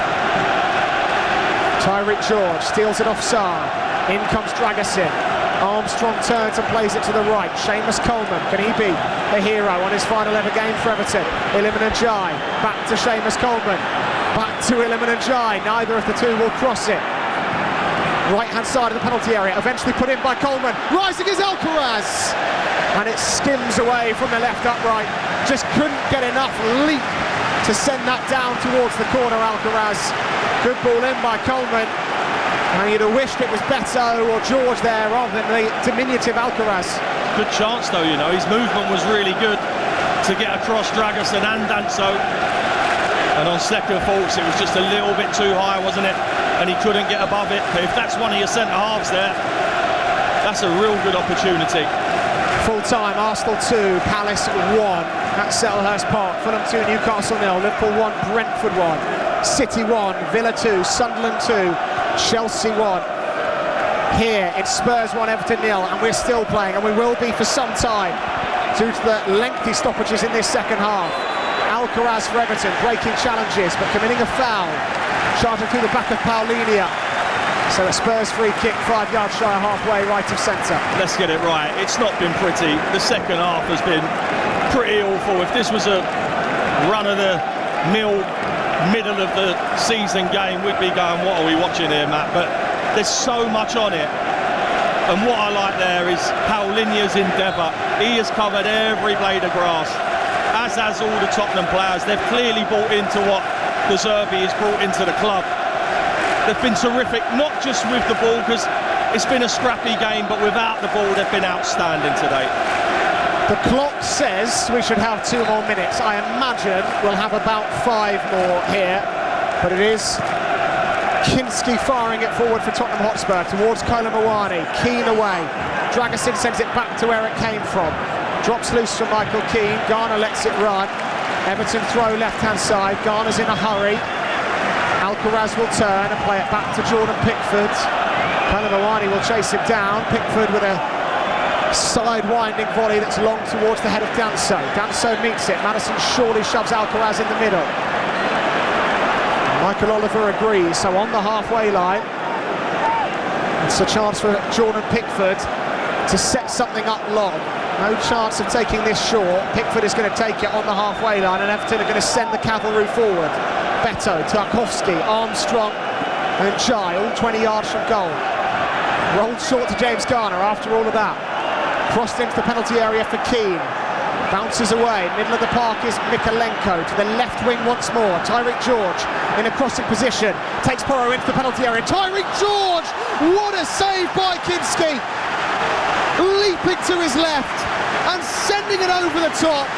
Tyreek George steals it off Sarr. In comes Dragusin. Armstrong turns and plays it to the right. Seamus Coleman, can he be the hero on his final ever game for Everton? Iliman Ndiaye, back to Seamus Coleman. Back to Iliman Ndiaye. Neither of the two will cross it. Right-hand side of the penalty area, eventually put in by Coleman. Rising is Alcaraz! And it skims away from the left upright. Just couldn't get enough leap to send that down towards the corner, Alcaraz. Good ball in by Coleman. And you'd have wished it was Beto or George there rather than the diminutive Alcaraz. Good chance though, you know, his movement was really good to get across Dragusin and Danso. And on second thoughts, it was just a little bit too high, wasn't it? And he couldn't get above it. But if that's one of your centre-halves there, that's a real good opportunity. Full-time, Arsenal 2, Palace 1 at Selhurst Park. Fulham 2, Newcastle 0, Liverpool 1, Brentford 1, City 1, Villa 2, Sunderland 2, Chelsea 1. Here it's Spurs 1, Everton 0, and we're still playing, and we will be for some time due to the lengthy stoppages in this second half. Alcaraz for Everton, breaking challenges but committing a foul, charging through the back of Paulinho. So a Spurs free kick 5 yards shy of halfway, right of centre. Let's get it right. It's not been pretty. The second half has been pretty awful. If this was a run-of-the-mill, middle of the season game, we'd be going, what are we watching here, Matt? But there's so much on it. And what I like there is Paulinho's endeavour. He has covered every blade of grass, as has all the Tottenham players. They've clearly bought into what De Zerbi has brought into the club. They've been terrific, not just with the ball, because it's been a scrappy game, but without the ball, they've been outstanding today. The clock says we should have 2 more minutes. I imagine we'll have about 5 more here, but it is Kinski firing it forward for Tottenham Hotspur towards Kolo Muani. Keane away. Dragusin sends it back to where it came from. Drops loose from Michael Keane. Garner lets it run. Everton throw left-hand side. Garner's in a hurry. Alcaraz will turn and play it back to Jordan Pickford. Kolo Muani will chase him down. Pickford with a side-winding volley that's long towards the head of Danso. Danso meets it. Maddison surely shoves Alcaraz in the middle. Michael Oliver agrees, so on the halfway line, it's a chance for Jordan Pickford to set something up long. No chance of taking this short. Pickford is going to take it on the halfway line, and Everton are going to send the cavalry forward. Beto, Tarkowski, Armstrong and Ndiaye, all 20 yards from goal. Rolled short to James Garner after all of that. Crossed into the penalty area for Keane. Bounces away, middle of the park is Mikalenko, to the left wing once more. Tyreek George in a crossing position, takes Porro into the penalty area. Tyreek George, what a save by Kinski! Leaping to his left and sending it over the top.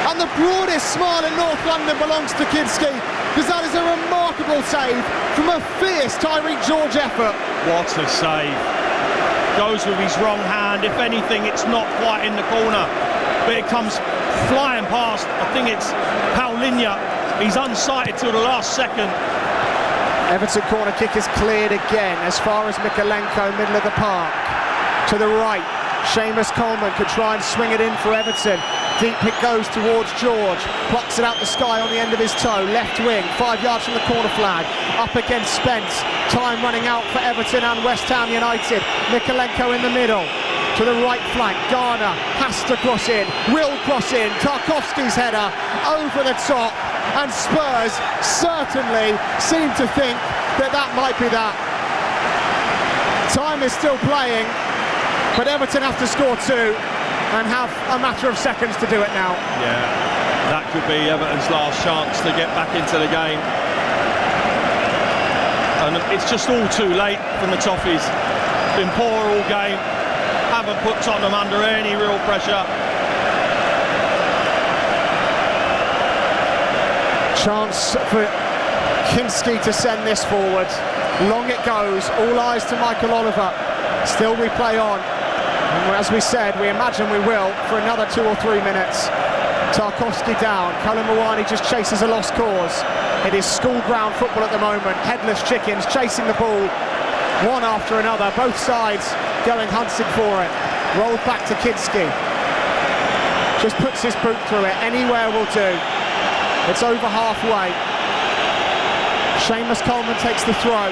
And the broadest smile in North London belongs to Kinski, because that is a remarkable save from a fierce Tyreek George effort. What a save. Goes with his wrong hand. If anything, it's not quite in the corner, but it comes flying past. I think it's Paulinho. He's unsighted till the last second. Everton corner kick is cleared again as far as Mikalenko, middle of the park. To the right, Seamus Coleman could try and swing it in for Everton. Deep it goes towards George, plucks it out the sky on the end of his toe, left wing, 5 yards from the corner flag, up against Spence. Time running out for Everton and West Ham United. Mikalenko in the middle, to the right flank. Garner has to cross in, will cross in. Tarkowski's header over the top, and Spurs certainly seem to think that that might be that. Time is still playing, but Everton have to score 2 and have a matter of seconds to do it now. Yeah, that could be Everton's last chance to get back into the game. And it's just all too late from the Toffees. Been poor all game, haven't put Tottenham under any real pressure. Chance for Kinski to send this forward. Long it goes, all eyes to Michael Oliver. Still we play on. And as we said, we imagine we will for another 2 or 3 minutes. Tarkowski down, Colin Mawani just chases a lost cause. It is school ground football at the moment. Headless chickens chasing the ball, one after another, both sides going hunting for it. Rolled back to Kinski. Just puts his boot through it, anywhere will do. It's over halfway. Seamus Coleman takes the throw.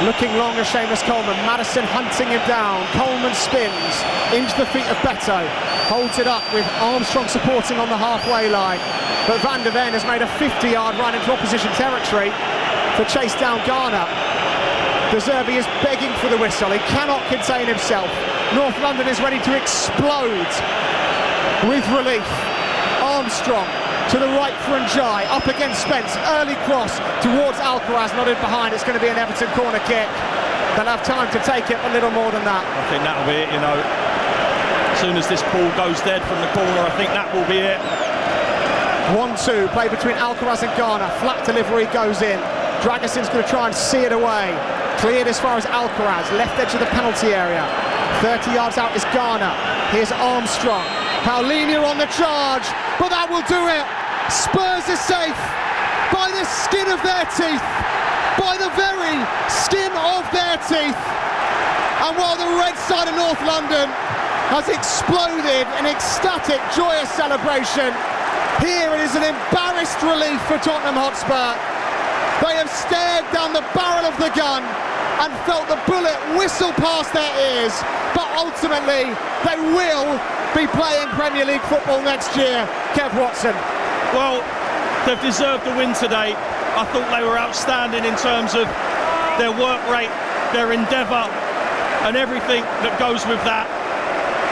Looking long as Seamus Coleman. Maddison hunting him down. Coleman spins into the feet of Beto. Holds it up with Armstrong supporting on the halfway line. But Van de Ven has made a 50-yard run into opposition territory to chase down Garner. De Zerbi is begging for the whistle. He cannot contain himself. North London is ready to explode with relief. Armstrong to the right for Njai, up against Spence, early cross towards Alcaraz, not in behind. It's going to be an Everton corner kick. They'll have time to take it, a little more than that. I think that'll be it, you know. As soon as this ball goes dead from the corner, I think that will be it. 1-2, play between Alcaraz and Garner. Flat delivery goes in. Dragassin's going to try and see it away. Cleared as far as Alcaraz, left edge of the penalty area. 30 yards out is Garner. Here's Armstrong. Paulinho on the charge, but that will do it. Spurs are safe by the skin of their teeth, by the very skin of their teeth. And while the red side of North London has exploded in ecstatic, joyous celebration, here it is an embarrassed relief for Tottenham Hotspur. They have stared down the barrel of the gun and felt the bullet whistle past their ears, but ultimately they will be playing Premier League football next year. Kev Watson. Well, they've deserved the win today. I thought they were outstanding in terms of their work rate, their endeavour and everything that goes with that.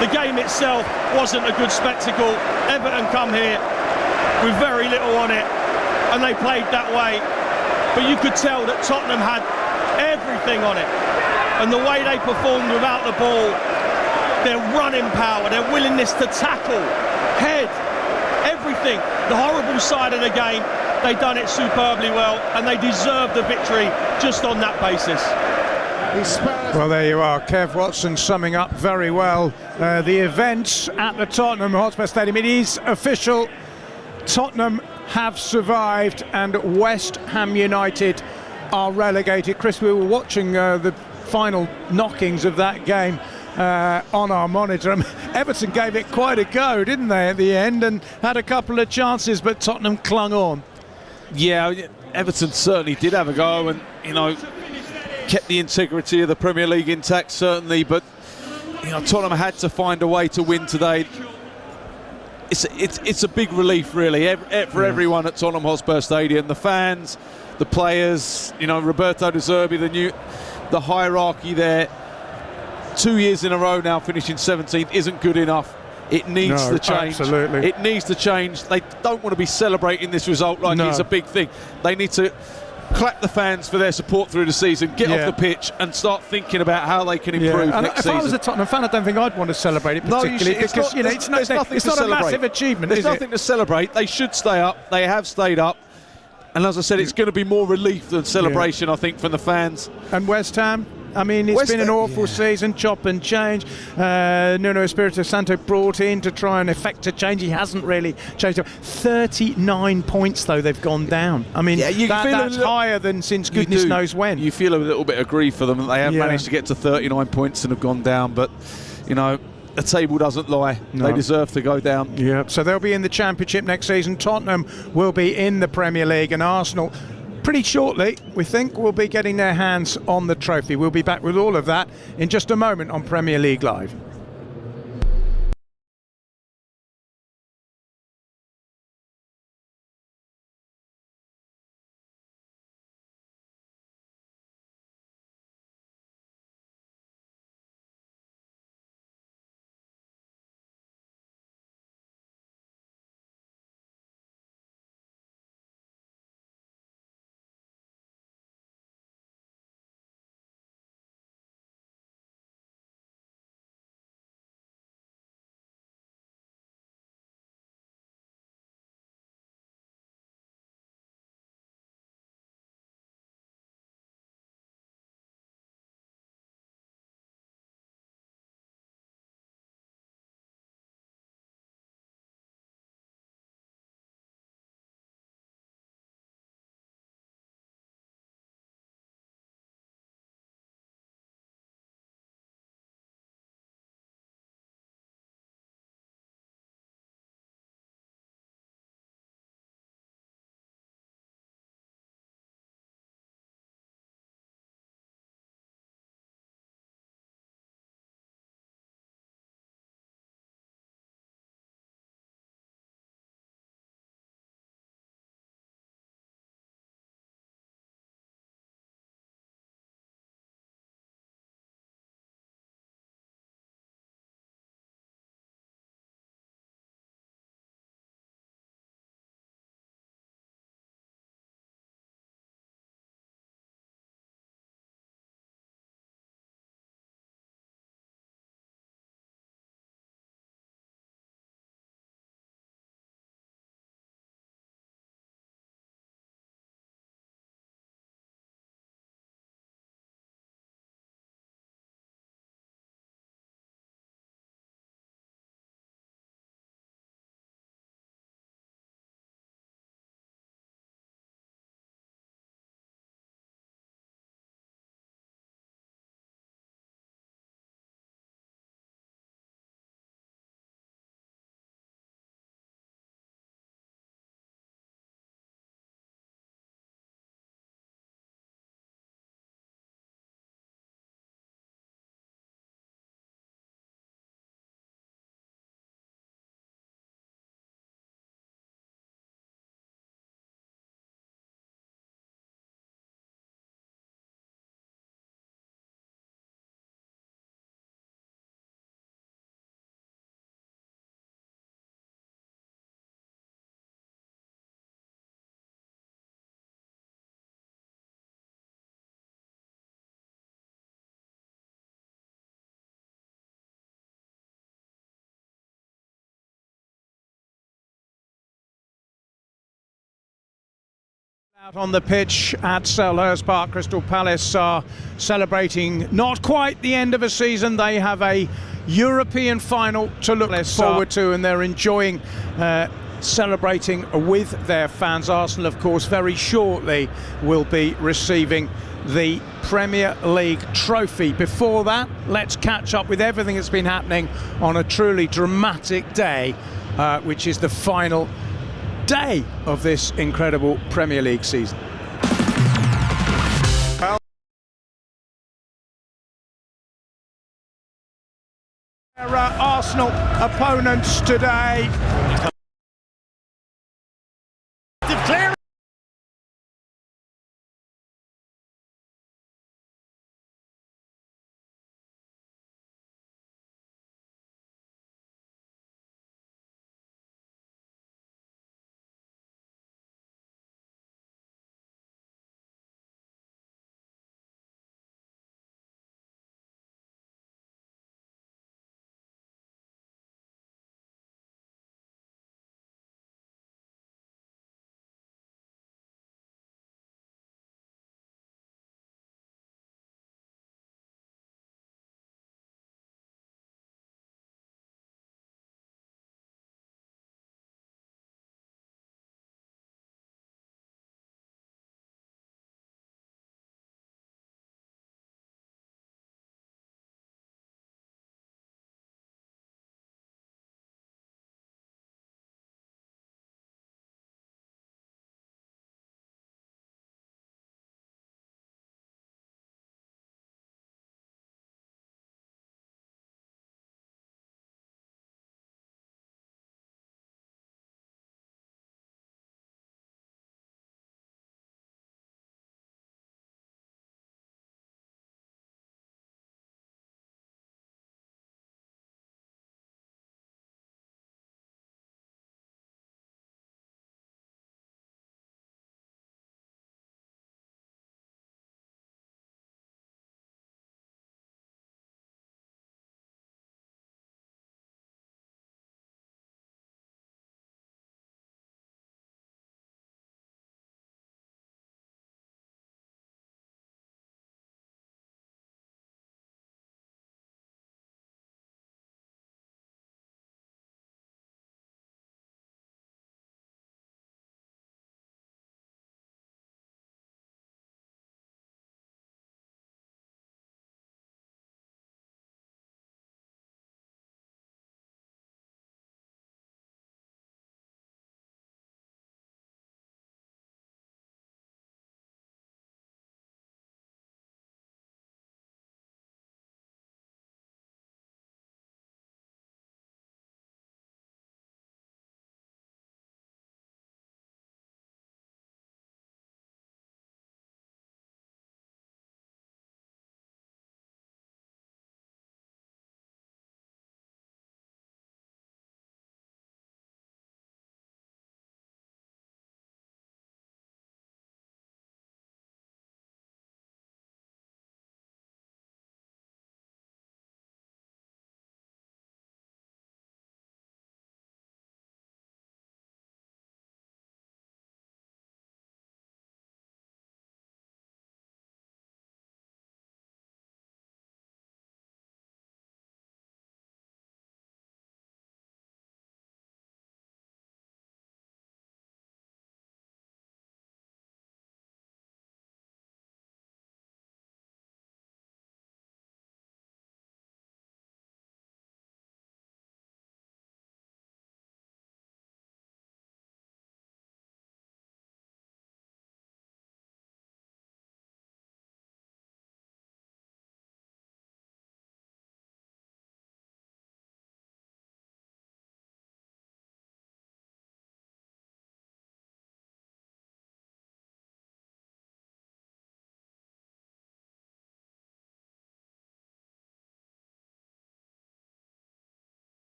The game itself wasn't a good spectacle. Everton come here with very little on it and they played that way. But you could tell that Tottenham had everything on it. And the way they performed without the ball, their running power, their willingness to tackle, head, everything, the horrible side of the game, they done it superbly well and they deserve the victory just on that basis. Well, there you are, Kev Watson summing up very well the events at the Tottenham Hotspur Stadium. It is official, Tottenham have survived and West Ham United are relegated. Chris, we were watching the final knockings of that game on our monitor. Everton gave it quite a go, didn't they, at the end, and had a couple of chances, but Tottenham clung on. Yeah, Everton certainly did have a go and, you know, kept the integrity of the Premier League intact, certainly, but, you know, Tottenham had to find a way to win today. It's a big relief, really, for everyone at Tottenham Hotspur Stadium. The fans, the players, you know, Roberto De Zerbi, the hierarchy there. 2 years in a row now finishing 17th isn't good enough. It needs to change. Absolutely. It needs to change. They don't want to be celebrating this result like it's a big thing. They need to clap the fans for their support through the season, get off the pitch and start thinking about how they can improve next season. If I was a Tottenham fan, I don't think I'd want to celebrate it particularly, because it's not a massive achievement, There's is it? nothing to celebrate. They should stay up. They have stayed up. And as I said, it's going to be more relief than celebration, I think, from the fans. And West Ham? I mean, it's been an awful season, chop and change. Nuno Espirito Santo brought in to try and effect a change. He hasn't really changed. 39 points, though, they've gone down. I mean, that's higher than since goodness knows when. You feel a little bit of grief for them that they have managed to get to 39 points and have gone down. But, you know, the table doesn't lie. No. They deserve to go down. Yeah, so they'll be in the Championship next season. Tottenham will be in the Premier League, and Arsenal pretty shortly, we think, will be getting their hands on the trophy. We'll be back with all of that in just a moment on Premier League Live. Out on the pitch at Selhurst Park, Crystal Palace are celebrating not quite the end of a season. They have a European final to look forward to, and they're enjoying celebrating with their fans. Arsenal, of course, very shortly will be receiving the Premier League trophy. Before that, let's catch up with everything that's been happening on a truly dramatic day, which is the final day of this incredible Premier League season. Arsenal opponents today.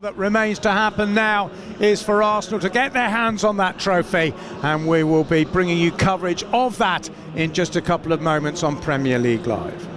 that remains to happen now is for Arsenal to get their hands on that trophy, and we will be bringing you coverage of that in just a couple of moments on Premier League Live.